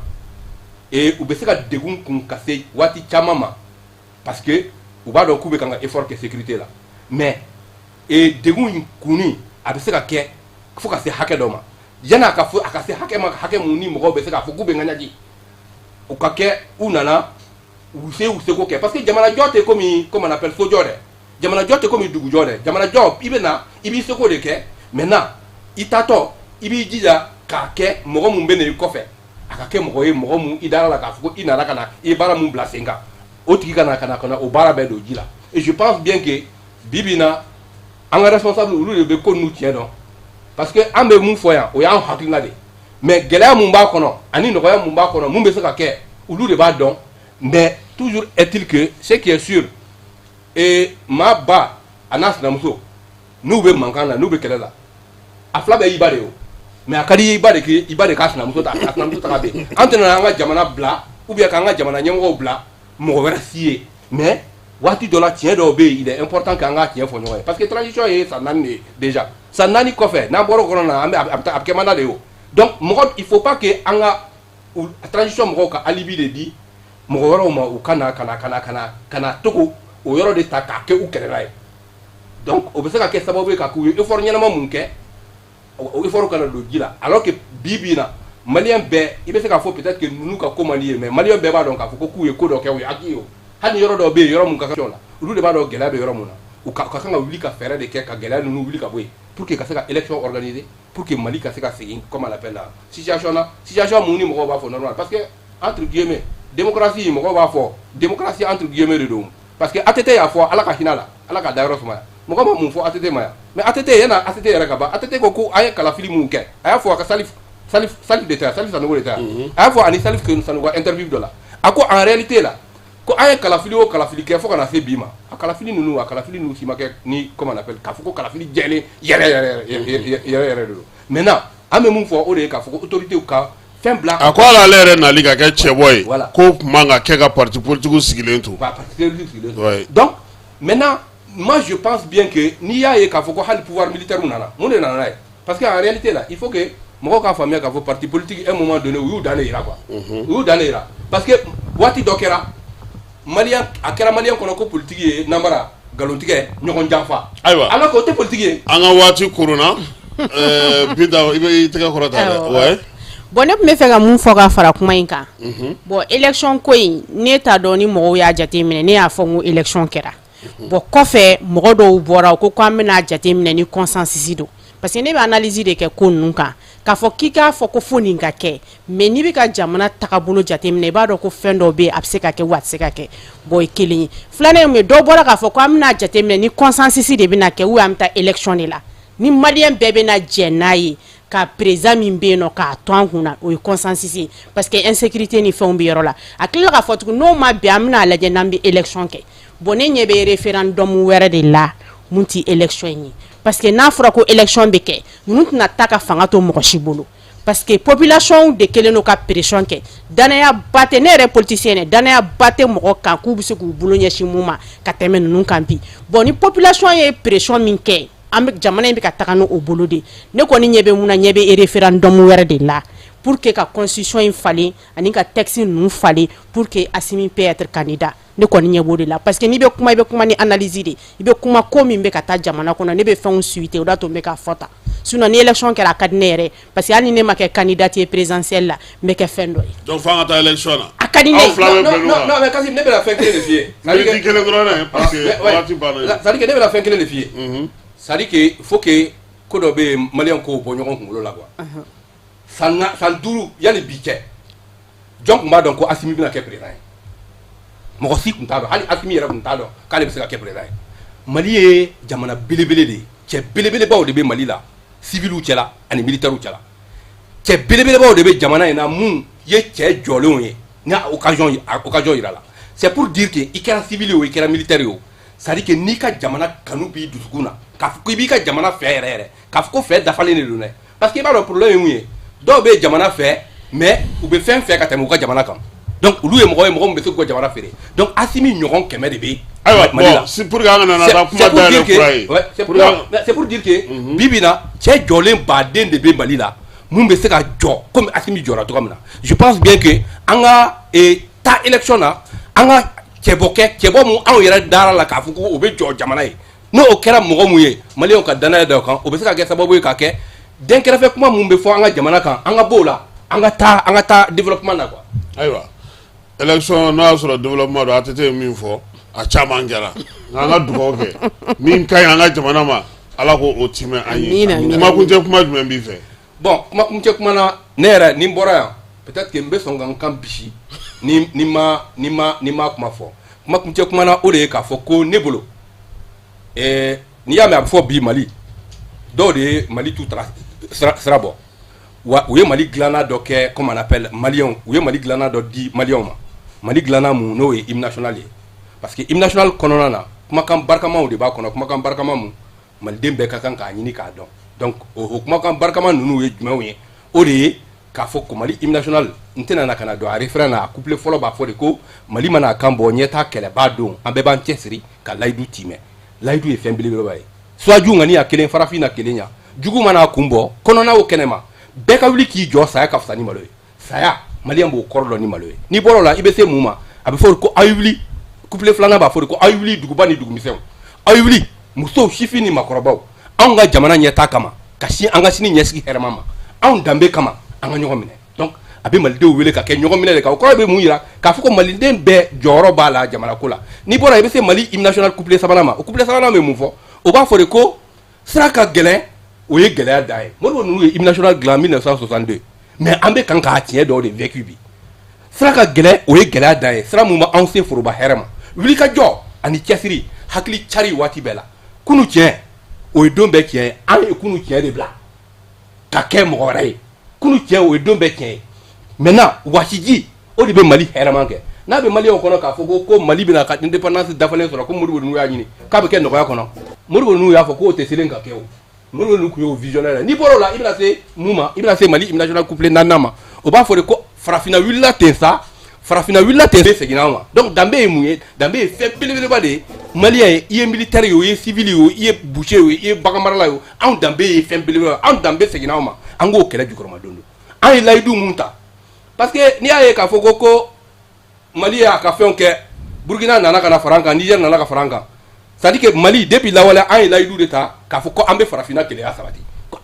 u bɛ se ka degun kun ka se waati caman ma parce que u b'a dɔn k'u bɛ kan ka effort kɛ sécurité la mais degun in kunni a bɛ se ka kɛ fo ka se hakɛ dɔ ma yanni a ka se hakɛ ma hakɛ mun ni mɔgɔw bɛ se k'a fɔ k'u bɛ ŋaɲaji o ka kɛ u nana u seko kɛ parce que jamanajɔ tɛ komi comme on appelle sojɔ dɛ jamanajɔ tɛ komi dugujɔ dɛ jamanajɔ i bɛ na i b'i seko de kɛ maintenant i taatɔ i b'i jija k'a kɛ mɔgɔ mun bɛ na i kɔfɛ a ka kɛ mɔgɔ ye mɔgɔ mun i dara la k'a fɔ ko i nana ka na i ye baara mun bila sen kan o tigi ka na o baara bɛɛ don ji la et je pense bien que bi bi na an ka responsable olu de bɛ ko ninnu tiɲɛ dɔn parce que an bɛ mun fɔ yan o y'an hakilina de mais gɛlɛya mun b'a kɔnɔ ani nɔgɔya mun b'a kɔnɔ mun bɛ se ka kɛ olu de b'a dɔn mais toujours est-il que ce qui est sûr maa ba a n'a sinamuso n'u bɛ mankan na n'u bɛ kɛlɛ la a fila bɛɛ y'i ba de ye o mais a ka di i ba de k'a sinamuso ta ka sinamuso ta ka bɛn an tɛna an ka jamana bila ou bien k'an ka jamana ɲɛmɔgɔw bila mɔgɔ wɛrɛ si ye mais waati dɔ la tiɲɛ dɔw bɛ yen il est important k'an ka tiɲɛ fɔ ɲɔgɔn ye parce que transition ye san 4 de ye déjà san 4 kɔfɛ n'an bɔra o kɔnɔ na a bɛ kɛ mandat de ye o donc mɔgɔ il faut pas que an ka transition mɔgɔw ka alibi de di mɔgɔ wɛrɛw ma u ka na to k'o yɔrɔ de ta k'a kɛ u kɛlɛla ye donc o bɛ se ka kɛ sababu ye ka k'u ye effort ɲɛnama mun kɛ o effort kana don ji la alors que bi bi na maliyɛn bɛɛ i bɛ se k'a fɔ peut-être que ninnu ka ko man di ye mais maliyɛn bɛɛ b'a dɔn k'a fɔ ko k'u ye ko dɔ kɛ o ye hakili ye o hali ni yɔrɔ dɔw bɛ yen yɔrɔ mun ka kan la olu de b'a dɔn gɛlɛya bɛ yɔrɔ mun na u ka kan ka wuli ka fɛɛrɛ de kɛ ka gɛlɛya ninnu wuli ka bɔ yen pour que ka se ka élection organiser pour que Mali ka se ka segin comme on appelle la situation mun ni mɔgɔw b'a fɔ normal parce que entre guillemets démocratie mɔgɔw b'a fɔ démocratie entre guillemets de don parce que ATT y'a fɔ ala ka hinɛ la ala ka dayɔrɔ sumaya mɔgɔ ma mun fɔ ATT ma yan mais ATT yana ATT yɛrɛ ka ban ATT ko ko a ye kalafili mun kɛ a y'a fɔ a ka Salif de ta Salif Sanogo de ta a y'a fɔ ani Salif Sanogo ka interview dɔ la a ko en réalité la ko an ye kalafili o kalafili kɛ fo ka na se bi ma a kalafili ninnu si ma kɛ ni comment on appelle k'a fɔ ko kalafili jɛlen yɛrɛ de don maintenant an bɛ mun fɔ o de ye k'a fɔ ko autorités ka fɛn bila a ko ala yɛrɛ nali ka kɛ cɛbɔ ye ko tuma ka kɛ ka parti politique sigilen to donc maintenant moi je pense bien que n'i y'a ye k'a fɔ ko hali pouvoir militaire nana mun de nana n'a ye parce que en réalité là il faut que mɔgɔw k'a faamuya k'a fɔ parti politique un moment donné u y'u dan de yira quoi u y'u dan de yira parce que waati dɔ kɛra malien a kɛra malien kɔnɔ ko politique ye namara galontigɛ ɲɔgɔn janfa ayiwa alors que o tɛ politique ye an ka waati korona bida i bɛ i tɛgɛ kɔrɔta dɛ ouais bon ne tun bɛ fɛ ka mun fɔ ka fara kuma in kan bon élection ko in ne t'a dɔn ni mɔgɔw y'a jateminɛ ne y'a fɔ n ko élection kɛra bon kɔfɛ mɔgɔ dɔw bɔra ko k'an bɛna jateminɛ ni consensus don parce que ne bɛ analyse de kɛ ko ninnu kan k'a fɔ k'i k'a fɔ ko fo nin ka kɛ mais n'i bɛ ka jamana tagabolo jateminɛ i b'a dɔn ko fɛn dɔw bɛ yen a bɛ se ka kɛ wa a tɛ se ka kɛ bon o ye kelen ye filanan ye dɔw bɔra k'a fɔ ko an bɛna jateminɛ ni consensus de bɛna kɛ ou an bɛ taa élection de la ni maliyɛn bɛɛ bɛna jɛ n'a ye ka président min bɛ yen nɔ k'a to an kunna o ye consensus ye parce que insécurité ni fɛnw bɛ yɔrɔ la a tilala k'a fɔ tugun n'o ma bɛn an bɛna lajɛ n'an bɛ élection kɛ bon ne ɲɛ bɛ référendum wɛrɛ de la mun ti élection ye parce que n'a fɔra ko élection bɛ kɛ ninnu tɛna taa ka fanga to mɔgɔ si bolo parce que population de kelen do ka pression kɛ danaya ba tɛ ne yɛrɛ politicien yɛrɛ danaya ba tɛ mɔgɔ kan k'u bɛ se k'u bolo ɲɛsin mun ma ka tɛmɛ ninnu kan bi bon ni population ye pression min kɛ an bɛ jamana in bɛ ka taga n'o bolo de ne kɔni ɲɛ bɛ mun na ɲɛ bɛ référendum wɛrɛ de la pour que ka constitution in falen ani ka texte ninnu falen pour que Assimi peut être candidat ne kɔni ɲɛ b'o de la parce que n'i bɛ kuma i bɛ kuma ni analyse de i bɛ kuma ko min bɛ ka taa jamana kɔnɔ ne bɛ fɛnw suite o da to n bɛ k'a fɔ tan sinon ni élection kɛra a ka di ne yɛrɛ parce que hali ni ne ma kɛ candidate ye présidentielle la n bɛ kɛ fɛn dɔ ye donc f'an ka taa élection na a ka di ne ye non mais Kassim ne bɛna fɛn kelen de f'i ye minute kelen dɔrɔn dɛ parce que waati banna c'est à dire que ne bɛna fɛn kelen de f'i ye c'est à dire que faut que ko dɔ bɛ yen maliyɛn k'o bɔ ɲɔgɔn kunkolo la quoi san 5 yanni bi cɛ jɔn tun b'a dɔn ko Assimi bɛna kɛ président ye mɔgɔ si tun t'a dɔn hali Assimi yɛrɛ tun t'a dɔn k'ale bɛ se ka kɛ président ye Mali ye jamana belebele de ye cɛ belebelebaw de bɛ Mali la civiliw cɛla ani militaires cɛla cɛ belebelebaw de bɛ jamana in na mun ye cɛ jɔlenw ye ni occasion yira la c'est pour dire que i kɛra civil o i kɛra militaire o c'est à dire que n'i ka jamana kanu b'i dusukun na k'a fɔ ko i b'i ka jamana fɛ yɛrɛ yɛrɛ k'a fɔ ko fɛ dafalen de don dɛ parce que i b'a dɔn problème ye mun ye dɔw bɛ jamana fɛ mais u bɛ fɛn fɛ ka tɛmɛ u ka jamana kan donc olu ye mɔgɔ ye mɔgɔ min bɛ se k'u ka jamana feere donc Assimi ɲɔgɔn 100 de bɛ ayiwa bon c'est pour que an kana na taa kuma dayɛlɛ kura ye c'est pour dire que bi bi in na cɛ jɔlen baden de bɛ Mali la mun bɛ se ka jɔ comme Assimi jɔra cogo min na je pense bien que an ka taa élection na an ka cɛbɔ mun anw yɛrɛ dara la k'a fɔ ko o bɛ jɔ jamana ye n'o kɛra mɔgɔ mun ye maliyɛnw ka danaya da o kan o bɛ se ka kɛ sababu ye ka kɛ denkɛrɛfɛ kuma mun bɛ fɔ an ka jamana kan an ka b'o la an ka taa développement na quoi ayiwa élection n'a y'a sɔrɔ développement don ATT ye min fɔ a caman kɛra nka an ka dugawu kɛ min ka ɲi an ka jamana ma ala ko o timɛ an ye kumakuncɛ kuma jumɛn b'i fɛ bon kumakuncɛ kuma na ne yɛrɛ ni n bɔra yan peut-être que n bɛ sɔn ka n kan bisi ni ma kuma fɔ kumakuncɛ kuma na o de ye k'a fɔ ko ne bolo n'i y'a mɛn a bɛ fɔ bi Mali dɔw de ye Mali tu sira bɔ wa u ye Mali dilanna dɔ kɛ comme on appelle maliyɛnw u ye Mali dilanna dɔ di maliyɛnw ma Mali dilanna mun n'o ye hymne national ye parce que hymne national kɔnɔna na kumakan barikamaw de b'a kɔnɔ kumakan barikama mun maliden bɛɛ ka kan k'a ɲini k'a dɔn donc o kumakan barikama ninnu ye jumɛnw ye o de ye k'a fɔ ko Mali hymne national n tɛna na ka na don a référent na a couplet fɔlɔ b'a fɔ de ko Mali mana a kan bɔ ɲɛtaa kɛlɛbaa don an bɛɛ b'an cɛsiri ka layidu timɛ layidu ye fɛn belebeleba ye suwaju ŋani a kelen farafin na kelen ya jugu mana a kun bɔ kɔnɔna o kɛnɛma bɛɛ ka wuli k'i jɔ saya ka fisa ni malo ye saya maliyɛn b'o kɔrɔ dɔn ni malo ye n'i bɔra o la i bɛ se mun ma a bɛ fɔ ko aw ye wuli couplet filanan b'a fɔ de ko aw ye wuli duguba ni dugumisɛnw aw ye wuli musow sifin ni makɔrɔbaw anw ka jamana ɲɛtaa kama ka sin an ka sini ɲɛsigi hɛrɛma ma anw danbe kama an ka ɲɔgɔn minɛ donc a bɛ malidenw wele ka kɛ ɲɔgɔn minɛ de kan o kɔrɔ bɛ mun yira k'a fɔ ko maliden bɛɛ jɔyɔrɔ b'a la jamana ko la n'i bɔra i bɛ se Mali hymne national couplet sabanan ma o couplet sabanan bɛ mun fɔ o b'a fɔ de ko sira ka gɛlɛn o ye gɛlɛya dan ye Modibo ninnu ye hymne national dilan 1962 mais an bɛ kan k'a tiɲɛ dɔw de vécu bi sira ka gɛlɛn o ye gɛlɛya dan ye sira mun b'anw se foroba hɛrɛ ma wuli ka jɔ ani cɛsiri hakili cari waati bɛɛ la kunu tiɲɛ o ye don bɛɛ tiɲɛ ye an ye kunu tiɲɛ de bila ka kɛ mɔgɔ wɛrɛ ye kunu tiɲɛ o ye don bɛɛ tiɲɛ ye maintenant wasiji o de bɛ Mali hɛrɛman kɛ n'a bɛ maliyɛnw kɔnɔ k'a fɔ ko Mali bɛna ka indépendance dafalen sɔrɔ ko Modibo ninnu y'a ɲini k'a bɛ kɛ nɔgɔya kɔnɔ Modibo ninnu y'a fɔ k'o tɛ selen ka kɛ o Modibo ninnu tun y'o visionnaire n'i bɔra o la i bɛna se mun ma i bɛna se Mali hymne national couplet 4nan ma o b'a fɔ de ko farafinna wulila ten sa farafinna wulila ten seginna an ma donc danbe ye mun ye danbe ye fɛn belebeleba de ye malien i ye militaire yo, i ye civil yo, i ye boucher yo, i ye bagamarala yo, anw danbe ye fɛn belebele anw danbe seginna aw ma an k'o kɛlɛ jukɔrɔma don do an ye layidu mun ta parce que n'i y'a ye k'a fɔ ko Mali y'a ka fɛnw kɛ Burkina nana ka na fara an kan Niger nana ka fara an kan c'est à dire que Mali depuis lawale an ye layidu de ta k'a fɔ ko an bɛ farafinna keleya sabati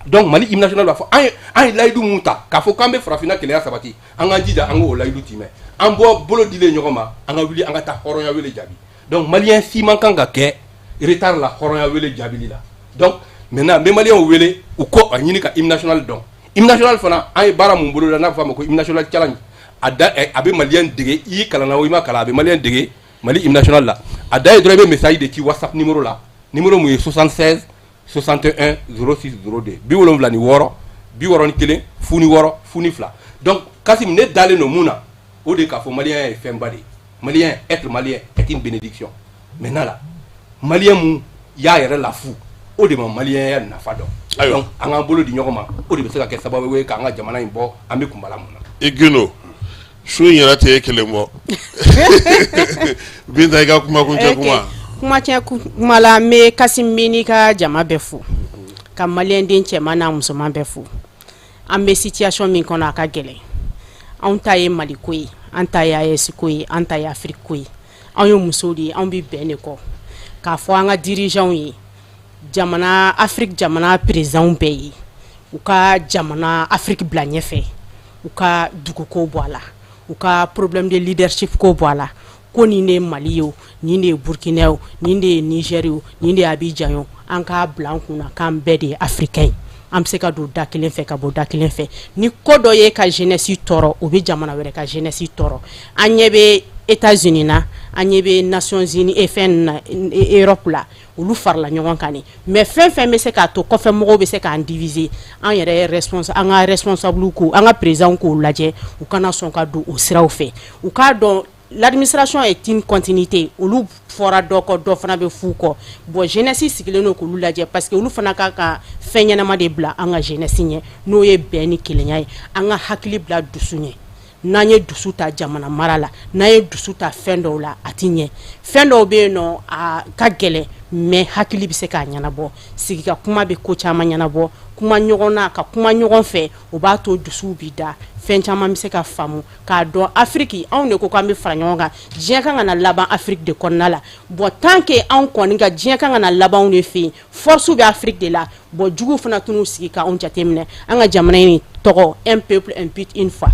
donc Mali hymne national b'a fɔ an ye layidu mun ta k'a fɔ k'an bɛ farafinna keleya sabati an k'an jija an k'o layidu timɛ an bɔ bolo dilen ɲɔgɔn ma an ka wuli an ka taa hɔrɔnya wele jaabi donc malien si man kan ka kɛ retard la hɔrɔnya wele jaabili la donc maintenant n bɛ malien wele u ko a ɲini ka hymne national dɔn hymne national fana an ye baara mun bolo la n'a bɛ fɔ a ma ko hymne national challenge a bɛ malien dege i kalanna o i ma kalan a bɛ malien dege Mali hymne national la a da ye dɔrɔn i bɛ message de ci WhatsApp numéro la numéro mun ye 76 61 06 02 76 61 06 02 donc Kassim ne dalen no mun na o de k'a fɔ malien ye fɛnba de malien être malien est une bénédiction maintenant là malien mun y'a yɛrɛ la fu o de ma malien ya nafa dɔn donc an k'an bolo di ɲɔgɔn ma o de bɛ se ka kɛ sababu ye k'an ka jamana in bɔ an bɛ kunbala mun na i Gundo su in yɛrɛ tɛ e kelen bɔ Binta i ka kuma kuncɛ kuma kuma cɛ kuma la n bɛ Kassim Mini ka jama bɛɛ fo ka malien den cɛman n'a musoman bɛɛ fo an bɛ situation min kɔnɔ a ka gɛlɛn anw ta ye Mali ko ye an ta ye AES ko ye an ta ye Afrique ko ye anw ye musow de ye anw bɛ bɛn de kɔ k'a fɔ an ka dirigeants ye jamana Afrique jamana présidents bɛɛ ye u ka jamana Afrique bila ɲɛfɛ u ka duguko bɔ a la u ka problème de leadership ko bɔ a la ko nin de ye Mali ye o nin de ye Burkina ye o nin de ye Niger ye o nin de ye Abidjan ye o an k'a bila an kunna k'an bɛɛ de ye africain an bɛ se ka don da kelen fɛ ka bɔ da kelen fɛ ni ko dɔ ye ka jeunesse tɔɔrɔ o bɛ jamana wɛrɛ ka jeunesse tɔɔrɔ an ɲɛ bɛ États-Unis na an ɲɛ bɛ Nations Unies fɛn na Europe la olu farala ɲɔgɔn kan mais fɛn fɛn bɛ se k'a to kɔfɛ mɔgɔw bɛ se k'an diviser an yɛrɛ an ka responsable ko an ka président k'o lajɛ u kana sɔn ka don o siraw fɛ u k'a dɔn l'administration est une continuité olu fɔra dɔ kɔ dɔ fana bɛ fu kɔ bon jeunesse sigilen don k'olu lajɛ parce que olu fana ka fɛn ɲɛnama de bila an ka jeunesse ɲɛ n'o ye bɛn ni kelenya ye an ka hakili bila dusu ɲɛ n'an ye dusu ta jamana mara la n'an ye dusu ta fɛn dɔw la a ti ɲɛ fɛn dɔw bɛ yen nɔ a ka gɛlɛn mais hakili bɛ se k'a ɲɛnabɔ sigi ka kuma bɛ ko caman ɲɛnabɔ kuma ɲɔgɔn na ka kuma ɲɔgɔn fɛ o b'a to dusuw bi da fɛn caman bɛ se ka faamu k'a dɔn Afrique anw de ko k'an bɛ fara ɲɔgɔn kan diɲɛ kan ka na laban Afrique de kɔnɔna la bon tant que anw kɔni ka diɲɛ kan ka na laban anw de fɛ yen force bɛ Afrique de la bon juguw fana tun'u sigi k'anw jateminɛ an ka jamana in tɔgɔ un peuple un but une foi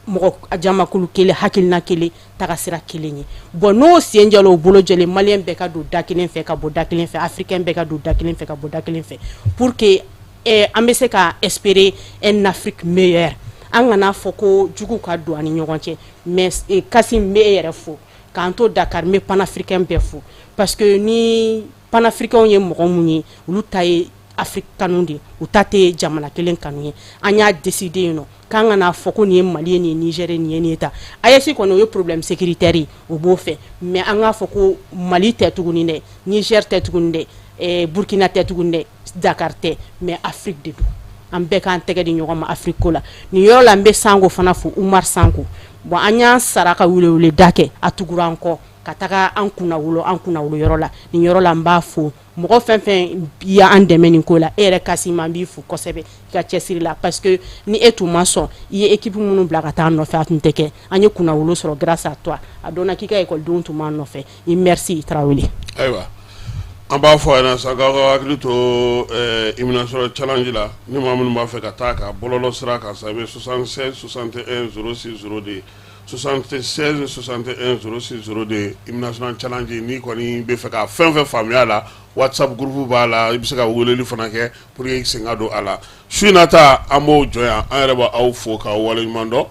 mɔgɔ jamakulu kelen hakilina kelen taga sira kelen ye bon n'o sen jɛla o bolo jɛlen malien bɛɛ ka don da kelen fɛ ka bɔ da kelen fɛ africain bɛɛ ka don da kelen fɛ ka bɔ da kelen fɛ pour que an bɛ se ka espérer un Afrique meilleure an kana fɔ ko jugu ka don ani ɲɔgɔn cɛ mais Kassim n bɛ e yɛrɛ fo k'an to Dakar n bɛ panafricain bɛɛ fo parce que ni panafricains ye mɔgɔ mun ye olu ta ye Afrique kanu de u ta tɛ jamana kelen kanu ye an y'a décider yen nɔ k'an kana fɔ ko nin ye Mali ye nin ye Niger ye nin ye nin ye ta AES kɔni o ye problème sécuritaire ye o b'o fɛ mais an k'a fɔ ko Mali tɛ tuguni dɛ Niger tɛ tuguni dɛ Burkina tɛ tuguni dɛ Dakar tɛ mais Afrique de don an bɛɛ k'an tɛgɛ di ɲɔgɔn ma Afrique ko la nin yɔrɔ la n bɛ Sango fana fo Umar Sango bon an y'an sara ka wele da kɛ a tugura an kɔ ka taga an kunna wolo yɔrɔ la nin yɔrɔ la n b'a fo mɔgɔ fɛn fɛn y'an dɛmɛ nin ko la e yɛrɛ Kassim an b'i fo kosɛbɛ i ka cɛsiri la parce que ni e tun ma sɔn i ye équipe minnu bila ka taa nɔfɛ a tun tɛ kɛ an ye kunna wolo sɔrɔ grâce à toi a donna k'i ka écoledenw tun b'an nɔfɛ i merci Traoré ayiwa an b'a fɔ a ɲɛna sa k'aw ka hakili to hymne national challenge la ni maa minnu b'a fɛ ka taa ka bɔlɔlɔ sira kan sa i bɛ 76 61 06 02 76 61 06 02 hymne national challenge ni kɔni bɛ fɛ ka fɛn fɛn faamuya la WhatsApp groupe b'a la i bɛ se ka weleli fana kɛ pour que i sen ka don a la su in na ta an b'o jɔ yan an yɛrɛ b'aw fo k'aw waleɲuman dɔn